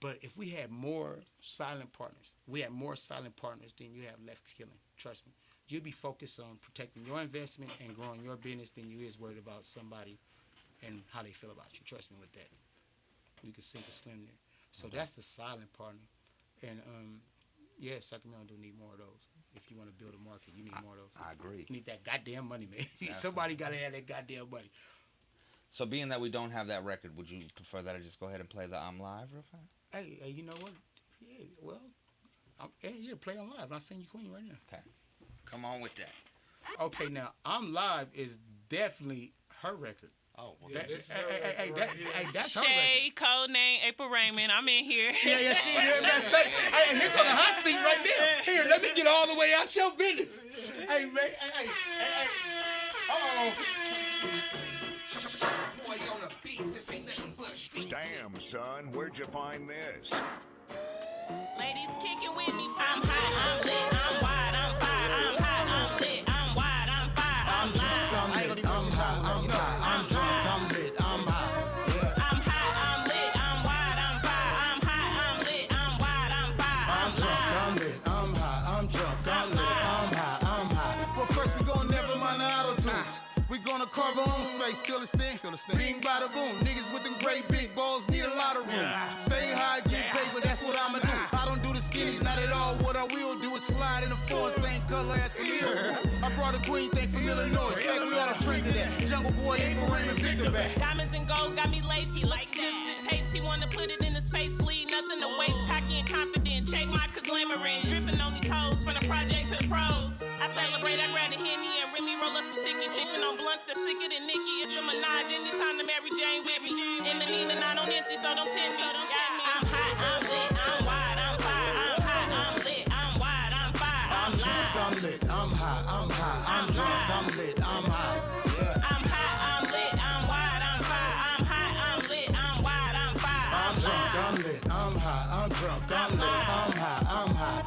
but if we had more silent partners, then you have less killing. Trust me. You'll be focused on protecting your investment and growing your business than you is worried about somebody and how they feel about you. Trust me with that. You can sink or swim there. So that's the silent partner. And yeah, Sacramento do need more of those. If you want to build a market, you need more of those. I agree. You need that goddamn money, man. Somebody got to have that goddamn money. So being that we don't have that record, would you prefer that I just go ahead and play the I'm Live real fast? Hey, you know what? Yeah, well, play on live. I'll send you Queen right now. Okay. Come on with that. Okay, now, I'm Live is definitely her record. Oh, well, that's her Shay, record. code name April Raymond. I'm in here. Yeah, see, hey, here go the hot seat right there. Here, let me get all the way out your business. Hey, man, hey. Uh-oh. Damn, son, where'd you find this? Ladies kicking with me. I'm hot, I'm lit, I'm wide, I'm fire, I'm hot, I'm lit, I'm wide, I'm fire, I'm live. carve our own space, feel the sting. Bing, bada, boom. Niggas with them great big balls need a lot of room. Stay high, get paper, that's what I'ma do. I don't do the skinnies, not at all. What I will do is slide in the floor, same color as the Lil. I brought a queen thing from Illinois. Fact, we ought to drink to that. Jungle Boy, April Raymond, Victor back. Diamonds and gold got me lacy. Looks as good as it tastes. He wanna put it in his face. Leave nothing to waste. Cocky and confident. Check my glamoring. Dripping on these hoes from the project to the pros. I celebrate. I grab the Henny and Remy roll up some sticky chicken on blunts that's sicker than Nicki. It's a menage. Anytime to Mary Jane with me. And the Nina not on empty, so don't tempt me. I'm hot. I'm lit. I'm wide. I'm fire. I'm hot. I'm lit. I'm wide. I'm fire. I'm drunk. I'm lit. I'm high. I'm high. I'm drunk. I'm lit. I'm high. I'm hot. I'm lit. I'm wide. I'm fire. I'm hot. I'm lit. I'm wide. I'm fire. I'm drunk. I'm lit. I'm high. I'm drunk. I'm lit. I'm high. I'm high.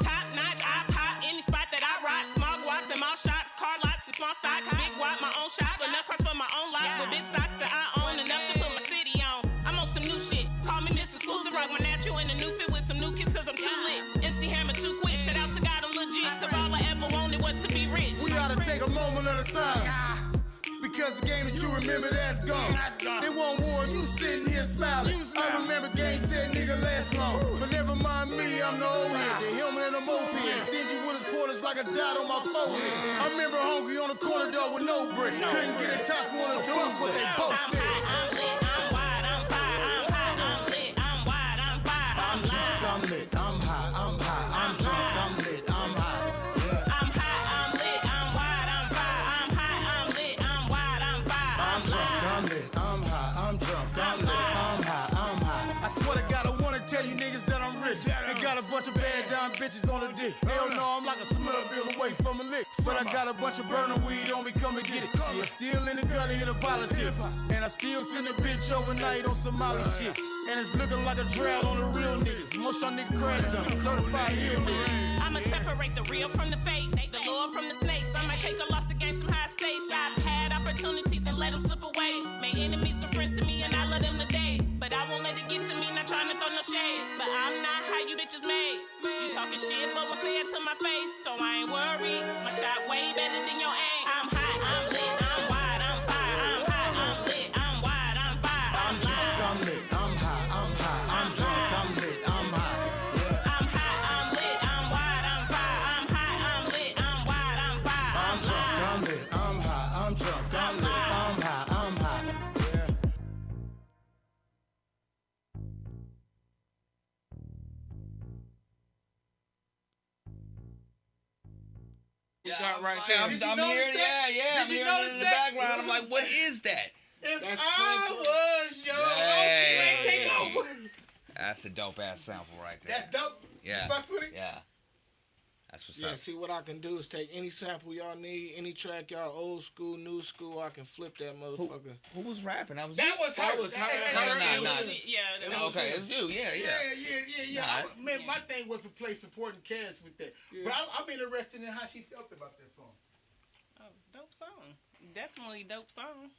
Top notch, I pop any spot that I rock. Small guaps and mall shops, car lots and small stocks. Big guap, my own shop, enough cars for my own lot. With big stocks that I own, enough to put my city on. I'm on some new shit. Call me Miss Exclusive, rock my natural in a new fit with some new kids, cause I'm too lit. MC Hammer too quick, shout out to God, I'm legit. Cause all I ever wanted was to be rich. We gotta take a moment of the silence. Because the game that you remember, that's gone. They want war, you sitting here smiling. I remember game said nigga last long. But never mind me, I'm the old head. The helmet and the moped. Stingy with his quarters like a dot on my forehead. I remember hungry on the corner door with no bread. Couldn't get a taco on a Tuesday. What they both said. I'm lit, I'm wide, I'm fire. I'm hot, I'm lit, I'm wide, I'm fire. I'm drunk, I'm lit, I'm high, I'm high. I'm drunk, I'm lit, I'm high. I'm hot, I'm lit, I'm wide, I'm fire. I'm hot, I'm lit, I'm wide, I'm fire. I'm drunk, I'm lit, I'm high, I'm drunk, I'm lit, I'm high, I'm high. I swear to God, I wanna tell you niggas that I'm rich. And got a bunch of bad down bitches on the dick. Hell no, I'm like a smell bill away from a lick. But I got a bunch of burning weed on me, come and get it. Yeah, still in the gutter here to politics. And I still send a bitch overnight on Somali shit. And it's looking like a drought on the real niggas. Most y'all niggas crashed on certified hill niggas. I'ma separate the real from the fake, the Lord from the snakes. I might take a loss to gain some high stakes. I've had opportunities and let them slip away. Made enemies for friends to me and I let them today. But I won't let it get to me, not trying to throw no shade. But I'm not how you bitches made. You talking shit, but won't say it to my face. So I ain't worried, my shot way better than your aim. I'm hot, I'm lit, I'm wide, I'm fire. I'm hot, I'm lit, I'm wide, I'm fire. I'm drunk, I'm lit, I'm high, I'm high. I'm drunk, I'm lit, I'm high. I'm hot, I'm lit, I'm wide, I'm fire. I'm hot, I'm lit, I'm wide, I'm fire. I'm drunk, I'm lit, I'm high. I'm drunk, I'm lit, I'm high, I'm high. Yeah, got right I'm there. here. I'm Did you hearing notice it in the that? background. I'm like, what is that? If That's I Prince. was your man, take over. That's a dope ass sample right there. That's dope. Yeah. You fucks with it? Yeah. That's what's Yeah, up. see what I can do is take any sample y'all need, any track y'all old school, new school, I can flip that motherfucker. Who was rapping? That was That was her. That was her. Okay, it was you. Yeah. Nah, Man, my thing was to play supporting cast with that. Yeah. But I'm interested in how she felt about that song. Oh, dope song. Definitely dope song.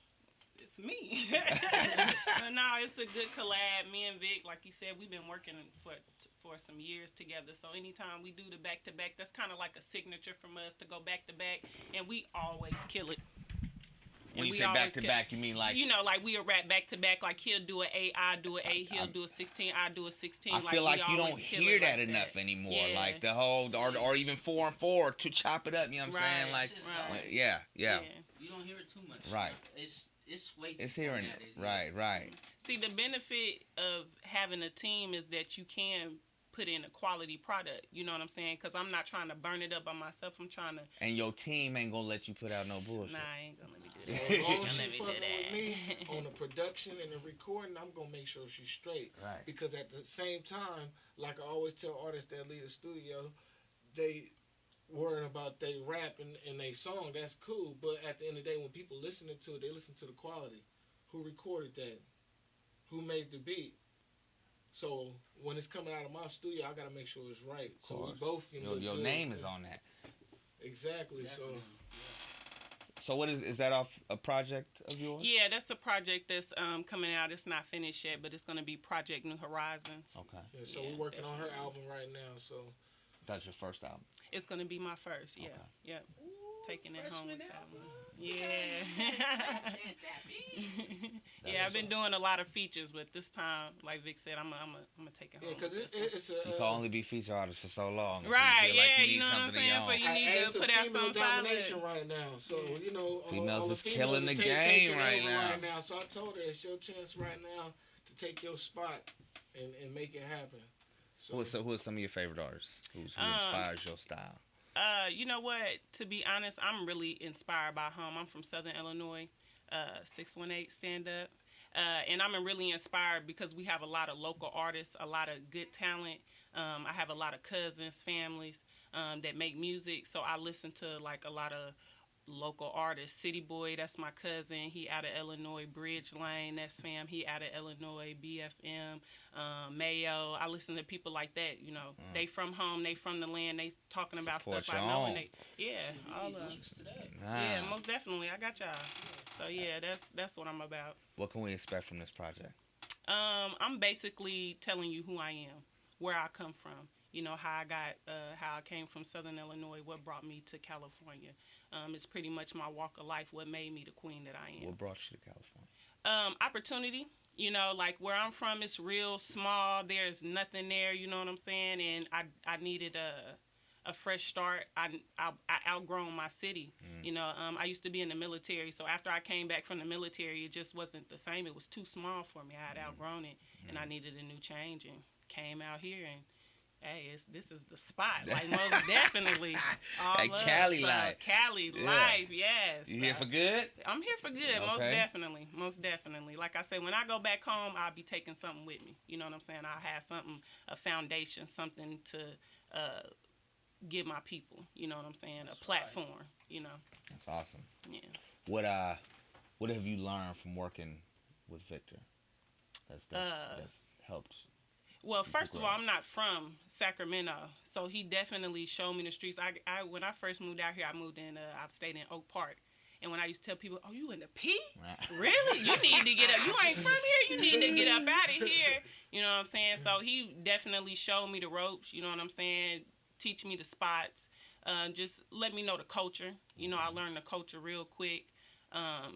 It's me. But no, it's a good collab. Me and Vic, like you said, we've been working for some years together. So anytime we do the back to back, that's kind of like a signature from us to go back to back, and we always kill it. When you say back to back, you mean like like we'll rap back to back. Like he'll do an 8, I do an 8. He'll do a 16, I do a 16. I feel like you don't hear that enough anymore. Yeah. Like the whole, or even 4 and 4 to chop it up. You know what I'm saying? Like, yeah. You don't hear it too much. Right. It's way too. It's hearing it. Right. See, the benefit of having a team is that you can put in a quality product. You know what I'm saying? Because I'm not trying to burn it up by myself. I'm trying to. And your team ain't gonna let you put out no bullshit. Nah, I ain't gonna let me do that. So as long as she fucking with me on the production and the recording, I'm gonna make sure she's straight. Right. Because at the same time, like I always tell artists that leave the studio, they worrying about they rap and they song. That's cool. But at the end of the day, when people listening to it, they listen to the quality. Who recorded that? Who made the beat? So when it's coming out of my studio, I gotta make sure it's right. So we both can. Your name is on that. Exactly. So what is that off a project of yours? Yeah, that's a project that's coming out. It's not finished yet, but it's gonna be Project New Horizons. Okay. Yeah, so we're working on her album right now. So that's your first album. It's gonna be my first. Yeah. Okay. Yep. Taking it home with that one. Yeah. Tap in. Yeah, I've been doing a lot of features, but this time, like Vic said, I'm gonna take it home. Because with this one. it's a. You can only be feature artist for so long. Right, You feel like yeah, you need you know what I'm something saying? of For your you own. need It's to a put out female some domination solid. right now, so you know, Females all the is killing the females game taking right over now. right now. So I told her it's your chance right now to take your spot and make it happen. So Who are some of your favorite artists? Who inspires your style? You know what? To be honest, I'm really inspired by home. I'm from Southern Illinois, 618 Stand Up. And I'm really inspired because we have a lot of local artists, a lot of good talent. I have a lot of cousins, families that make music. So I listen to like a lot of local artists. City Boy, that's my cousin. He out of Illinois. Bridge Lane, that's fam. He out of Illinois. BFM, Mayo. I listen to people like that. You know, they from home. They from the land. They talking about Support stuff I your know. own. And they, yeah, all of links to that. Yeah, most definitely. I got y'all. So yeah, that's what I'm about. What can we expect from this project? I'm basically telling you who I am, where I come from. You know, how I came from Southern Illinois, what brought me to California. It's pretty much my walk of life, what made me the queen that I am. What brought you to California? Opportunity. You know, like where I'm from, it's real small. There's nothing there. You know what I'm saying? And I needed a fresh start. I outgrown my city. You know, I used to be in the military, so after I came back from the military, it just wasn't the same. It was too small for me. I had outgrown it, and I needed a new change. And came out here, and hey, this is the spot. Like most definitely, all Hey, love. Cali So, life. Cali Yeah. life, yes. You here for good? I'm here for good, most Okay. definitely, most definitely. Like I said, when I go back home, I'll be taking something with me. You know what I'm saying? I'll have something, a foundation, something to give my people. You know what I'm saying? A platform. You know. That's awesome. Yeah. What have you learned from working with Victor? That's helped. Well, first of all, I'm not from Sacramento, so he definitely showed me the streets. I when I first moved out here, I stayed in Oak Park, and when I used to tell people, "Oh, you in the P? Really? You need to get up. You ain't from here. You need to get up out of here." You know what I'm saying? So he definitely showed me the ropes. You know what I'm saying? Teach me the spots. Just let me know the culture. You know, I learned the culture real quick.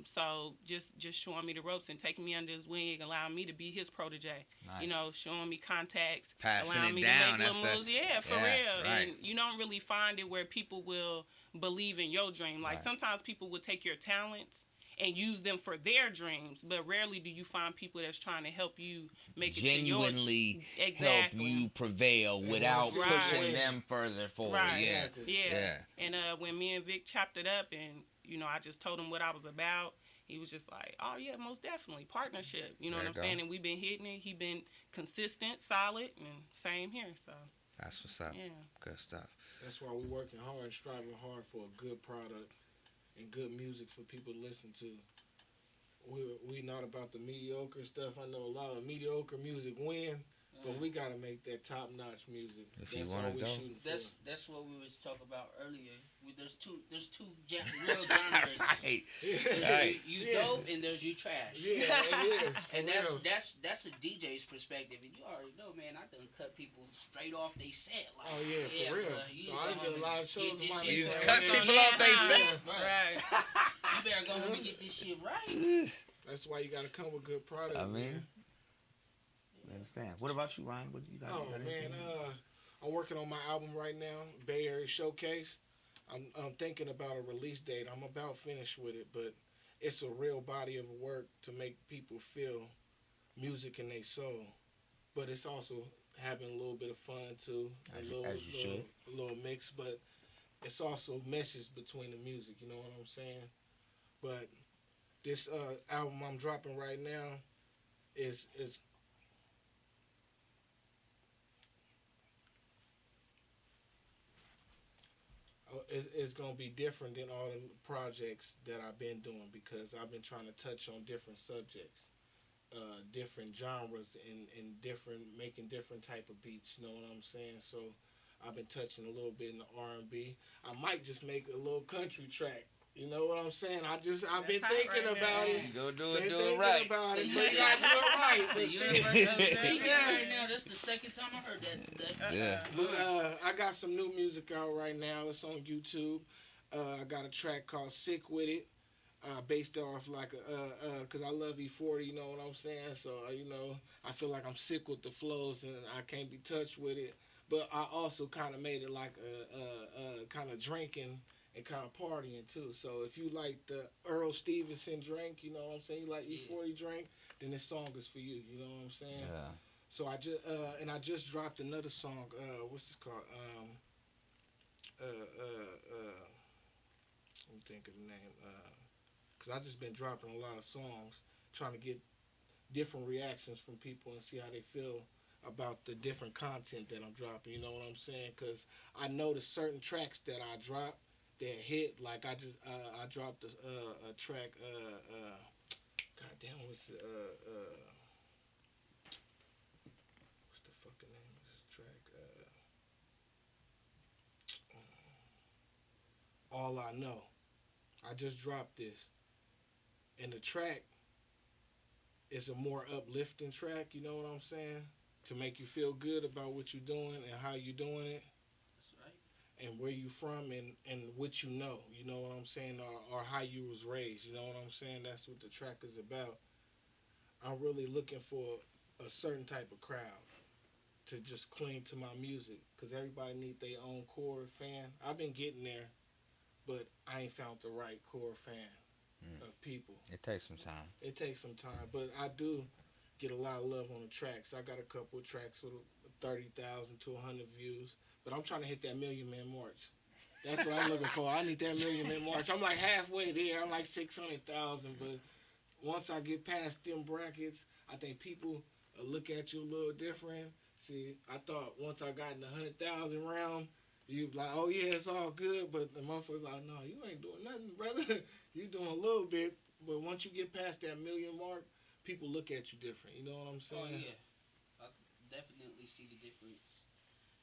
So just showing me the ropes and taking me under his wing, allowing me to be his protege. Nice. You know, showing me contacts, Passing allowing it me down. to make little moves. Yeah, for real. Right. And you don't really find it where people will believe in your dream. Like sometimes people will take your talents and use them for their dreams, but rarely do you find people that's trying to help you make Genuinely it to help your exactly. you prevail without pushing them further forward. Right. Yeah. And when me and Vic chopped it up, and you know, I just told him what I was about. He was just like, "Oh yeah, most definitely partnership." You know There what you I'm saying? go. And we've been hitting it. He been consistent, solid, and same here. So That's what's up. Yeah. Good stuff. that's why we're working hard and striving hard for a good product and good music for people to listen to. We not about the mediocre stuff. I know a lot of mediocre music win, but we gotta make that top notch music. If you That's wanna all we go. shooting for. That's what we was talking about earlier. There's two real genres. Right. There's Right. you dope and there's you trash. Yeah, it is. And For that's a DJ's perspective, and you already know, man. I done cut people straight off they set. Like, Oh yeah, for real. bruh, you So go I done home did a and lot of get shows this in my shit You just right. cut people off they set. Right. You better go home and get this shit right. That's why you gotta come with good product. I mean, man. I understand. What about you, Ryan? What you got? Oh you got man, anything? I'm working on my album right now, Bay Area Showcase. I'm thinking about a release date. I'm about finished with it, but it's a real body of work to make people feel music in their soul. But it's also having a little bit of fun too, As you should. a little mix. But it's also message between the music. You know what I'm saying? But this album I'm dropping right now is it's going to be different than all the projects that I've been doing because I've been trying to touch on different subjects, different genres, and making different type of beats. You know what I'm saying? So I've been touching a little bit in the R&B. I might just make a little country track. You know what I'm saying? I've been thinking about it. You go do Been it, do it thinking right. about it, but you gotta do it right. The But see, universe is speaking yeah. right now. That's the second time I heard that today. Yeah. But I got some new music out right now. It's on YouTube. I got a track called "Sick with It." based off like cause I love E40, you know what I'm saying? So I feel like I'm sick with the flows and I can't be touched with it. But I also kind of made it like a kind of drinking and kind of partying too. So if you like the Earl Stevenson drink, you know what I'm saying? You like E40 drink, then this song is for you. You know what I'm saying? Yeah. So I just dropped another song. What's this called? Let me think of the name. Cause I just been dropping a lot of songs, trying to get different reactions from people and see how they feel about the different content that I'm dropping. You know what I'm saying? Cause I noticed certain tracks that I drop that hit. Like I dropped a track. God damn, what's the fucking name of this track? All I Know. I just dropped this. And the track is a more uplifting track, you know what I'm saying? To make you feel good about what you're doing and how you're doing it. That's right. And where you from and what you know what I'm saying? Or how you was raised, you know what I'm saying? That's what the track is about. I'm really looking for a certain type of crowd to just cling to my music, because everybody need their own core fan. I've been getting there, but I ain't found the right core fan of people. It takes some time. It takes some time, but I do get a lot of love on the tracks. I got a couple of tracks with 30,000 to 100 views, but I'm trying to hit that million man march. That's what I'm looking for. I need that million man march. I'm like halfway there. I'm like 600,000, but once I get past them brackets, I think people will look at you a little different. See, I thought once I got in the 100,000 round, you like, oh yeah, it's all good, but the motherfuckers like, no, you ain't doing nothing, brother. You doing a little bit, but once you get past that million mark, people look at you different. You know what I'm saying? Oh yeah, I definitely see the difference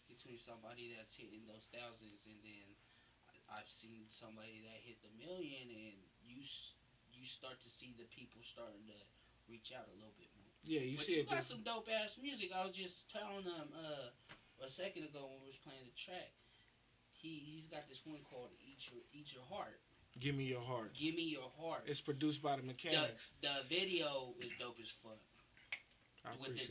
between somebody that's hitting those thousands and then I've seen somebody that hit the million, and you start to see the people starting to reach out a little bit more. Yeah, you but see you it. got some dope ass music. I was just telling them a second ago when we was playing the track. He's got this one called Eat Your Heart. Give Me Your Heart. Give Me Your Heart. It's produced by the Mechanics. The video is dope as fuck. I With the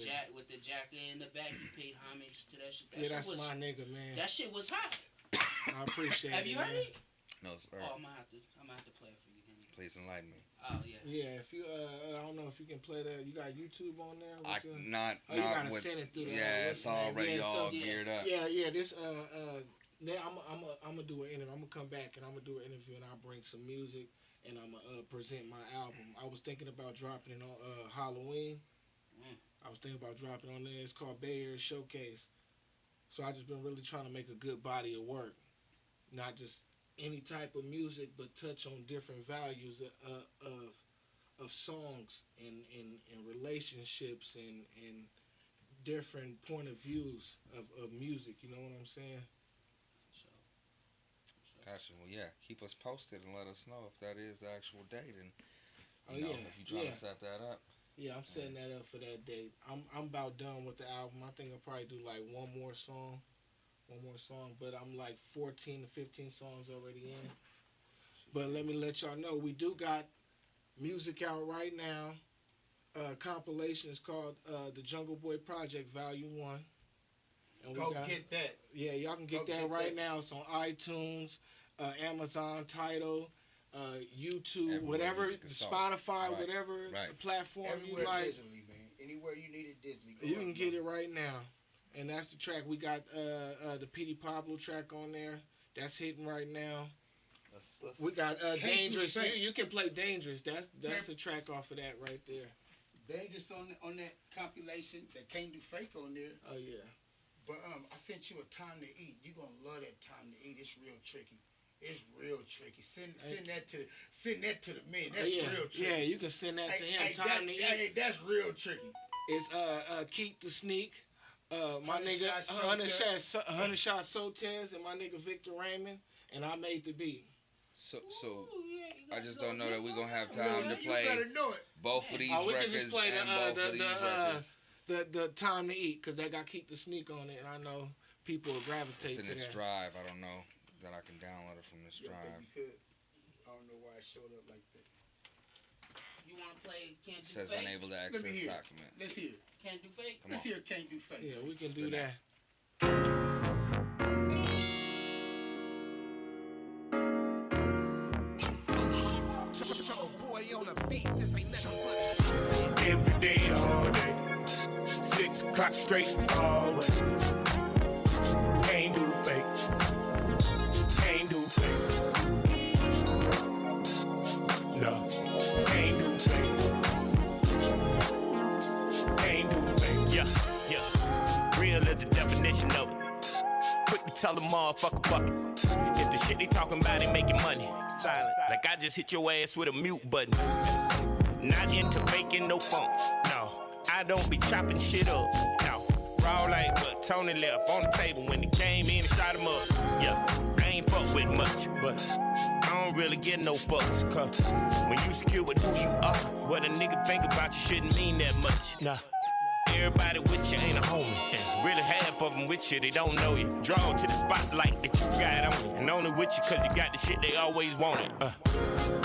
jacket in the back, he paid homage to that shit. That's my nigga, man. That shit was hot. I appreciate it. Have you heard it? No, sir. Oh, I'm gonna have to play it for you, Henny. Please enlighten me. Oh yeah. Yeah, if you I don't know if you can play that. You got YouTube on there? Not you gotta with, send it through the it's already all geared up. Yeah. This now I'm gonna do an interview. I'm gonna come back and I'm gonna do an interview and I'll bring some music and I'm gonna present my album. I was thinking about dropping it on Halloween. I was thinking about dropping it on there. It's called Bay Area Showcase. So I just been really trying to make a good body of work, not just any type of music, but touch on different values of songs and relationships and different point of views of music. You know what I'm saying? Gotcha. Well, yeah. Keep us posted and let us know if that is the actual date, and if you're trying to set that up. Yeah, I'm setting that up for that date. I'm about done with the album. I think I'll probably do like one more song, but I'm like 14 to 15 songs already in. But let me let y'all know, we do got music out right now. Compilation is called The Jungle Boy Project Volume 1. And Get that. Yeah, y'all can get that right now. It's on iTunes, Amazon, Tidal, YouTube, everywhere whatever, Spotify, whatever platform everywhere you like. Digitally, man. Anywhere you need it digitally. You can get it right now. And that's the track. We got the Petey Pablo track on there. That's hitting right now. We got Dangerous. You can play Dangerous. That's a track off of that right there. Dangerous on that compilation. That Can't Do Fake on there. Oh yeah. But I sent you a Time to Eat. You're gonna love that Time to Eat. It's real tricky. It's real tricky. Send that to the men. That's real tricky. Yeah, you can send that to him. Time to Eat. Hey, that's real tricky. It's Keep the Sneak. My nigga Hunter Shot Sotez and my nigga Victor Raymond, and I made the beat. So I just don't know that we're gonna have time to play both of these we records can just play and both of these records. The Time to Eat, because they got Keep the Sneak on it, and I know people will gravitate to that. It's in this drive. I don't know that I can download it from this drive. You could. I don't know why it showed up like that. want to play Can't Do Says Fake? unable to Let access me hear. document. Let's hear. Can't Do Fake? Come Let's on. hear Can't Do Fake. Yeah, we can do that. Every day, all day. 6 o'clock straight, always. Can't do fake. Can't do fake. No, can't do fake. Can't do fake. Yeah. Real is the definition of it. Quick to tell a motherfucker fuck it. If the shit they talking about ain't making money, silent. Like I just hit your ass with a mute button. Not into making no funk. No, I don't be chopping shit up. No, raw like what Tony left on the table when he came in and shot him up. Yeah, I ain't fuck with much, but I don't really get no fucks. Cause when you secure with who you are, what a nigga think about you shouldn't mean that much. Nah. Everybody with you ain't a homie. And really half of them with you, they don't know you. Draw to the spotlight that you got on you. And only with you cause you got the shit they always wanted.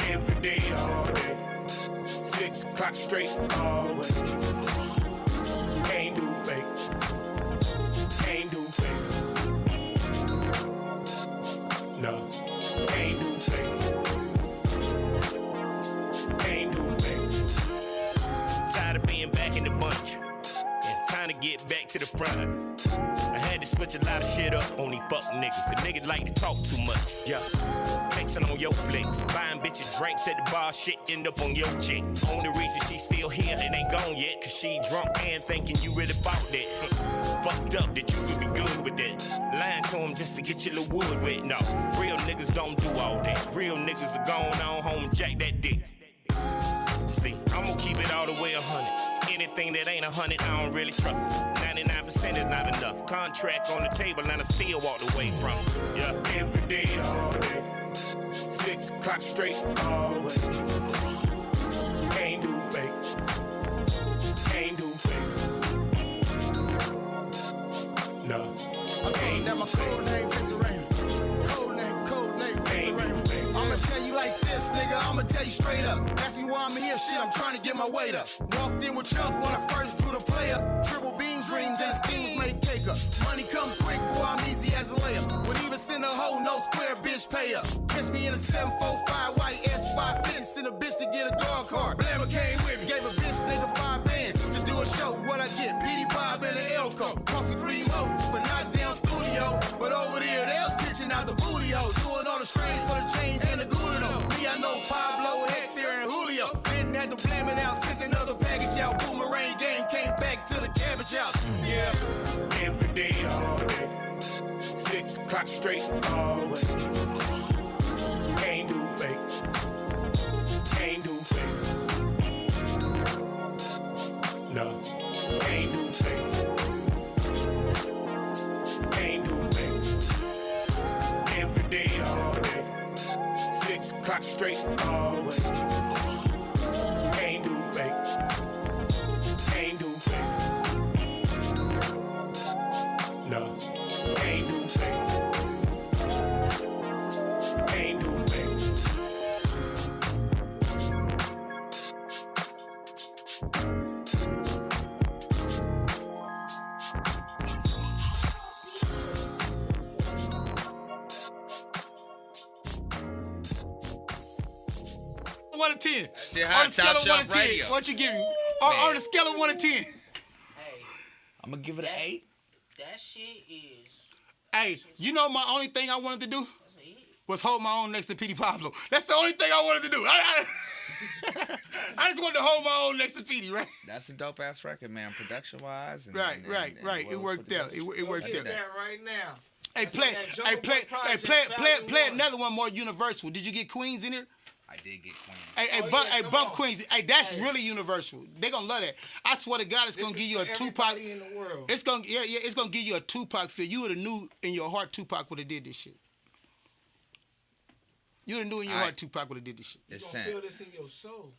Every day, all day. 6 o'clock straight, always. Can't do fake. Can't do fake. No, can't do fake. Can't do fake. Tired of being back in the bunch. It's time to get back to the front. I had to switch a lot of shit up on these fuck niggas. The niggas like to talk too much. Yeah. Flexing on your flicks. Buying bitches drinks at the bar. Shit end up on your chick. Only reason she still here and ain't gone yet. Cause she drunk and thinking you really bought that. Fucked up that you could be good with that. Lying to him just to get your little wood wet. No. Real niggas don't do all that. Real niggas are going on home and jack that dick. See, I'm gonna keep it all the way 100. Anything that ain't 100, I don't really trust it. 99% is not enough. Contract on the table and I still walk away from it. Yeah. Every day, all day. 6 o'clock straight, always. Can't do fake. Can't do fake. No, can't do my code name Victor Raymond. Code name Victor Raymond. I'ma tell you like this, nigga, I'ma tell you straight up. Ask me why I'm here, shit, I'm trying to get my weight up. Walked in with Chuck when I first drew the play up. Triple beam dreams and the schemes made cake up. Money come quick, boy, I'm easy as a layup. Would even send a hoe, no square bitch pay up. Catch me in a 745 white S5 fence, send a bitch to get a dog card. Blammer came with me, gave a bitch nigga 5 bands to do a show. What I get, PD Bob and an Elko. Cost me 3 more for not down studio. But over there, they was pitching out the booty hole. Doing all the strains for the change and the gula though. Me, I know Pablo, Hector, and Julio. Didn't have to blame it out, sent another package out. Boomerang game came back to the cabbage house. Yeah. every day, all day. 6 o'clock straight, always. Can't do fake. Can't do fake. No, can't do fake. Can't do fake. Every day, all day. 6 o'clock straight, always. Can't do fake. Can't do fake. No, can't do fake. Can't do fake. One to 10. Shit, On hot a scale Top of 1 to Shelf 10, Radio. what you give me? On a scale of 1 to 10. I'm gonna give it an 8. That shit is. Hey, you know my only thing I wanted to do was hold my own next to Petey Pablo. That's the only thing I wanted to do. I just wanted to hold my own next to Petey, right? That's a dope ass record, man. Production wise. Right. It worked out. It worked out. That right now. Hey, play another one more universal. Did you get Queens in here? I did get Queens. Hey, bump Queens. Hey, that's really universal. They gonna love that. I swear to God, it's gonna give you a Tupac. In the world. It's gonna it's gonna give you a Tupac feel. You would have knew in your heart Tupac would have did this shit. You would have knew in your heart Tupac would have did this shit. You gonna feel this in your soul.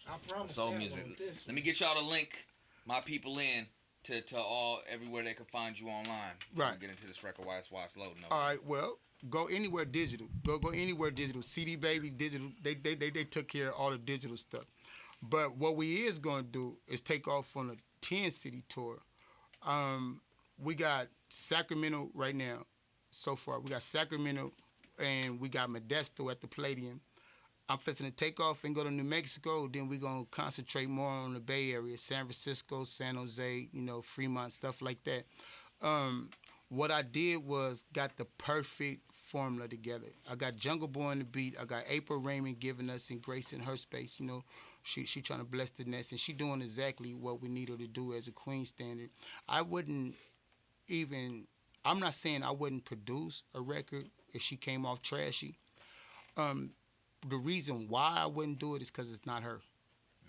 I promise. Soul that music. one with this Let me get y'all to link my people in to all everywhere they can find you online. Right. Get into this record while it's loading up. All right. Well, Go anywhere digital. Go anywhere digital. CD Baby, digital. They took care of all the digital stuff. But what we is gonna do is take off on a 10-city tour. We got Sacramento right now. So far, we got Sacramento, and we got Modesto at the Palladium. I'm fixing to take off and go to New Mexico. Then we're gonna concentrate more on the Bay Area, San Francisco, San Jose, Fremont, stuff like that. What I did was got the perfect formula together. I got Jungle Boy on the beat. I got April Raymond giving us and Grace in her space. She trying to bless the nest, and she doing exactly what we need her to do as a queen standard. I'm not saying I wouldn't produce a record if she came off trashy. The reason why I wouldn't do it is because it's not her.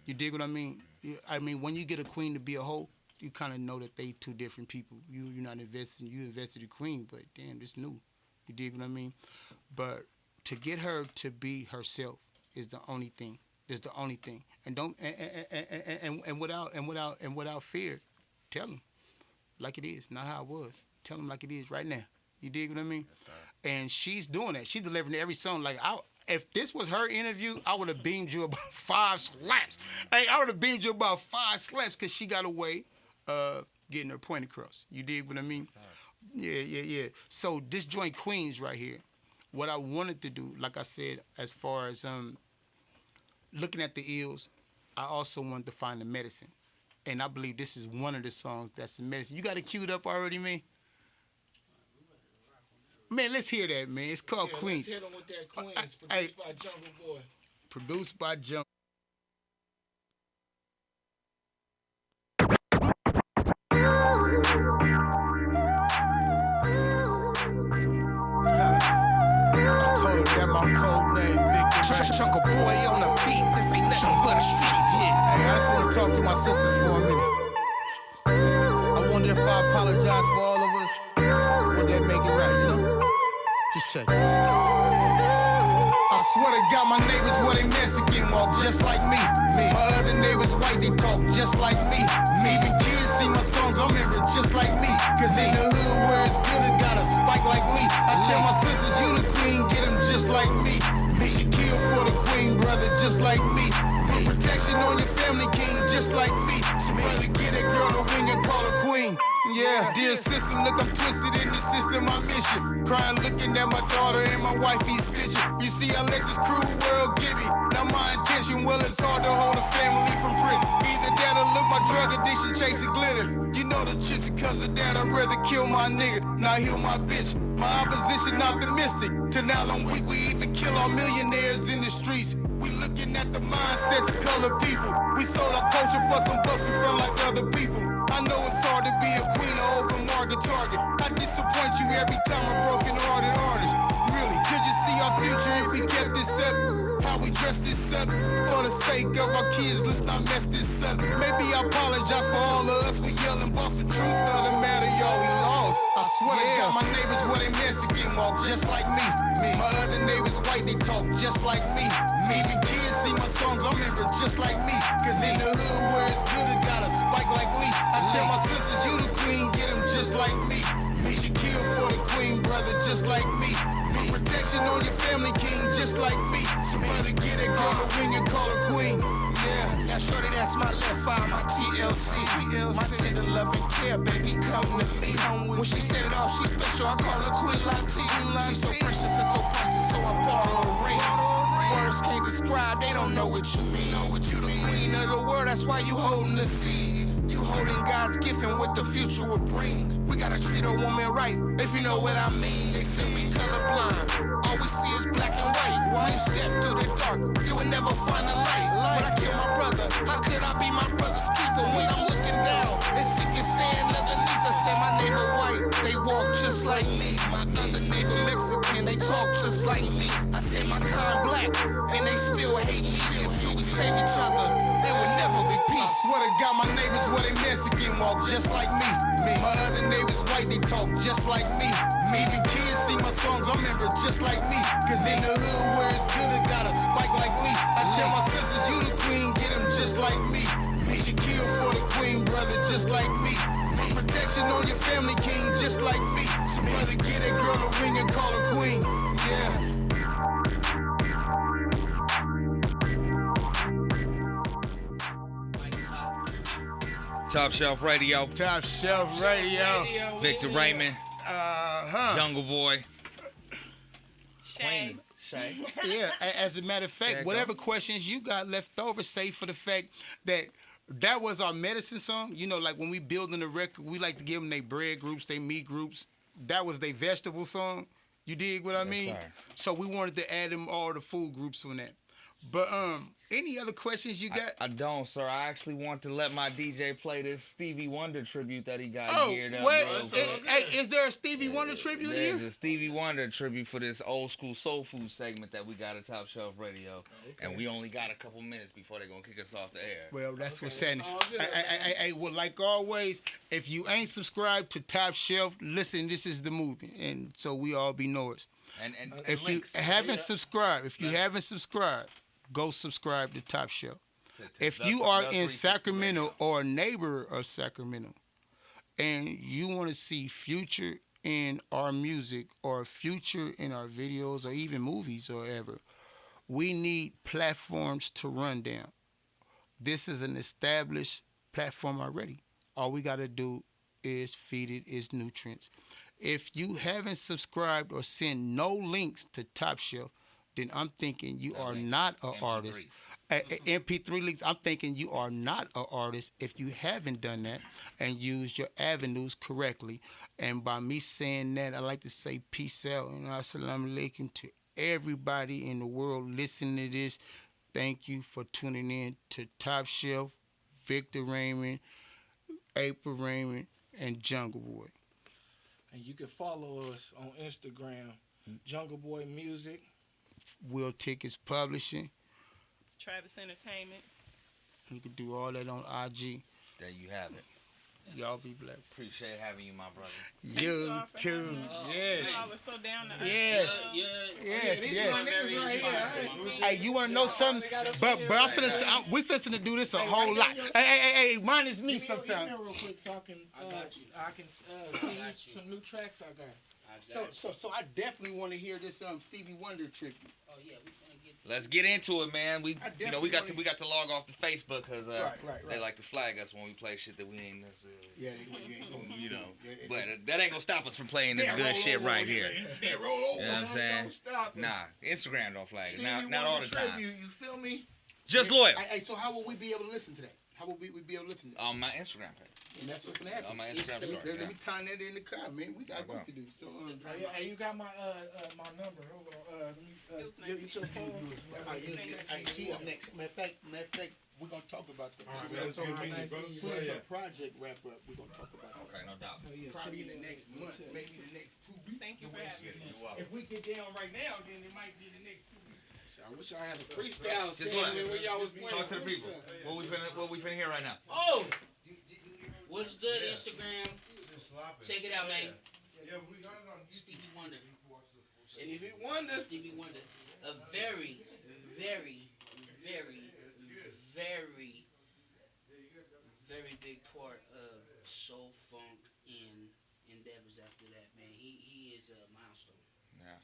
You dig what I mean? I mean, when you get a queen to be a hoe, you kind of know that they two different people. You're not investing. You invested in queen, but damn, it's new. You dig what I mean? But to get her to be herself is the only thing. Is the only thing. And don't and without fear, tell them like it is, not how it was. Tell them like it is right now. You dig what I mean? And she's doing that. She's delivering every song. Like if this was her interview, I would have beamed you about 5 slaps. Hey, I would have beamed you about 5 slaps because she got a way of getting her point across. You dig what I mean? Yeah. So this joint Queens right here, what I wanted to do, like I said, as far as looking at the ills, I also wanted to find the medicine. And I believe this is one of the songs that's the medicine. You got it queued up already, man? Man, let's hear that, man. It's called Queens. Let's hit them with that Queens, produced by Jungle Boy. Produced by Jungle. I told her that my code name Victor. Jungle Boy on the beat. This ain't nothing but a street hit. Hey, I just want to talk to my sisters for a minute. I wonder if I apologize for all of us, would that make it right, Just check. I swear to God, my neighbors were they Mexican, walk just like me. My other neighbors white, they talk just like me. Even kids see my songs, I remember just like me. Cause in the hood where it's good, it got a spike like me. I tell my sisters, you the queen, get them just like me. She kill for the queen, brother, just like me. Put protection on your family, king, just like me. So brother, get that girl a ring and call her queen. Yeah, dear sister, look, I'm twisted in the system, my mission. Crying, looking at my daughter and my wifey's picture. You see, I let this cruel world get me. Now my intention, well, it's hard to hold a family from prison. Either that or look, my drug addiction chasing glitter. You know the chips, because of that, I'd rather kill my nigga, not heal my bitch. My opposition optimistic. Till now I'm weak, we even kill our millionaires in the streets. We looking at the mindsets of colored people. We sold our culture for some bus we felt like other people. I know it's hard to be a queen or open market target. I disappoint you every time a broken-hearted artist. Really, could you see our future if we kept this up? How we dress this up? For the sake of our kids, let's not mess this up. Maybe I apologize for all of us. We yelling, boss, the truth of the matter, y'all, we lost. I swear to God, my neighbors were they Mexican, walk just like me. My other neighbors white, they talk just like me. Even kids see my songs, I remember just like me. Cause in the hood where it's good, it got a spike like me. I tell my sisters, you the queen, get them just like me. She kill for the queen, brother, just like me. Put protection on your family, king, just like me. So brother, get that girl a ring and call her queen. Yeah, now shorty, that's my left eye, my TLC. My tender loving care, baby, come to me. When she set it off, she's special, I call her Queen Latifah. She's so precious and so priceless, so I bought her a ring. Words can't describe, they don't know what you mean. The queen of the world, that's why you holding the seed. You holding God's gift and what the future will bring. We gotta treat a woman right, if you know what I mean. They say we colorblind, all we see is black and white. When you step through the dark, you will never find the light. When I kill my brother, how could I be my brother's keeper? When I'm looking down, it's sick as sand underneath. I say my neighbor white, they walk just like me. My other neighbor Mexican, they talk just like me. I say my kind black, and they still hate me. Until we save each other, there will never be peace. I swear to God, my neighbors were they Mexican, walk just like me. My other neighbors white, they talk just like me. Even kids see my songs, I remember just like me. Cause in the hood where it's good, it got a spike like me. I tell my sisters, you the queen, get them just like me. She kill for the queen, brother, just like me. Put protection on your family, king, just like me. So brother, get that girl a ring and call her queen. Top Shelf Radio. Top Shelf Radio. Victor Raymond. Jungle Boy. Shay. Shay. Yeah, as a matter of fact, whatever questions you got left over, say for the fact that was our medicine song. You know, like when we building a record, we like to give them their bread groups, their meat groups. That was their vegetable song. You dig what I mean? Sir. So we wanted to add them all the food groups on that. But any other questions you got? I don't, sir. I actually want to let my DJ play this Stevie Wonder tribute that he got geared up. Is there a Stevie Wonder tribute here? There's a Stevie Wonder tribute for this old school soul food segment that we got at Top Shelf Radio. And we only got a couple minutes before they're going to kick us off the air. Well, that's what's happening. Well, like always, if you ain't subscribed to Top Shelf, listen, this is the movement. And so we all be knowers. And if you haven't subscribed, go subscribe to Top Shelf. If you are in Sacramento or a neighbor of Sacramento and you want to see future in our music or future in our videos or even movies or whatever, we need platforms to run down. This is an established platform already. All we got to do is feed it its nutrients. If you haven't subscribed or sent no links to Top Shelf, then I'm thinking you are not an artist. MP3 links, I'm thinking you are not an artist if you haven't done that and used your avenues correctly. And by me saying that, I like to say peace out and assalamu alaikum to everybody in the world listening to this. Thank you for tuning in to Top Shelf, Victor Raymond, April Raymond, and Jungle Boy. And you can follow us on Instagram, Jungle Boy Music. Will Tickets Publishing. Travis Entertainment. You can do all that on IG. There you have it. Y'all be blessed. Appreciate having you, my brother. You too. Yes. Y'all are so down to Yes. Yes. Hey, you want to know something? But we finna to do this a whole lot. Hey, minus me sometimes. Real quick, so I can send you some new tracks I got. So I definitely want to hear this Stevie Wonder tribute. Oh yeah, we finna get. Let's get into it, man. We got to log off the Facebook because they like to flag us when we play shit that we ain't necessarily. Yeah, you know. But that ain't gonna stop us from playing this good shit right here. They roll over. You know what I'm saying? Nah, Instagram don't flag us. Not all the time. You feel me? Just loyal. Hey, so how will we be able to listen to that? How will we be able to listen to that? On my Instagram page. And that's what's gonna happen. On my Instagram story. Let me tie that in the car, man. We got work to do. So, hey, you got my my number. Hold on. Get your phone. She up next. Matter of fact, we're gonna talk about that. As soon as our project wrap up, we're gonna talk about it. Okay, no doubt. Probably in the next month, maybe the next 2 weeks. Thank you for having me. If we get down right now, then it might be the next 2 weeks. I wish I had a freestyle segment when y'all was playing. Talk to the people. What we finna hear right now? Oh, what's good, Instagram? Check it out, man. Stevie Wonder. Stevie Wonder. Stevie Wonder. A very, very, very, very, very big part of soul funk and endeavors after that, man. He is a milestone. Yeah.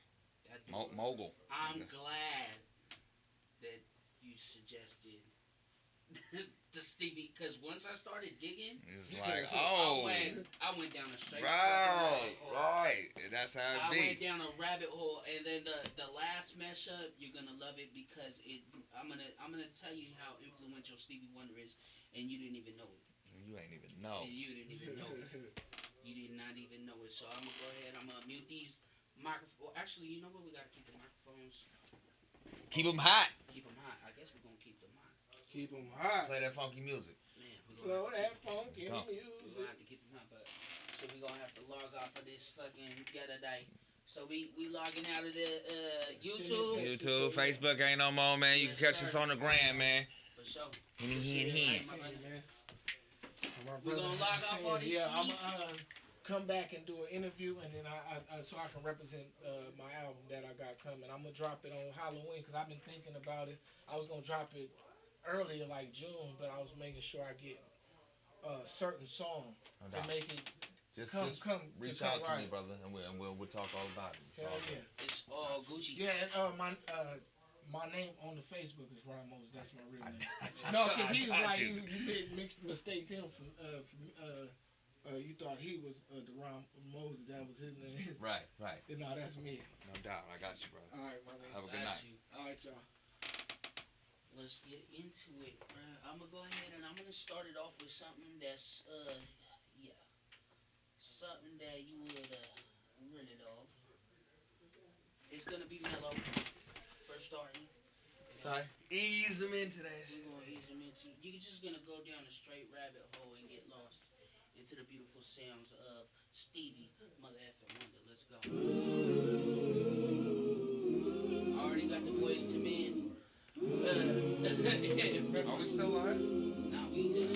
Mogul. I'm glad that you suggested the Stevie, because once I started digging, it was like, oh, I went down a straight right. That's how it be. I went down a rabbit hole, and then the last mesh up, you're gonna love it because I'm gonna tell you how influential Stevie Wonder is, and you didn't even know it. You ain't even know. And you didn't even know it. You did not even know it. So I'm gonna go ahead. I'm gonna mute these microphones. Actually, you know what? We gotta keep the microphones. Keep them hot. Keep them hot. I guess we're gonna keep them hot. Keep them hot. Play that funky music. Man, blow that funky music. We're gonna have to keep them hot, but so we're gonna have to log off of this fucking ghetto day. So we logging out of the YouTube. Facebook ain't no more, man. You can catch us on the gram, man. For sure. We're gonna log off all these sheets. I'm gonna come back and do an interview, and then I so I can represent my album that I got coming. I'm gonna drop it on Halloween because I've been thinking about it. I was gonna drop it earlier, like June, but I was making sure I get a certain song to make it just reach come out to right. me, brother, and we'll talk all about it. Hell yeah. It's all Gucci. Yeah, and My name on the Facebook is Ramos. That's my real name. No, because he was like you mistaked him from you thought he was Deron Moses. That was his name. Right. No, that's me. No doubt. I got you, brother. All right, my name. Have a good night. All right, y'all. Let's get into it, bruh. I'm gonna go ahead and I'm gonna start it off with something that's something that you would really love. It's gonna be mellow. First starting. Sorry. Ease him into that shit. We're gonna ease him into. You're just gonna go down a straight rabbit hole and get lost into the beautiful sounds of Stevie, Mother effing Wonder. Let's go. I already got the voice to men. Are we still live? Nah, we done.